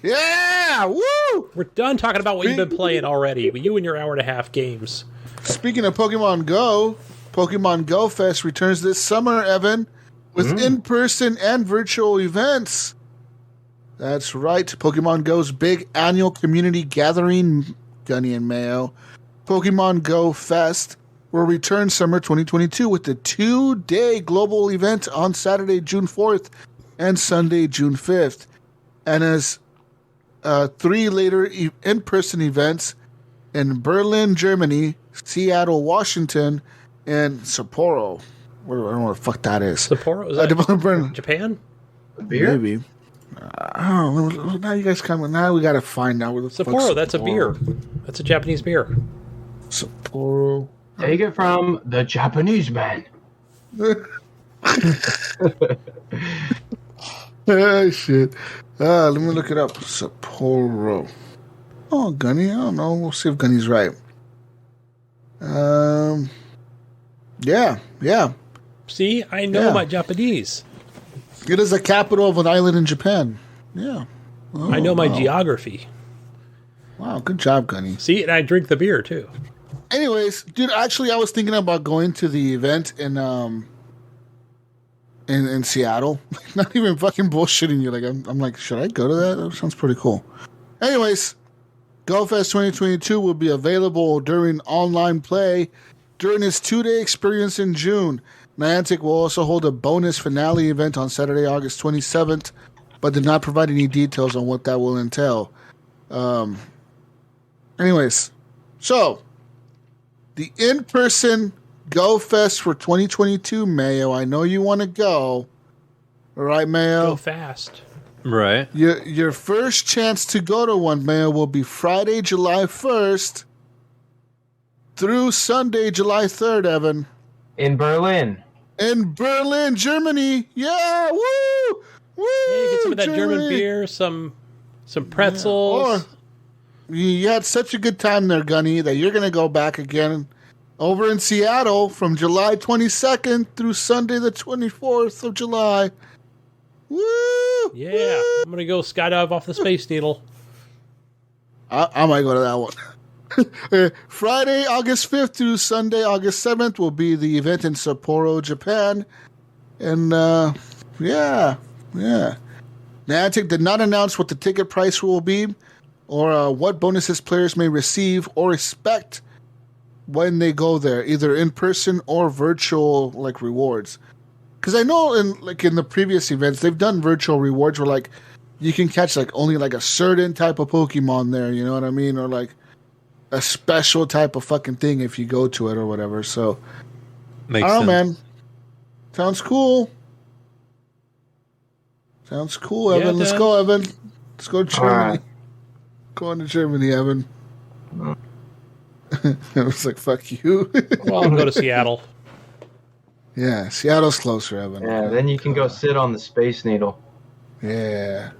Yeah! Woo! We're done talking about what you've been playing already. You and your hour-and-a-half games. Speaking of Pokemon Go, Pokemon Go Fest returns this summer, Evan, with in-person and virtual events. That's right. Pokemon Go's big annual community gathering, Gunny and Mayo, Pokemon Go Fest, will return summer 2022 with a 2-day global event on Saturday, June 4th and Sunday, June 5th. And as 3 later in-person events in Berlin, Germany, Seattle, Washington, and Sapporo. I don't know what the fuck that is. Sapporo? Is that Japan? Beer? Maybe. I don't know. Now you guys come. Now we got to find out where the Sapporo, that's a beer. That's a Japanese beer. Sapporo. Take it from the Japanese man. Ah, shit. Let me look it up. Sapporo. Oh, Gunny. I don't know. We'll see if Gunny's right. Yeah. See, I know my Japanese. It is the capital of an island in Japan. Yeah. I know my geography. Wow, good job, Gunny. See, and I drink the beer, too. Anyways, dude, actually, I was thinking about going to the event in Seattle. Not even fucking bullshitting you. Like, I'm like, should I go to that? That sounds pretty cool. Anyways, GoFest 2022 will be available during online play during its 2-day experience in June. Niantic will also hold a bonus finale event on Saturday, August 27th, but did not provide any details on what that will entail. Anyways, so the in-person Go Fest for 2022, Mayo. I know you want to go. All right, Mayo? Go fast. Right. Your first chance to go to one, Mayo, will be Friday, July 1st through Sunday, July 3rd, Evan. In Berlin. In Berlin, Germany. Yeah, woo! Woo! Yeah, get some of that Germany. German beer, some some pretzels. Or you had such a good time there, Gunny, that you're going to go back again over in Seattle from July 22nd through Sunday the 24th of July. Woo! Yeah, Woo! I'm going to go skydive off the Space Needle. I might go to that one. Friday, August 5th through Sunday, August 7th will be the event in Sapporo, Japan. And, yeah. Niantic did not announce what the ticket price will be or what bonuses players may receive or expect when they go there, either in person or virtual, like, rewards. Because I know in the previous events, they've done virtual rewards where, like, you can catch, like, only, like, a certain type of Pokemon there, you know what I mean? Or, like, a special type of fucking thing if you go to it or whatever. So, Makes I don't know, sense. man. Sounds cool. Sounds cool, Yeah, Evan. it Let's does. go, Evan. Let's go to Germany. Alright. Go on to Germany, Evan. I was like, fuck you. Well, I'll go to Seattle. Yeah, Seattle's closer, Evan. Yeah, then you can go sit on the Space Needle. Yeah.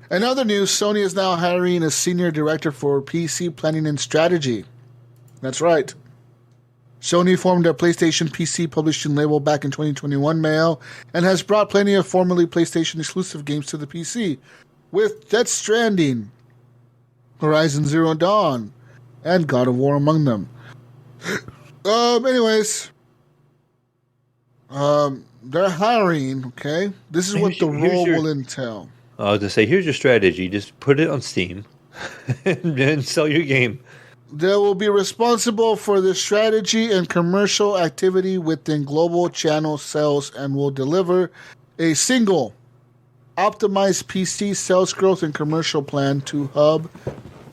In other news, Sony is now hiring a senior director for PC planning and strategy. That's right. Sony formed a PlayStation PC publishing label back in 2021 Mayo and has brought plenty of formerly PlayStation exclusive games to the PC, with Death Stranding, Horizon Zero Dawn, and God of War among them. Anyways, they're hiring. Okay, this is what the Here's role your- will entail. I was gonna say, here's your strategy: just put it on Steam and sell your game. They will be responsible for the strategy and commercial activity within global channel sales and will deliver a single optimized PC sales growth and commercial plan to hub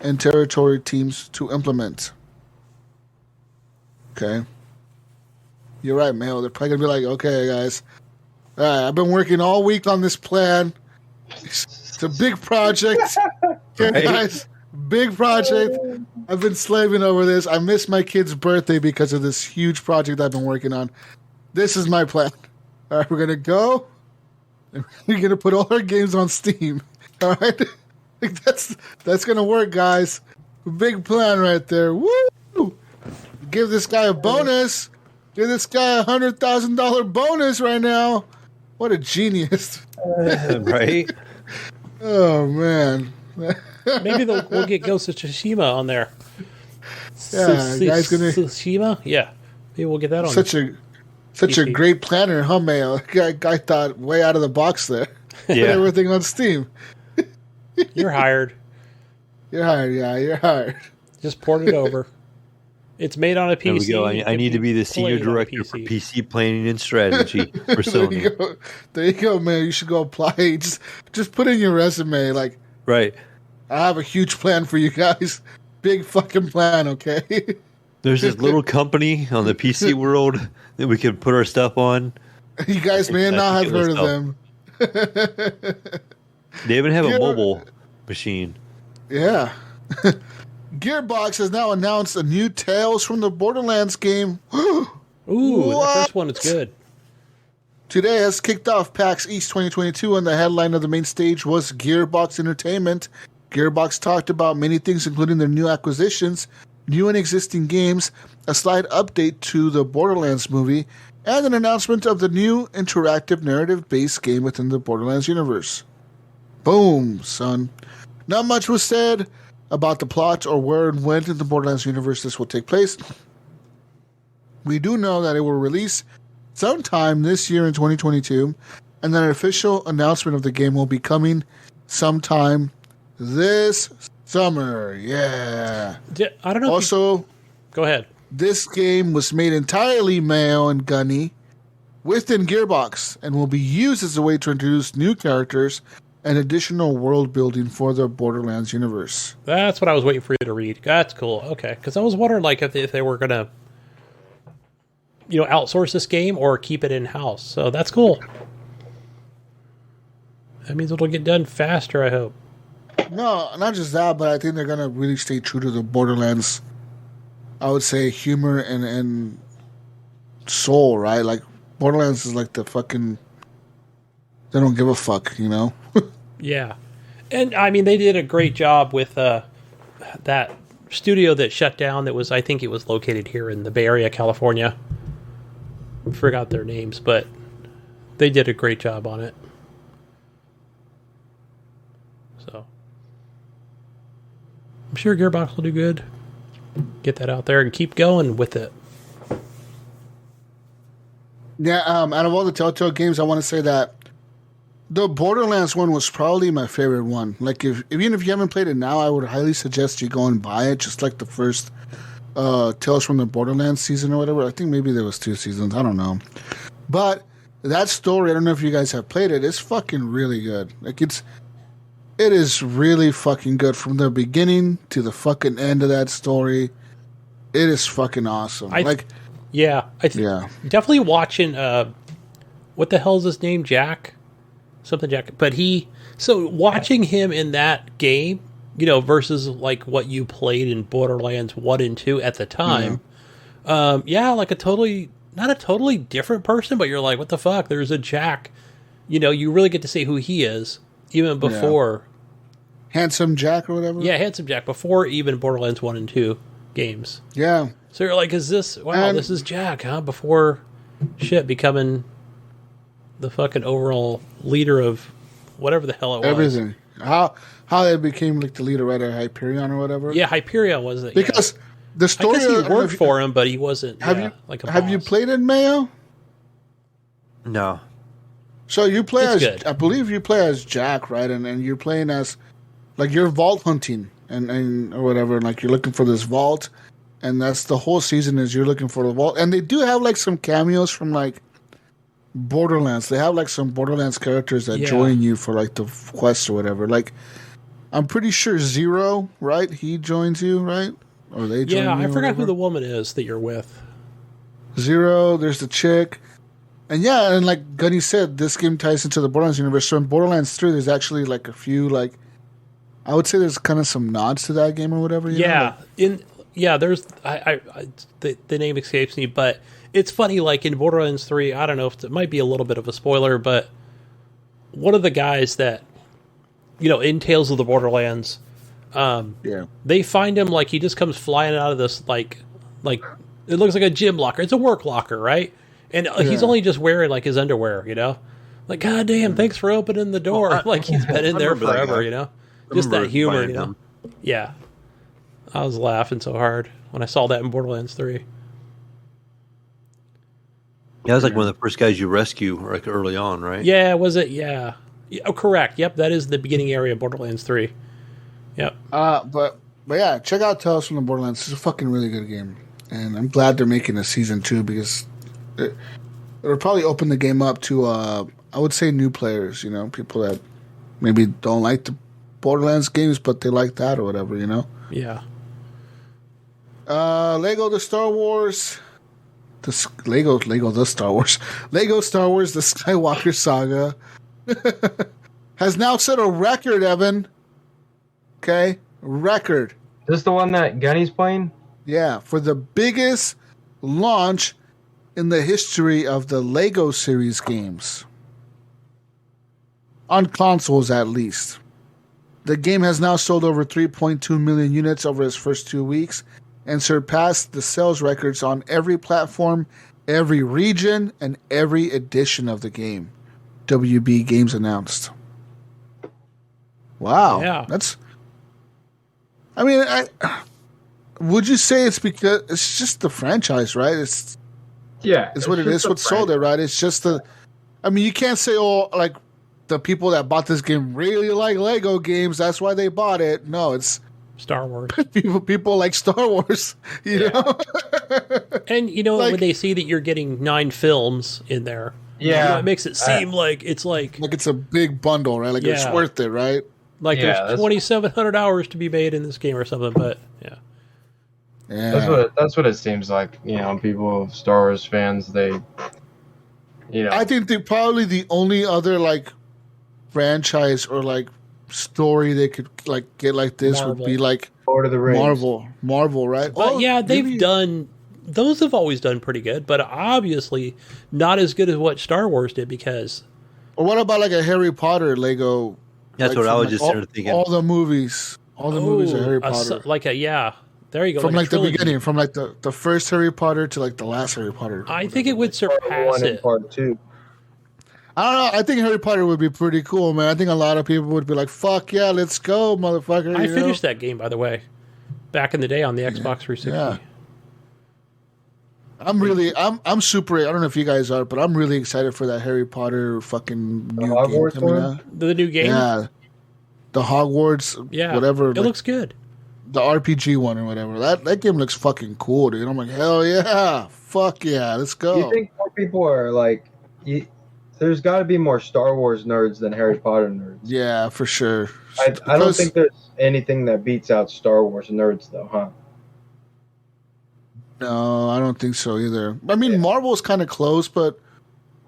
and territory teams to implement. Okay. You're right, Mayo. They're probably going to be like, okay, guys. All right, I've been working all week on this plan. It's a big project. Okay, Right. guys. Big project. I've been slaving over this. I missed my kid's birthday because of this huge project I've been working on. This is my plan. All right, we're going to go. And we're going to put all our games on Steam. All right? That's going to work, guys. Big plan right there. Woo! Give this guy a bonus. Give this guy $100,000 bonus right now. What a genius. Right? Oh, man. Maybe we'll get Ghost of Tsushima on there. Yeah, guy's gonna- Tsushima? Yeah. Maybe we'll get that on. Such a PC. great planner, huh, Mayo? Guy thought way out of the box there. Put Yeah. everything on Steam. You're hired. You're hired, yeah, you're hired. Just port it over. It's made on a PC. There we go. It I need to be the can senior play on a director for PC planning and strategy for There you Sony. go. There you go, man. You should go apply. Just put in your resume, like, Right. I have a huge plan for you guys. Big fucking plan, okay? There's this little company on the PC world that we can put our stuff on. You guys may not have heard of them. They even have Yeah. a mobile machine. Yeah. Gearbox has now announced a new Tales from the Borderlands game. Ooh, the What? first one is good. Today has kicked off PAX East 2022, and the headline of the main stage was Gearbox Entertainment. Gearbox talked about many things, including their new acquisitions, new and existing games, a slight update to the Borderlands movie, and an announcement of the new interactive narrative-based game within the Borderlands universe. Boom, son. Not much was said about the plot or where and when in the Borderlands universe this will take place. We do know that it will release sometime this year in 2022, and that an official announcement of the game will be coming sometime this summer. Yeah. I don't know. Also, Go ahead. this game was made entirely Mayo and Gunny within Gearbox and will be used as a way to introduce new characters and additional world building for the Borderlands universe. That's what I was waiting for you to read. That's cool. Okay, because I was wondering, like, if they were gonna, outsource this game or keep it in house. So that's cool. That means it'll get done faster. I hope. No, not just that, but I think they're gonna really stay true to the Borderlands. I would say humor and soul, right? Like Borderlands is like the fucking. They don't give a fuck, you know. Yeah, And I mean, they did a great job with that studio that shut down. That was, I think, it was located here in the Bay Area, California. Forgot their names, but they did a great job on it. So I'm sure Gearbox will do good. Get that out there and keep going with it. Yeah, out of all the Telltale games, I want to say that the Borderlands one was probably my favorite one. Like, even if you haven't played it now, I would highly suggest you go and buy it, just like the first Tales from the Borderlands season or whatever. I think maybe there was 2 seasons. I don't know. But that story, I don't know if you guys have played it, it's fucking really good. Like, it is really fucking good from the beginning to the fucking end of that story. It is fucking awesome. Yeah. Definitely watching, what the hell is his name? Jack? Something Jack. But watching him in that game, versus like what you played in Borderlands 1 and 2 at the time. Like not a totally different person, but you're like, what the fuck? There's a Jack. You really get to see who he is, even before. Handsome Jack or whatever? Yeah, Handsome Jack, before even Borderlands 1 and 2 games. Yeah. So you're like, this is Jack, huh? Before becoming the fucking overall leader of whatever the hell it was. Everything. How they became like the leader right at Hyperion or whatever? Yeah, Hyperion was it. Because the story... I guess he worked for him, but he wasn't Have you played it, Mayo? No. So you play good. I believe you play as Jack, right? And you're playing as... Like, you're vault hunting and or whatever. Like, you're looking for this vault. And that's the whole season is you're looking for the vault. And they do have, like, some cameos from, like, Borderlands. They have, like, some Borderlands characters that join you for, like, the quest or whatever. Like, I'm pretty sure Zero, right? He joins you, right? Or they join you. Yeah, I forgot who the woman is that you're with. Zero, there's the chick. And and like Gunny said, this game ties into the Borderlands universe. So in Borderlands 3, there's actually, like, a few, like, I would say there's kind of some nods to that game or whatever. There's the name escapes me, but it's funny. Like in Borderlands 3, I don't know if it might be a little bit of a spoiler, but one of the guys that in Tales of the Borderlands, they find him like he just comes flying out of this like it looks like a gym locker. It's a work locker, right? And he's only just wearing like his underwear, Like, God damn, thanks for opening the door. Like he's been in there forever, Just that humor, Yeah. I was laughing so hard when I saw that in Borderlands 3. Yeah, that was like one of the first guys you rescue like early on, right? Yeah, was it? Yeah. Oh, correct. Yep, that is the beginning area of Borderlands 3. Yep. But yeah, check out Tales from the Borderlands. It's a fucking really good game. And I'm glad they're making a season 2 because it'll probably open the game up to, I would say, new players, people that maybe don't like the Borderlands games, but they like that or whatever, Yeah. Lego Star Wars, the Skywalker Saga has now set a record, Evan. Okay, record. Is this the one that Gunny's playing? Yeah, for the biggest launch in the history of the Lego series games. On consoles, at least. The game has now sold over 3.2 million units over its first 2 weeks and surpassed the sales records on every platform, every region, and every edition of the game. WB Games announced. Wow. Yeah. Would you say it's because it's just the franchise, right? It's what it is. What sold it, right? It's just you can't say, like, the people that bought this game really like Lego games. That's why they bought it. No, it's Star Wars. People like Star Wars, you know? And, when they see that you're getting 9 films in there, it makes it seem like it's like it's a big bundle, right? Like it's worth it, right? Like there's 2,700 hours to be made in this game or something, but yeah. That's what it seems like. People, Star Wars fans, they, I think probably the only other like franchise or like story they could like get like this Marvel. would be like Lord of the Rings. Marvel, right? But they've done. Those have always done pretty good, but obviously not as good as what Star Wars did because. Or what about like a Harry Potter Lego That's Like, what I from, was like, just all, sort of thinking. all the movies of Harry Potter. There you go. From like like the trilogy. beginning, from like the first Harry Potter to like the last Harry Potter. I think it would Part surpass 1 and it. part 2. I don't know. I think Harry Potter would be pretty cool, man. I think a lot of people would be like, "Fuck yeah, let's go, motherfucker!" I finished that game, by the way, back in the day on the Xbox 360. Yeah. I'm super. I don't know if you guys are, but I'm really excited for that Harry Potter fucking new game Hogwarts coming one? out. The new game? Yeah, the Hogwarts, Yeah. whatever. It looks good. The RPG one or whatever. That game looks fucking cool, dude. I'm like, hell yeah, fuck yeah, let's go. You think more people are like, there's got to be more Star Wars nerds than Harry Potter nerds. Yeah, for sure. I don't Because- think there's anything that beats out Star Wars nerds, though, huh? No, I don't think so either. I mean, Marvel's kind of close, but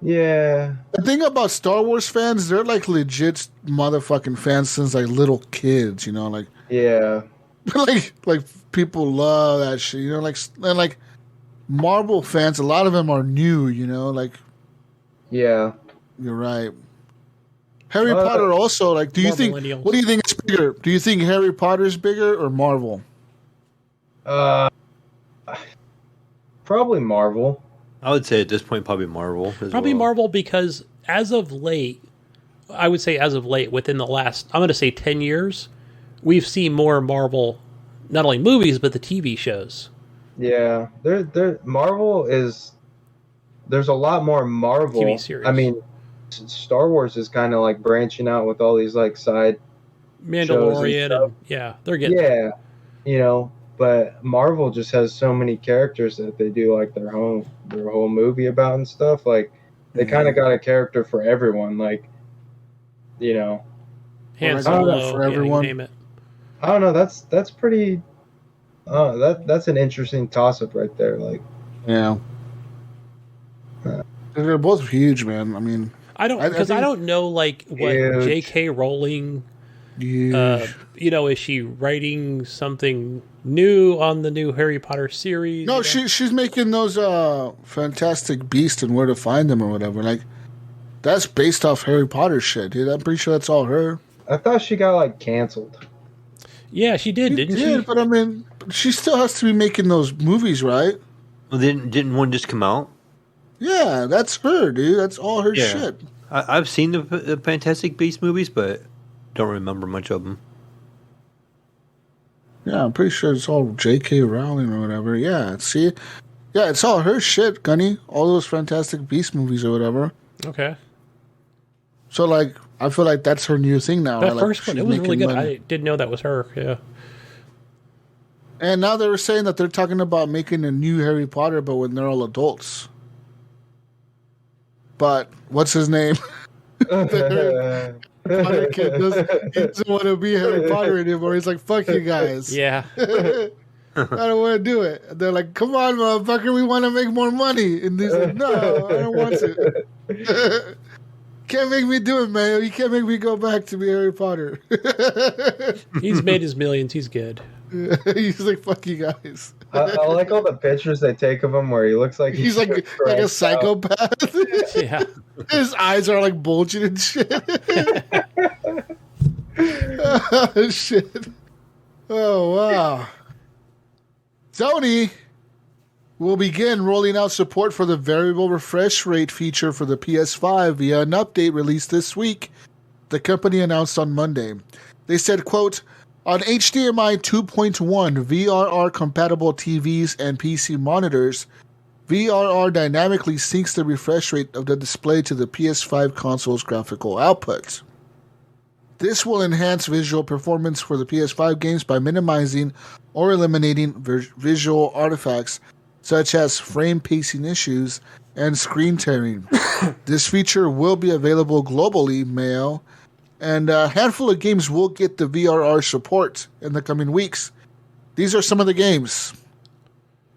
Yeah. the thing about Star Wars fans, they're like legit motherfucking fans since like little kids, you know, like Yeah. like people love that shit, you know, like Marvel fans, a lot of them are new, you know, like Yeah. you're right. Harry Potter also, like, do you More think, millennials. what do you think is bigger? Do you think Harry Potter's bigger or Marvel? Probably Marvel. I would say at this point probably Marvel. Probably Marvel because as of late, I would say as of late, within the last, I'm going to say 10 years, we've seen more Marvel, not only movies, but the TV shows. Yeah. Marvel is. There's a lot more Marvel. TV series. I mean, Star Wars is kind of like branching out with all these like side. Mandalorian, stuff. and yeah, they're getting Yeah. You know, but Marvel just has so many characters that they do like their whole movie about and stuff. Like they kind of got a character for everyone. Like, you know, Han I got Solo, that for yeah, everyone. you name it. I don't know. That's pretty. That's an interesting toss up right there. Like, Yeah. They're both huge, man. I mean, I don't because I don't know like what Huge. J.K. Rowling. huge. You know, is she writing something new on the new Harry Potter series? No, you know? she's making those Fantastic Beasts and Where to Find Them or whatever. Like, that's based off Harry Potter shit, dude. I'm pretty sure that's all her. I thought she got like canceled. Yeah, she did, didn't Yeah, she? but I mean, she still has to be making those movies, right? Well, didn't one just come out? Yeah, that's her, dude. That's all her Yeah. shit. I've seen the Fantastic Beasts movies, but don't remember much of them. Yeah, I'm pretty sure it's all J.K. Rowling or whatever. Yeah, see? Yeah, it's all her shit, Gunny. All those Fantastic Beast movies or whatever. Okay. So, like, I feel like that's her new thing now. That right? Like, first one, she's it was really making good. money. I didn't know that was her. Yeah. And now they were saying that they're talking about making a new Harry Potter, but when they're all adults. But what's his name? Potter kid doesn't want to be Harry Potter anymore. He's like, fuck you guys. Yeah. I don't want to do it. And they're like, come on, motherfucker, we want to make more money. And he's like, no, I don't want to. Can't make me do it, man. You can't make me go back to be Harry Potter. He's made his millions. He's good. He's like, fuck you guys. I like all the pictures they take of him where he looks like He's like a psychopath. Yeah. His eyes are like bulging and shit. Oh, shit. Oh, wow. Sony will begin rolling out support for the variable refresh rate feature for the PS5 via an update released this week, the company announced on Monday. They said, quote, on HDMI 2.1 VRR-compatible TVs and PC monitors, VRR dynamically syncs the refresh rate of the display to the PS5 console's graphical output. This will enhance visual performance for the PS5 games by minimizing or eliminating visual artifacts such as frame pacing issues and screen tearing. This feature will be available globally, Mayo, and a handful of games will get the VRR support in the coming weeks. These are some of the games.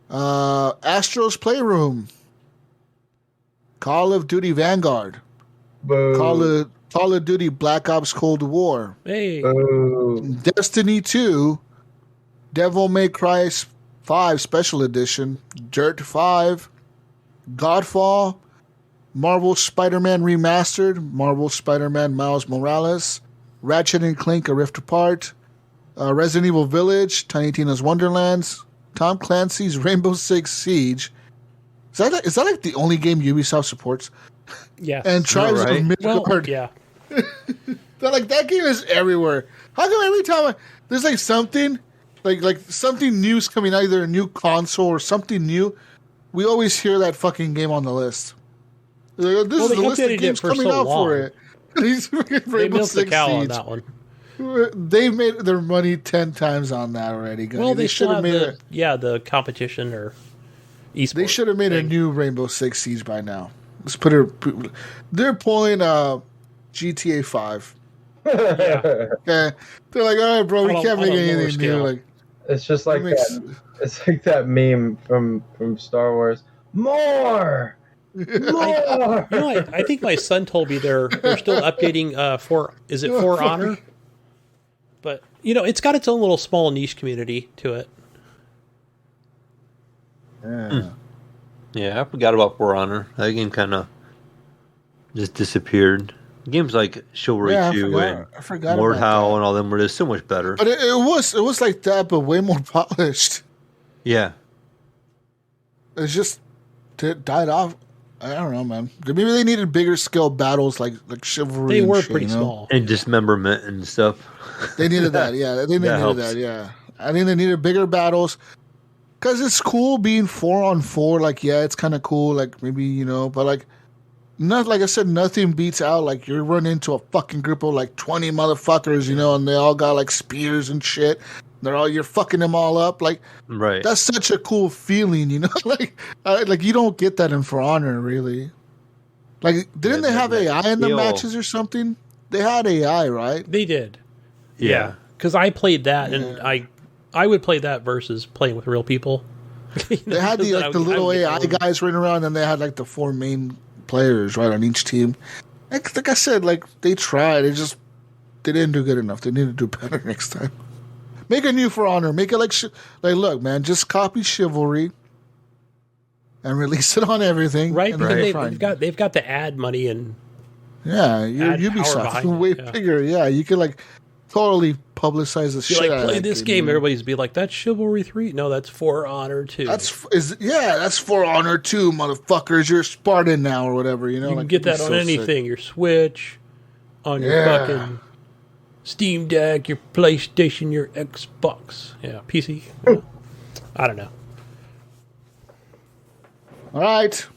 Astro's Playroom, Call of Duty Vanguard, Boo. Call of Duty Black Ops Cold War, Hey. Boo. Destiny 2, Devil May Cry 5 Special Edition, Dirt 5, Godfall, Marvel Spider-Man Remastered, Marvel Spider-Man Miles Morales, Ratchet and Clank: A Rift Apart, Resident Evil Village, Tiny Tina's Wonderlands, Tom Clancy's Rainbow Six Siege. Is that like the only game Ubisoft supports? Yeah. And Tribes of Midgard. Well, yeah. They're like, that game is everywhere. How come every time there's like something, like something new's coming, either a new console or something new, we always hear that fucking game on the list. Like, this is the list of games coming out for it. They milked the cow on that one. They made their money 10 times on that already. Gunny. Well, they should have made the competition or esports. They should have made a new Rainbow Six Siege by now. Let's put it. They're pulling GTA 5. Yeah. Okay. They're like, all right, bro, we can't make anything new. Like, it's just like that. It's like that meme from Star Wars. More. I think my son told me they're still updating For Honor? But it's got its own little small niche community to it. Yeah, I forgot about For Honor. That game kind of just disappeared. Games like Chivalry 2 and Mordhau and all them were just so much better. But it was like that, but way more polished. Yeah. It's just it died off. I don't know, man. Maybe they needed bigger scale battles like Chivalry. They were pretty small. And dismemberment and stuff. They needed that, yeah. They needed that, yeah. I think they needed bigger battles. Because it's cool being 4-on-4. Like, yeah, it's kind of cool. Like, maybe, but like, not like I said, nothing beats out. Like, you run into a fucking group of like 20 motherfuckers, and they all got like spears and shit. You're fucking them all up. Like, right. That's such a cool feeling, like you don't get that in For Honor, really. Like, didn't they have AI in the matches or something? They had AI, right? They did. Yeah. Because I played that, and I would play that versus playing with real people. They had the little AI guys running around, and they had like the 4 main players right on each team. Like I said, like they tried. They didn't do good enough. They need to do better next time. Make a new For Honor. Make it like look, man, just copy Chivalry and release it on everything. Right, because they've got the ad money and Ubisoft way bigger. Yeah, you could like totally publicize the shit. Like, play this game. Everybody's be like, that's Chivalry 3. No, that's For Honor 2. That's For Honor 2, motherfuckers. You're Spartan now or whatever. You can get that on anything. Your Switch, on your fucking Steam Deck, your PlayStation, your Xbox. Yeah, PC. I don't know. All right.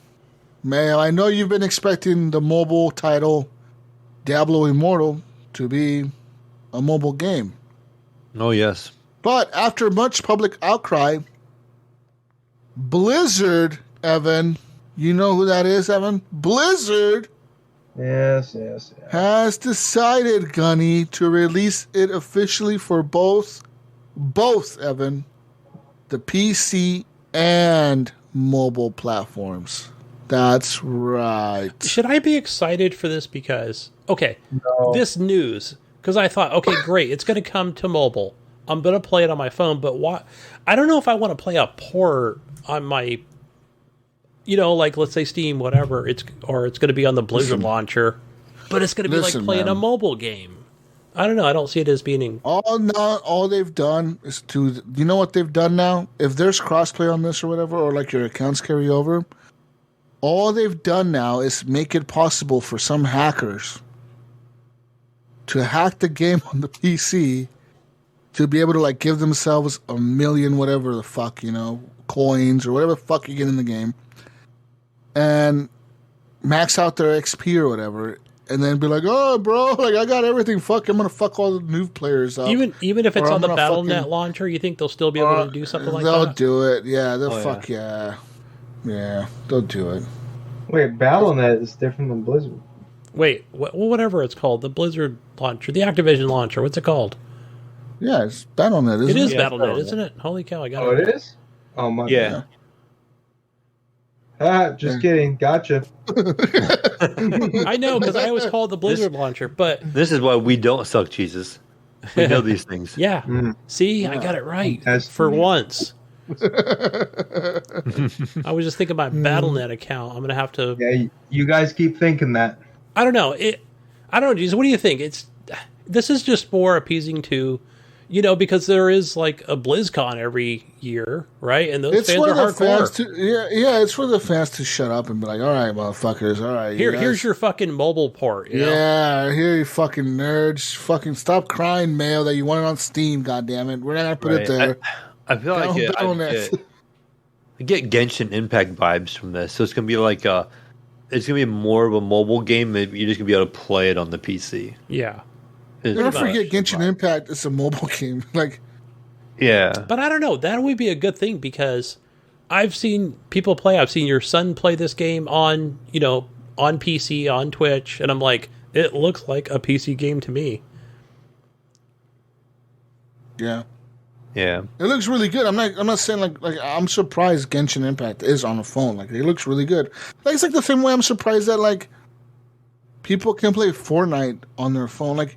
Man, I know you've been expecting the mobile title Diablo Immortal to be a mobile game. Oh, yes. But after much public outcry, Blizzard, Evan, you know who that is, Evan? Blizzard Yes. has decided, Gunny, to release it officially for both, Evan, the PC and mobile platforms. That's right. Should I be excited for this? Because, this news, because I thought, great, it's going to come to mobile. I'm going to play it on my phone, but what? I don't know if I want to play a port on my, like, let's say Steam, whatever, it's going to be on the Blizzard launcher, but it's going to be like playing a mobile game. I don't know. I don't see it as being... All they've done is you know what they've done now? If there's crossplay on this or whatever, or like your accounts carry over, all they've done now is make it possible for some hackers to hack the game on the PC to be able to like give themselves 1 million, whatever the fuck, coins or whatever the fuck you get in the game, and max out their XP or whatever, and then be like, oh, bro, like I got everything. Fuck, I'm gonna fuck all the new players up. Even if it's on the Battle.net launcher, you think they'll still be able to do something like that? They'll do it. Yeah, yeah, they'll do it. Wait, Battle.net is different than Blizzard. Wait, whatever it's called, the Blizzard launcher, the Activision launcher, what's it called? Yeah, it's Battle.net, isn't it? It is Battle.net, isn't it? Holy cow, I got it. Oh, it is? Oh, my God. Just kidding. Gotcha. I know, because I always call it the Blizzard launcher, but... This is why we don't suck, Jesus. We know these things. Yeah. See, I got it right. For once. I was just thinking my Battle.net account. I'm going to have to... Yeah, you guys keep thinking that. I don't know. I don't know, Jesus. What do you think? This is just more appeasing to, because there is like a BlizzCon every year, right? And those fans are hardcore. It's for the fans to shut up and be like, all right, motherfuckers, all right. Here's your fucking mobile port. Here you fucking nerds. Fucking stop crying, mail that you want it on Steam, goddammit. We're not going to put it there. I feel like I get Genshin Impact vibes from this. So it's going to be like it's going to be more of a mobile game. You're just going to be able to play it on the PC. Yeah. Never forget Genshin Impact is a mobile game. Yeah. But I don't know. That would be a good thing because I've seen people play. I've seen your son play this game on PC, on Twitch. And I'm like, it looks like a PC game to me. Yeah. Yeah. It looks really good. I'm not saying like I'm surprised Genshin Impact is on a phone. Like it looks really good. It's like the same way I'm surprised that like people can play Fortnite on their phone. Like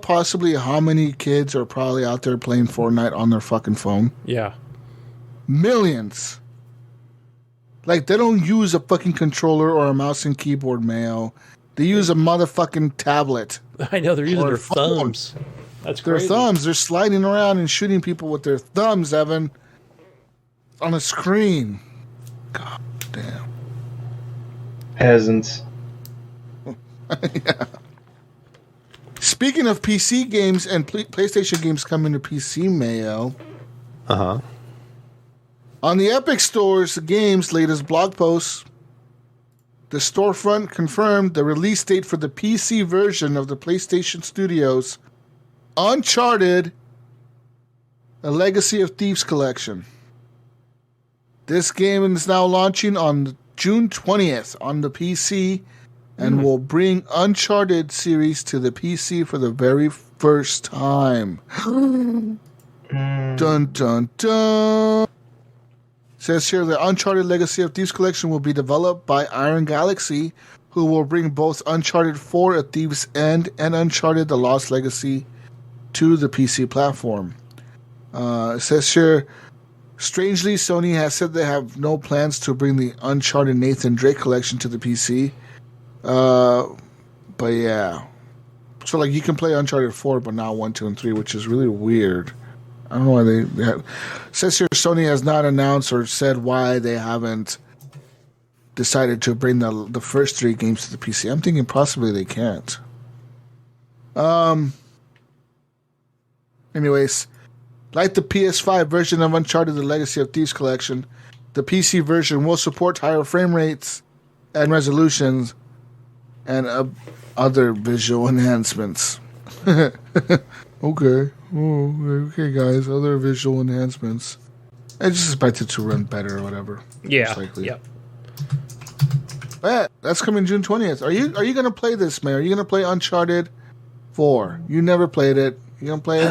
possibly how many kids are probably out there playing Fortnite on their fucking phone? Yeah. Millions. Like they don't use a fucking controller or a mouse and keyboard, mail. They use a motherfucking tablet. I know they're using their thumbs. That's crazy. Their thumbs. They're sliding around and shooting people with their thumbs, Evan, on a screen. God damn. Peasants. Yeah. Speaking of PC games and PlayStation games coming to PC, Mayo. Uh-huh. On the Epic Store's games' latest blog post, the storefront confirmed the release date for the PC version of the PlayStation Studios' Uncharted: A Legacy of Thieves collection. This game is now launching on June 20th on the PC and will bring Uncharted series to the PC for the very first time. Dun, dun, dun. Says here the Uncharted Legacy of Thieves collection will be developed by Iron Galaxy, who will bring both Uncharted 4: A Thief's End and Uncharted: The Lost Legacy to the PC platform. It says here, strangely, Sony has said they have no plans to bring the Uncharted Nathan Drake collection to the PC. But yeah. So like you can play Uncharted 4, but not 1, 2, and 3, which is really weird. I don't know why they have. It says here Sony has not announced or said why they haven't decided to bring the first 3 games to the PC. I'm thinking possibly they can't. Anyways, like the PS5 version of Uncharted: The Legacy of Thieves collection, the PC version will support higher frame rates and resolutions and other visual enhancements. Okay, guys, other visual enhancements. I just expect it to run better or whatever. Yeah, yep. But that's coming June 20th. Are you going to play this, man? Are you going to play Uncharted 4? You never played it. You going to play it?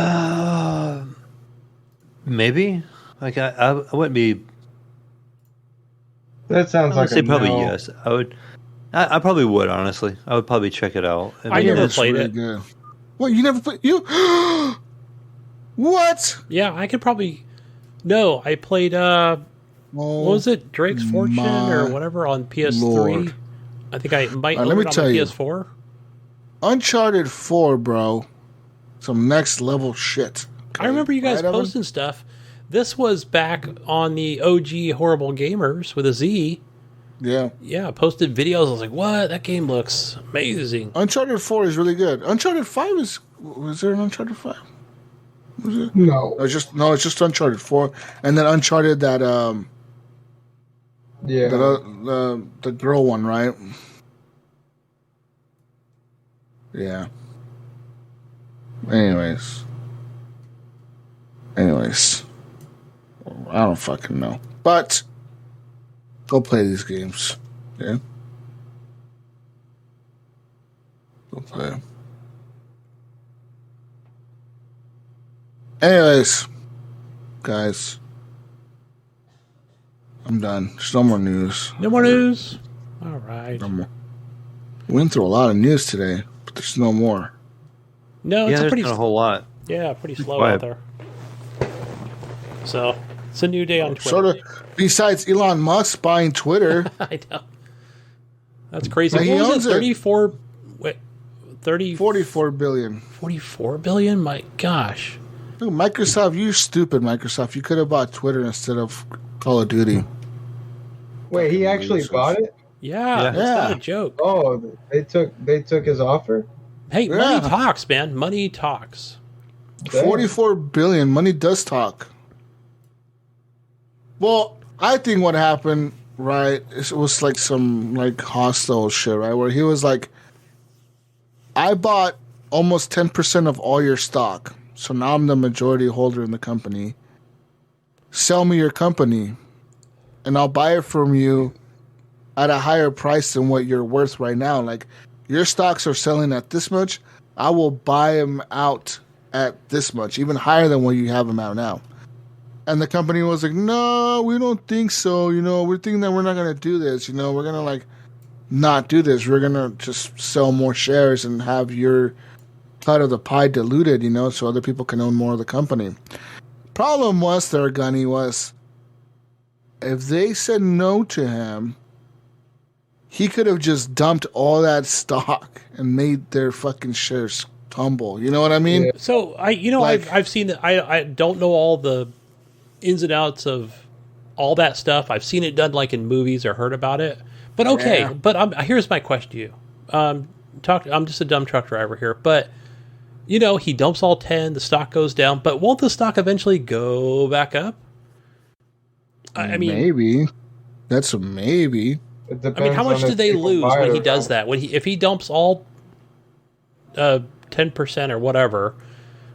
Maybe. Like I wouldn't be. That sounds like say a probably no. yes. I probably would, honestly. I would probably check it out. I never played it. Good. What, you never played? What? Yeah, I could probably. No, I played. What was it? Drake's Fortune or whatever on PS3. Lord. I think I might own let me it on tell my you. PS4. Uncharted 4, bro. Some next level shit. I remember you guys Right, Evan? posting stuff. This was back on the OG Horrible Gamers with a Z. Yeah. Yeah, posted videos. I was like, what? That game looks amazing. Uncharted 4 is really good. Uncharted 5 is... Was there an Uncharted 5? Was it? No. It's just Uncharted 4. And then Uncharted that... Yeah. The girl one, right? Yeah. Anyways. I don't fucking know. But... Go play these games. Yeah? Go play them. Anyways, guys, I'm done. There's no more news. No more news? All right. No more. We went through a lot of news today, but there's no more. No, Yeah, it's there's not a whole lot. Yeah, pretty slow quiet. out there. So, it's a new day on Twitter. Sort of. Besides Elon Musk buying Twitter. I know. That's crazy. Like, he What was owns it? it. 44 billion. 44 billion? My gosh. Look, Microsoft, you stupid Microsoft. You could have bought Twitter instead of Call of Duty. Wait, he actually bought it? Yeah, that's not a joke. Oh, they took his offer? Hey, money talks, man. Money talks. 44 billion. Money does talk. Well, I think what happened, right, it was like some like hostile shit, right, where he was like, I bought almost 10% of all your stock, so now I'm the majority holder in the company. Sell me your company, and I'll buy it from you at a higher price than what you're worth right now. Like, your stocks are selling at this much, I will buy them out at this much, even higher than what you have them out now. And the company was like, no, we don't think so. We're thinking that we're not going to do this. We're going to, like, not do this. We're going to just sell more shares and have your cut of the pie diluted, so other people can own more of the company. Problem was there, Gunny, was if they said no to him, he could have just dumped all that stock and made their fucking shares tumble. You know what I mean? Yeah. So I've seen that. I don't know all the ins and outs of all that stuff. I've seen it done like in movies or heard about it. But okay, Yeah. but here's my question to you. I'm just a dumb truck driver here, but he dumps all 10, the stock goes down, but won't the stock eventually go back up? I mean, maybe. That's a maybe. I mean, how much do they lose when he does that? If he dumps all 10% or whatever,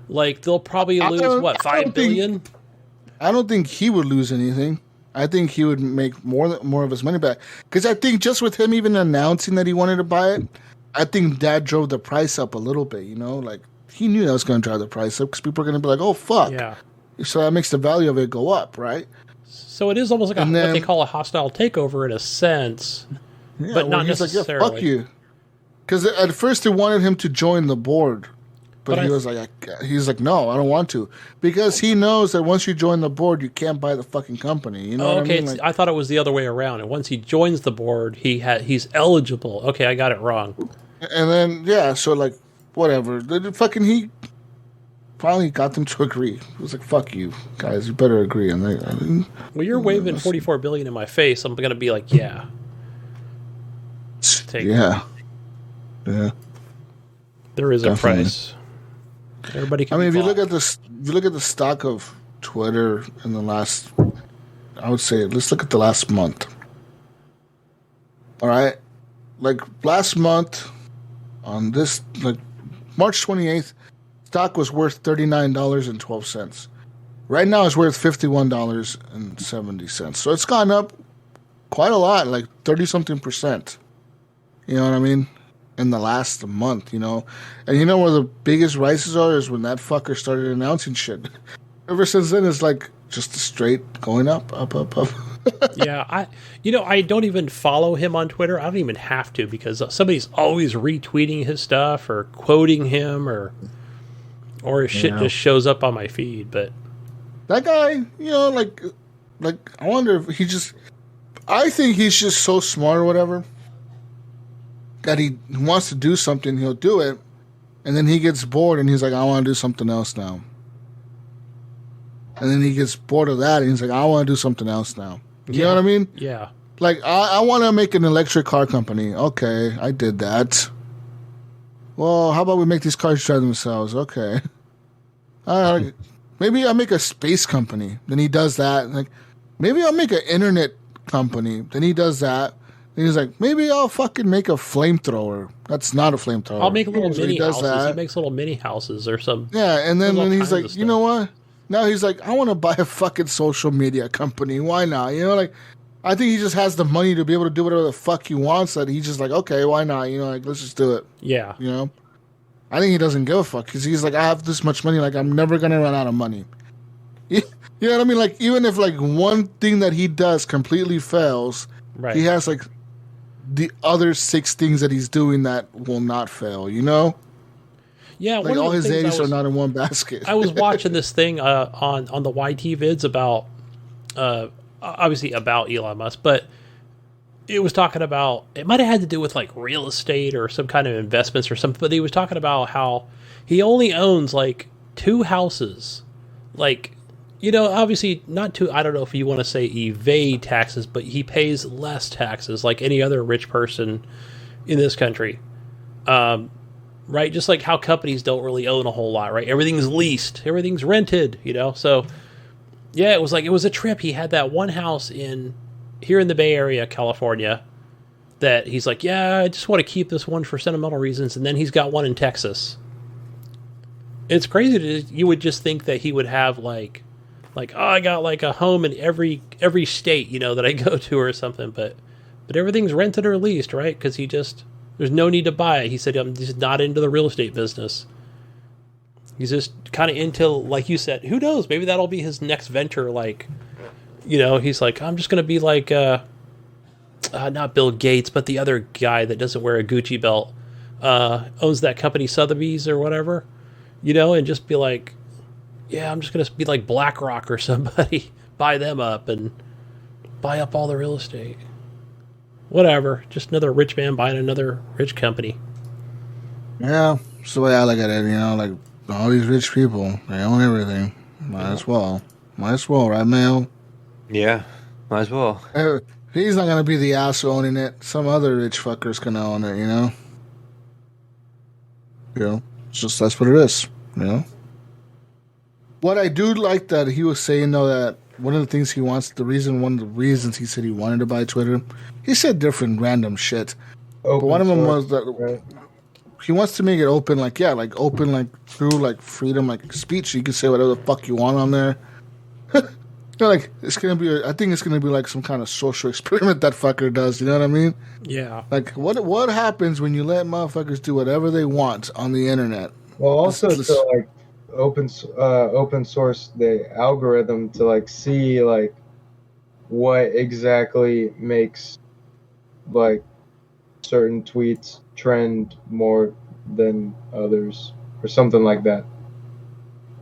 like they'll probably lose what, $5 billion? I don't think he would lose anything. I think he would make more of his money back. Because I think just with him even announcing that he wanted to buy it, I think that drove the price up a little bit. Like he knew that was going to drive the price up because people are going to be like, "Oh fuck!" Yeah. So that makes the value of it go up, right? So it is almost like what they call a hostile takeover in a sense, but not necessarily. Like, yeah, fuck you. Because at first they wanted him to join the board, but he was like, no, I don't want to, because he knows that once you join the board, you can't buy the fucking company. You know what I mean? Like, I thought it was the other way around. And once he joins the board, he's eligible. Okay, I got it wrong. And then so like whatever. He finally got them to agree. It was like, fuck you guys, you better agree. And well, you're waving $44 billion in my face. I'm gonna be like, yeah. Yeah. There is definitely a price. Everybody can. if you look at the stock of Twitter in the last, I would say, let's look at the last month. All right, like last month on this, like March 28th, stock was worth $39.12. Right now, it's worth $51.70. So it's gone up quite a lot, like 30-something%. You know what I mean? In the last month, And where the biggest rises are is when that fucker started announcing shit. Ever since then, it's like just straight going up. Yeah, I don't even follow him on Twitter. I don't even have to, because somebody's always retweeting his stuff or quoting him or his shit just shows up on my feed. But that guy, like I wonder if I think he's just so smart or whatever, that he wants to do something, he'll do it, and then he gets bored and he's like, I want to do something else now. And then he gets bored of that and he's like, I want to do something else now. You know what I mean? Yeah. Like, I want to make an electric car company. Okay, I did that. Well, how about we make these cars drive themselves? Okay. Maybe I'll make a space company. Then he does that. Like, maybe I'll make an internet company. Then he does that. And he's like, maybe I'll fucking make a flamethrower. That's not a flamethrower. I'll make little mini houses. That. He makes little mini houses or something. Yeah, and then he's like, you know what? Now he's like, I want to buy a fucking social media company. Why not? Like, I think he just has the money to be able to do whatever the fuck he wants. That he's just like, okay, why not? Like, let's just do it. Yeah. I think he doesn't give a fuck because he's like, I have this much money. Like, I'm never going to run out of money. You know what I mean? Like, even if like one thing that he does completely fails, right, he has like the other 6 things that he's doing that will not fail, Yeah, like all his eggs are not in one basket. I was watching this thing on the YT vids about, obviously about Elon Musk, but it was talking about, it might have had to do with like real estate or some kind of investments or something, but he was talking about how he only owns like 2 houses. Like, you know, obviously not to, I don't know if you want to say evade taxes, but he pays less taxes like any other rich person in this country. Right? Just like how companies don't really own a whole lot, right? Everything's leased, everything's rented, you know? So yeah, it was a trip. He had that one house here in the Bay Area, California, that he's like, yeah, I just want to keep this one for sentimental reasons. And then he's got one in Texas. It's crazy you would just think that he would have like, oh, I got like a home in every state, you know, that I go to or something. But everything's rented or leased, right? Because there's no need to buy it. He said, I'm just not into the real estate business. He's just kind of into, like you said, who knows? Maybe that'll be his next venture. Like, you know, he's like, I'm just going to be like, not Bill Gates, but the other guy that doesn't wear a Gucci belt, owns that company Sotheby's or whatever, you know, and just be like, yeah, I'm just going to be like BlackRock or somebody, buy them up and buy up all the real estate. Whatever. Just another rich man buying another rich company. Yeah, that's the way I look at it, you know, like all these rich people, they own everything. Might as well, right, Mayo? Yeah, might as well. He's not gonna be the ass owning it. Some other rich fucker's gonna own it, you know. You know, it's just that's what it is, you know. What I do like that he was saying though, that one of the things he wants, one of the reasons he said he wanted to buy Twitter, he said different random shit. But one of them was that right. He wants to make it open, like open, like through like freedom, like speech. You can say whatever the fuck you want on there. Like it's gonna be, I think it's gonna be like some kind of social experiment that fucker does. You know what I mean? Yeah. Like what happens when you let motherfuckers do whatever they want on the internet? Well, also to like open source the algorithm to like see like what exactly makes like certain tweets trend more than others or something like that.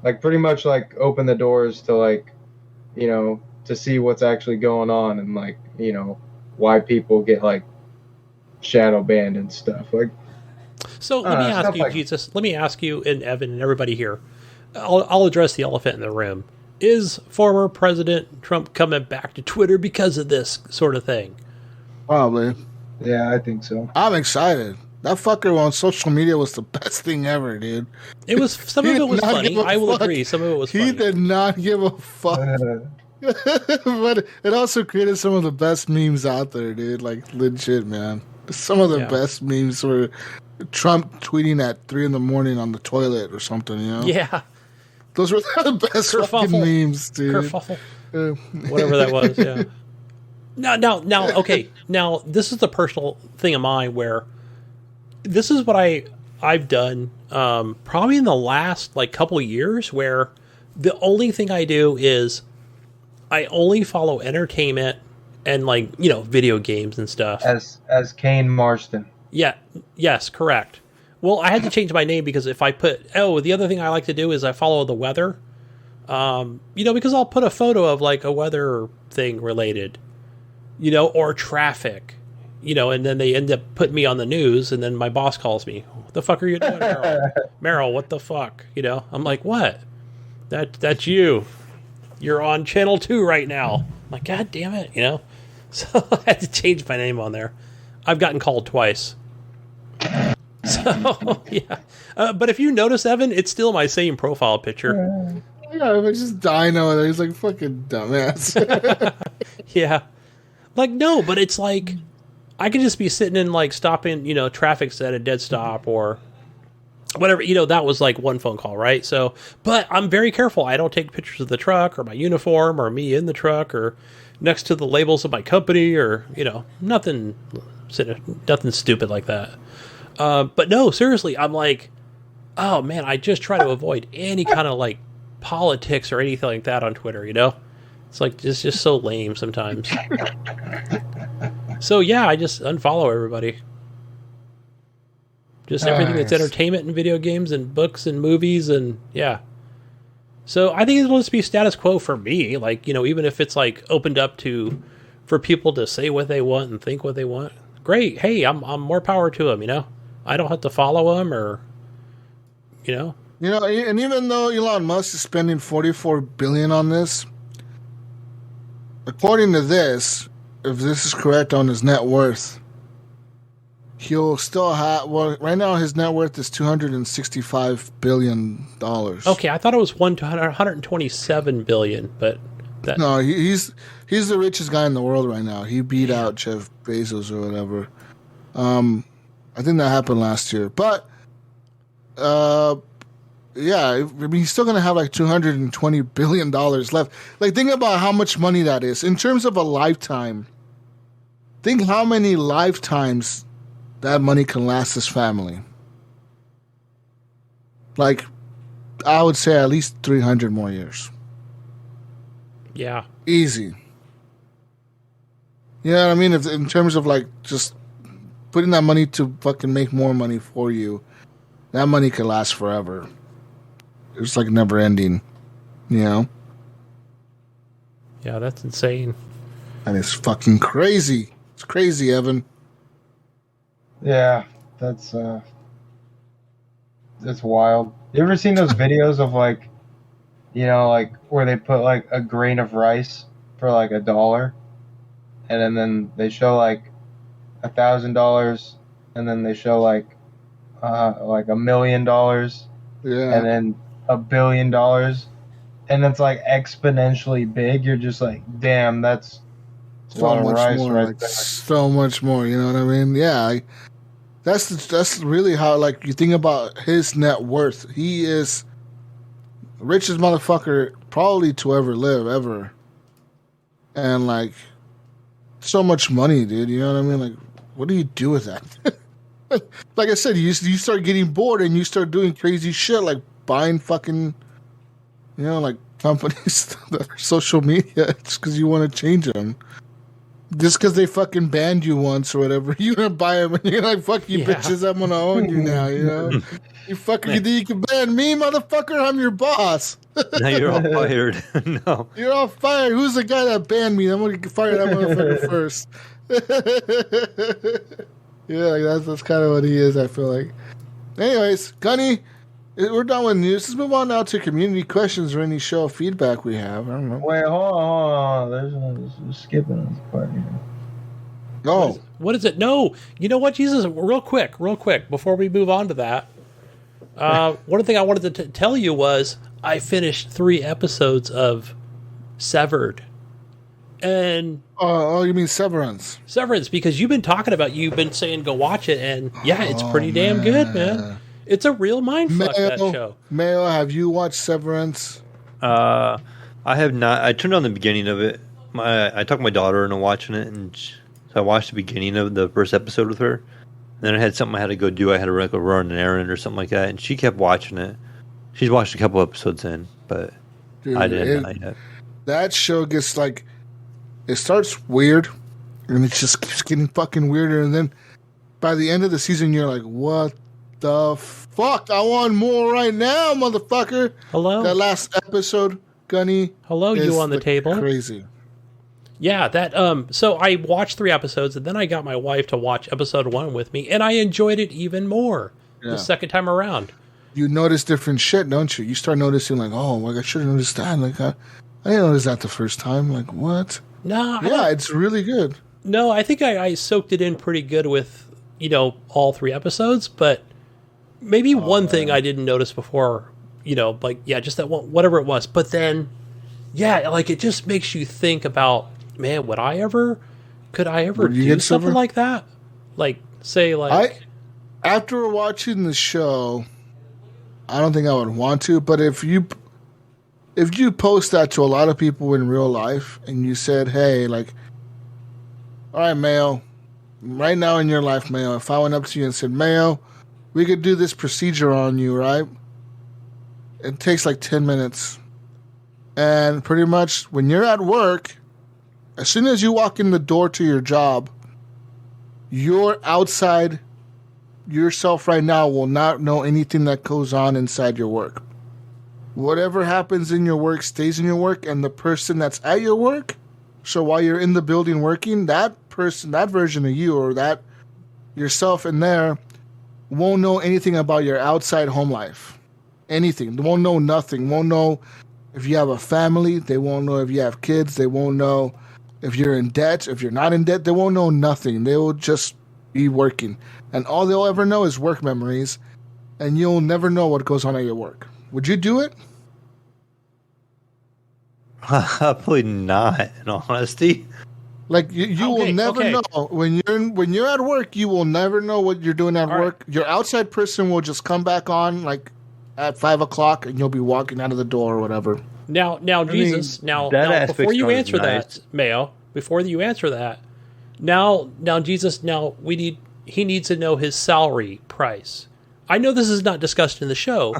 Like pretty much like open the doors to like, you know, to see what's actually going on and like, you know, why people get like shadow banned and stuff. Like, so let me ask you, like, Jesus, let me ask you and Evan and everybody here. I'll address the elephant in the room. Is former President Trump coming back to Twitter because of this sort of thing? Probably. Yeah, I think so. I'm excited. That fucker on social media was the best thing ever, dude. It was, some of it was funny. I will agree. Some of it was funny. He did not give a fuck. But it also created some of the best memes out there, dude. Like, legit, man. Some of the best memes were Trump tweeting at 3 a.m. on the toilet or something, you know? Yeah. Those were the best fucking memes, dude. Kerfuffle. Whatever that was, yeah. Now, okay. Now, this is the personal thing of mine where this is what I've done probably in the last like couple years, where the only thing I do is I only follow entertainment and like, you know, video games and stuff. As Kane Marston. Yeah. Yes, correct. Well, I had to change my name because if I put, the other thing I like to do is I follow the weather. You know, because I'll put a photo of like a weather thing related, you know, or traffic. You know, and then they end up putting me on the news, and then my boss calls me. What the fuck are you doing, Meryl? Meryl, what the fuck? You know, I'm like, what? That's you. You're on Channel 2 right now. I'm like, God damn it, you know? So I had to change my name on there. I've gotten called twice. So, yeah. But if you notice, Evan, it's still my same profile picture. Yeah, it's just Dino there. He's like, fucking dumbass. Yeah. Like, no, but it's like, I could just be sitting in, like, stopping, you know, traffic's at a dead stop or whatever. You know, that was, like, one phone call, right? So, but I'm very careful. I don't take pictures of the truck or my uniform or me in the truck or next to the labels of my company or, you know, nothing stupid like that. But no, seriously, I'm like, oh, man, I just try to avoid any kind of, like, politics or anything like that on Twitter, you know? It's like, it's just so lame sometimes. So, yeah, I just unfollow everybody. Just everything that's entertainment and video games and books and movies and, yeah. So, I think it'll just be status quo for me. Like, you know, even if it's, like, opened up to for people to say what they want and think what they want, great. Hey, I'm more power to them. I don't have to follow them or. And even though Elon Musk is spending $44 billion on this, according to this, if this is correct on his net worth, he'll still have. Well, right now his net worth is $265 billion. Okay, I thought it was 127 billion, but no, he's the richest guy in the world right now. He beat out Jeff Bezos or whatever. I think that happened last year, but. Yeah, I mean, he's still going to have like $220 billion left. Like, think about how much money that is. In terms of a lifetime, think how many lifetimes that money can last his family. Like, I would say at least 300 more years. Yeah. Easy. You know what I mean? In terms of like just putting that money to fucking make more money for you, that money could last forever. It's like never ending, Yeah, that's insane. And it's fucking crazy. It's crazy, Evan. Yeah, that's wild. You ever seen those videos of like where they put like a grain of rice for like $1, and then they show like $1,000, and then they show like $1 million, Yeah, and then $1 billion, and it's like exponentially big. You're just like, damn, that's a lot of rice right there. So much more. You know what I mean? Yeah, that's really how like you think about his net worth. He is the richest motherfucker probably to ever live ever, and like so much money, dude. You know what I mean? Like, what do you do with that? Like I said, you start getting bored and you start doing crazy shit like buying fucking, like companies that are social media just because you want to change them. Just because they fucking banned you once or whatever, you're gonna buy them and you're like, fuck you bitches, I'm gonna own you now, You fucking, you think you can ban me, motherfucker? I'm your boss. Now you're all fired. No. You're all fired. Who's the guy that banned me? I'm gonna fire that motherfucker first. Yeah, like that's kind of what he is, I feel like. Anyways, Gunny, we're done with news. Let's move on now to community questions or any show feedback we have. I don't know. Wait, hold on. There's skipping this part here. Oh. What is it? No. You know what, Jesus? Real quick, before we move on to that, one thing I wanted to tell you was I finished 3 episodes of Severed. And oh, you mean Severance? Severance, because you've been saying go watch it, and yeah, it's pretty damn good, man. It's a real mindfuck, that show. Mayo, have you watched Severance? I have not. I turned on the beginning of it. I talked my daughter into watching it, and so I watched the beginning of the first episode with her. And then I had something I had to go do. I had to run an errand or something like that, and she kept watching it. She's watched a couple episodes in, but Dude, I didn't not yet. That show gets like, it starts weird, and it just keeps getting fucking weirder, and then by the end of the season, you're like, what the fuck? I want more right now, motherfucker. Hello? That last episode, Gunny. Hello, you on the table? Crazy. Yeah, so I watched 3 episodes, and then I got my wife to watch episode 1 with me, and I enjoyed it even more the second time around. You notice different shit, don't you? You start noticing, like, oh, like, I should have noticed that. Like, I didn't notice that the first time. Like, what? No. Yeah, it's really good. No, I think I soaked it in pretty good with, all 3 episodes, but maybe one thing I didn't notice before, just that one, whatever it was. But then, like, it just makes you think about, man, could I ever do something like that? Like, say, like... After watching the show, I don't think I would want to, but if you post that to a lot of people in real life and you said, hey, like, all right, Mayo, right now in your life, Mayo, if I went up to you and said, Mayo, we could do this procedure on you, right? It takes like 10 minutes. And pretty much when you're at work, as soon as you walk in the door to your job, you're outside yourself right now will not know anything that goes on inside your work. Whatever happens in your work stays in your work, and the person that's at your work So while you're in the building working, that person, that version of you or that yourself in there won't know anything about your outside home life. Anything. They won't know nothing. Won't know if you have a family. They won't know if you have kids. They won't know if you're in debt. If you're not in debt, they won't know nothing. They will just be working. And all they'll ever know is work memories. And you'll never know what goes on at your work. Would you do it? Probably not, in all honesty. Like you will never know when you're at work. You will never know what you're doing at work. Your outside person will just come back on like at 5 o'clock, and you'll be walking out of the door or whatever. Now, Jesus. Now, before you answer that, Mayo. Before you answer that, now, Jesus. Now he needs to know his salary price. I know this is not discussed in the show.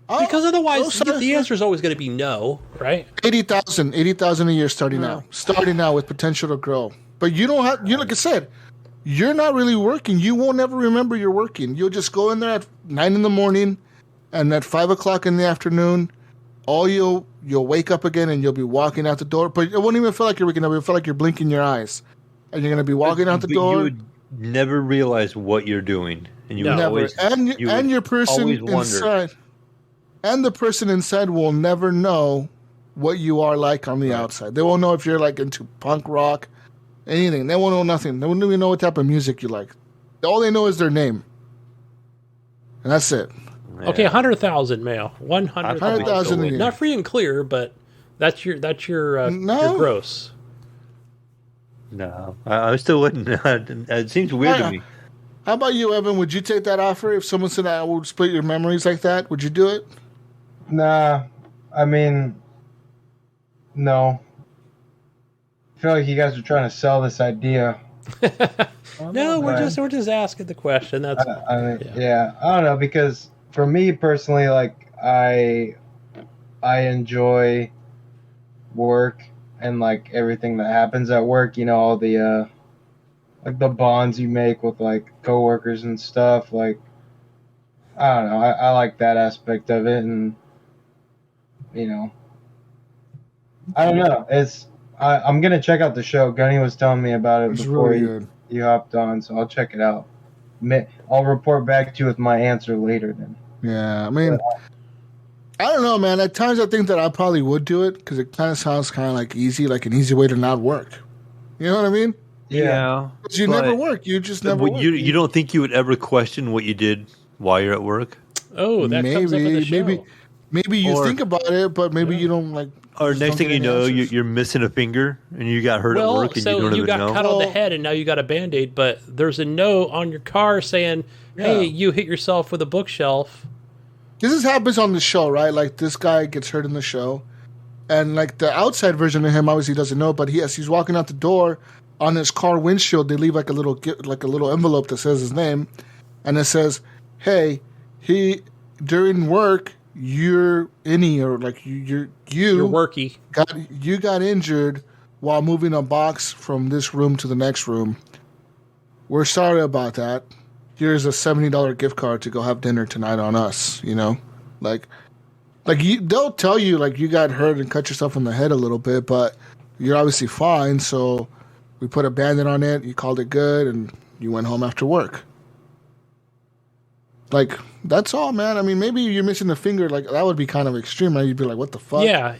Because otherwise, the answer is always going to be no, right? 80,000 a year starting now with potential to grow. But you don't have, like I said, you're not really working. You won't ever remember you're working. You'll just go in there at 9 in the morning, and at 5 o'clock in the afternoon, you'll wake up again and you'll be walking out the door. But it won't even feel like you're waking up. It'll feel like you're blinking your eyes, and you're going to be walking out the door. You would never realize what you're doing, and you would always and your person inside. And the person inside will never know what you are like on the outside. They won't know if you're like into punk rock, anything. They won't know nothing. They won't even know what type of music you like. All they know is their name. And that's it. Yeah. Okay, 100,000 Mayo. 100,000. Not free and clear, but that's your gross. No, I still wouldn't. It seems weird to me. How about you, Evan? Would you take that offer if someone said I would split your memories like that? Would you do it? Nah, I mean, no. I feel like you guys are trying to sell this idea. No, we're just asking the question. That's yeah. I don't know, because for me personally, like I enjoy work and like everything that happens at work. You know, all the like the bonds you make with like coworkers and stuff. Like I don't know, I like that aspect of it, and you know, I don't know. I'm gonna check out the show. Gunny was telling me about it before you hopped on, so I'll check it out. I'll report back to you with my answer later then. Yeah, I mean, I don't know, man. At times I think that I probably would do it because it kind of sounds kind of like easy, like an easy way to not work. You know what I mean? Yeah. Because you never work. You just never work. You don't think you would ever question what you did while you're at work? Oh, that comes up in the show. Maybe you think about it, but maybe you don't like. Or next thing you know, you're missing a finger and you got hurt at work and you don't even know. You got cut on the head and now you got a Band-Aid, but there's a note on your car saying, hey, you hit yourself with a bookshelf. This happens on the show, right? Like this guy gets hurt in the show, and like the outside version of him obviously doesn't know, but he's walking out the door. On his car windshield, they leave like a little envelope that says his name, and it says, "Hey, during work, you're worky. You got injured while moving a box from this room to the next room. We're sorry about that. Here's a $70 gift card to go have dinner tonight on us." You know, they'll tell you like you got hurt and cut yourself in the head a little bit, but you're obviously fine. So we put a Band-Aid on it. You called it good, and you went home after work. Like, that's all, man. I mean, maybe you're missing a finger. Like, that would be kind of extreme, right? You'd be like, what the fuck? Yeah.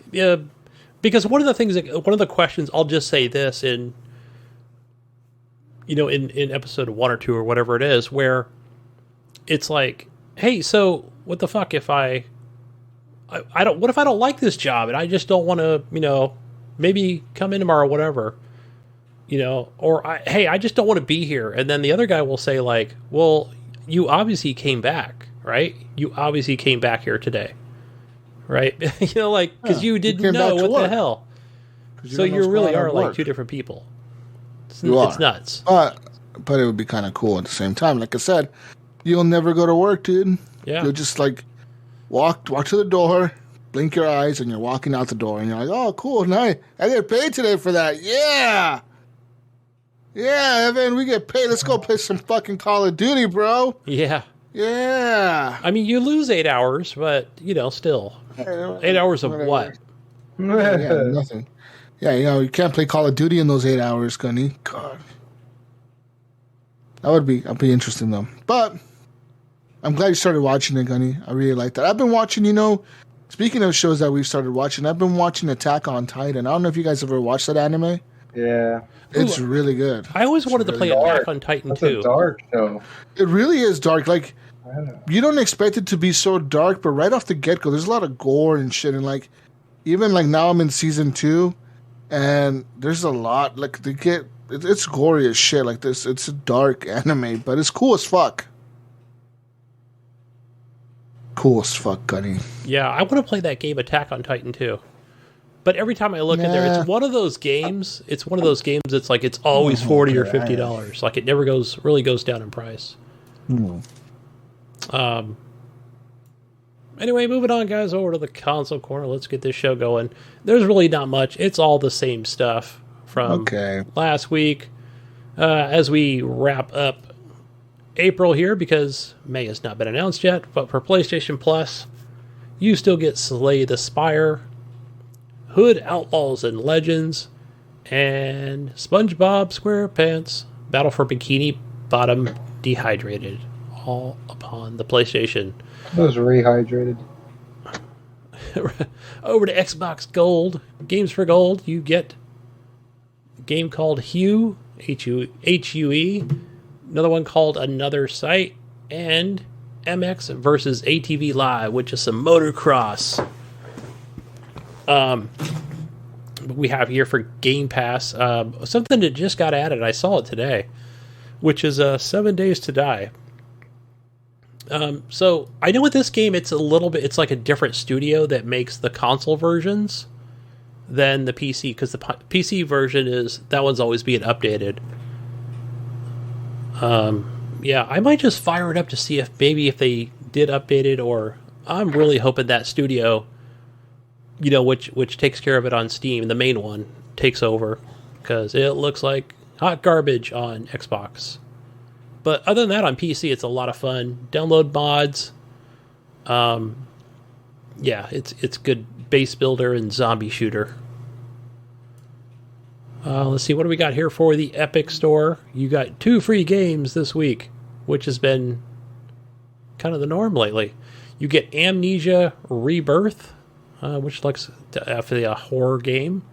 Because one of the questions, I'll just say this in episode 1 or 2 or whatever it is, where it's like, hey, so what the fuck if I don't, what if I don't like this job and I just don't want to, maybe come in tomorrow or whatever, or I just don't want to be here. And then the other guy will say like, well, you obviously came back, right? You obviously came back here today, right? Because you didn't know what the hell. So you really are like two different people. It's nuts. But it would be kind of cool at the same time. Like I said, you'll never go to work, dude. Yeah. You'll just like walk to the door, blink your eyes, and you're walking out the door, and you're like, oh, cool, nice. I get paid today for that. Yeah. Yeah, Evan, we get paid. Let's go play some fucking Call of Duty, bro. Yeah. Yeah. I mean, you lose 8 hours, but, still. 8 hours of what? Yeah, nothing. Yeah, you can't play Call of Duty in those 8 hours, Gunny. God. That'd be interesting, though. But I'm glad you started watching it, Gunny. I really like that. I've been watching, speaking of shows that we've started watching, I've been watching Attack on Titan. I don't know if you guys ever watched that anime. Yeah. It's really good. I always wanted to play Attack on Titan too. It's a dark show. It really is dark. Like, you don't expect it to be so dark, but right off the get-go, there's a lot of gore and shit. And, like, even, like, now I'm in season 2, and there's a lot. Like, it's gory as shit. Like, this, it's a dark anime, but it's cool as fuck. Cool as fuck, Gunny. Yeah, I want to play that game Attack on Titan too. But every time I look in there, it's one of those games. It's like it's always $40 or $50. Like it never really goes down in price. Anyway, moving on, guys, over to the console corner. Let's get this show going. There's really not much. It's all the same stuff from last week. As we wrap up April here, because May has not been announced yet, but for PlayStation Plus, you still get Slay the Spire, Hood Outlaws and Legends, and SpongeBob SquarePants Battle for Bikini Bottom Dehydrated, all upon the PlayStation. Those rehydrated. Over to Xbox Gold, Games for Gold, you get a game called Hue, H-U-E, another one called Another Sight, and MX versus ATV Live, which is some motocross. We have here for Game Pass something that just got added. I saw it today, which is 7 Days to Die. So I know with this game, it's it's like a different studio that makes the console versions than the PC, because the PC version that one's always being updated. Yeah, I might just fire it up to see if they did update it, or I'm really hoping that studio, which takes care of it on Steam, the main one, takes over, because it looks like hot garbage on Xbox. But other than that, on PC, it's a lot of fun. Download mods. Yeah, it's good base builder and zombie shooter. Let's see, what do we got here for the Epic Store? You got 2 free games this week, which has been kind of the norm lately. You get Amnesia Rebirth, which looks after a horror game,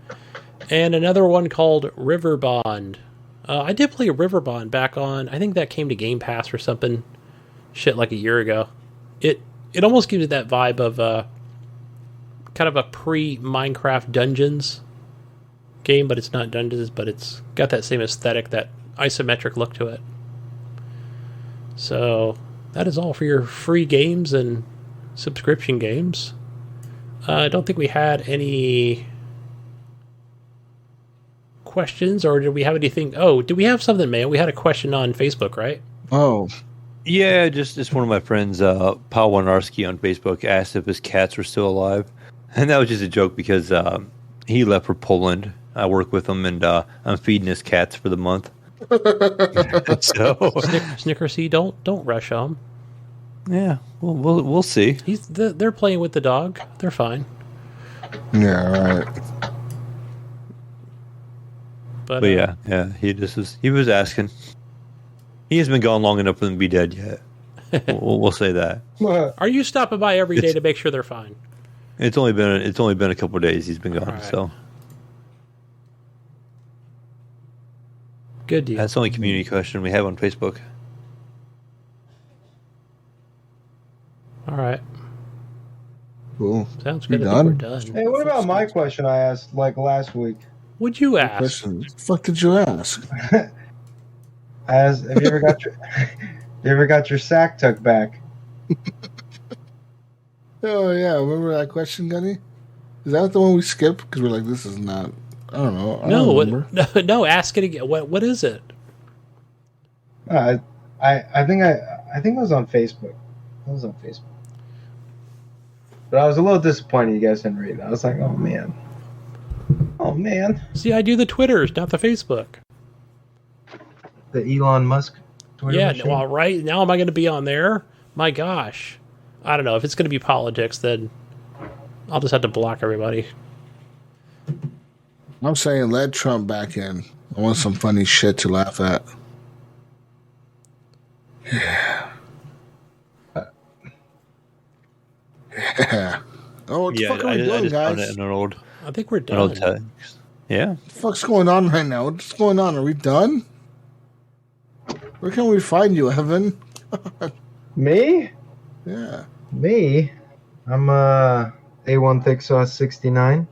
and another one called River Bond. I did play Riverbond back on, I think that came to Game Pass or something, shit, like a year ago. It almost gives you that vibe of kind of a pre-Minecraft Dungeons game, but it's not Dungeons, but it's got that same aesthetic, that isometric look to it. So that is all for your free games and subscription games. I don't think we had any questions, or did we have anything? Oh, did we have something, man? We had a question on Facebook, right? Oh, yeah, just one of my friends, Paul Wonarski on Facebook, asked if his cats were still alive, and that was just a joke because he left for Poland. I work with him, and I'm feeding his cats for the month. So Snickersy, don't rush him. Yeah, we'll see. They're playing with the dog. They're fine. yeah, right. But yeah, he was asking. He hasn't been gone long enough for them to be dead yet. We'll say that. Are you stopping by every day to make sure they're fine? It's only been a couple of days he's been gone, right. So good deal. that's the only community question we have on Facebook. All right. Cool. Sounds good. You I think done? we're done. Hey, what about my question I asked like last week? Would you ask? Question. What the fuck did you ask? Have you ever got your sack tucked back? Oh yeah, remember that question, Gunny? Is that the one we skipped? Because we're like, this is not. I don't know. I don't remember. No. Ask it again. What is it? I think it was on Facebook. It was on Facebook. But I was a little disappointed you guys didn't read it. I was like, oh man. See, I do the Twitters, not the Facebook. The Elon Musk Twitter machine? Well, right now, am I going to be on there? My gosh. I don't know. If it's going to be politics, then I'll just have to block everybody. I'm saying let Trump back in. I want some funny shit to laugh at. Yeah. Yeah. Oh, what the fuck are we doing, guys? I think we're done. An old text. Yeah. What the fuck's going on right now? What's going on? Are we done? Where can we find you, Evan? Me? Yeah. Me? I'm A1 Thick Sauce 69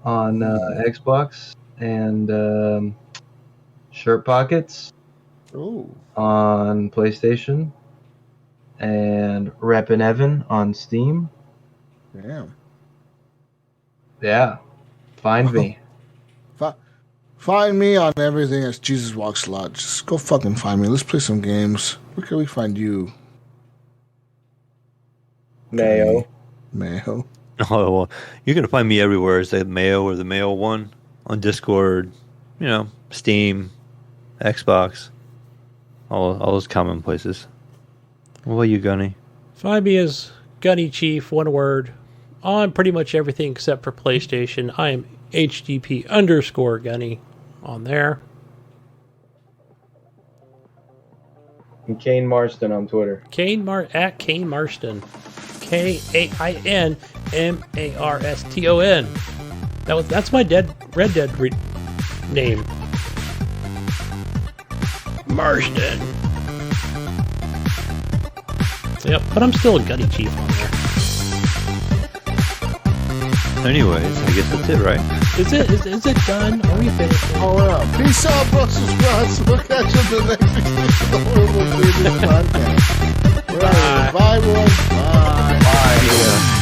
on Xbox and Shirt Pockets Oh. on PlayStation and Reppin' Evan on Steam. Damn. Yeah. Find me. Find me on everything as Jesus Walks Lot. Just go fucking find me. Let's play some games. Where can we find you? Mayo. Mayo. Oh, well, you're going to find me everywhere. It's the Mayo or the Mayo one on Discord, Steam, Xbox, all those common places. What about you, Gunny? Find me as Gunny Chief, one word, on pretty much everything except for PlayStation. I am HGP_Gunny on there. And Kane Marston on Twitter. At Kane Marston. KAINMARSTON. That's my Red Dead name. Marston. Yep, but I'm still a Gunny Chief on there. Anyways, I guess that's it, right? Is it done? Are we finished? Oh, yeah. Peace out, Brussels sprouts. We'll catch you in the next edition of the Horrible Creatures Podcast. Bye, everyone. Bye. Bye. Yeah.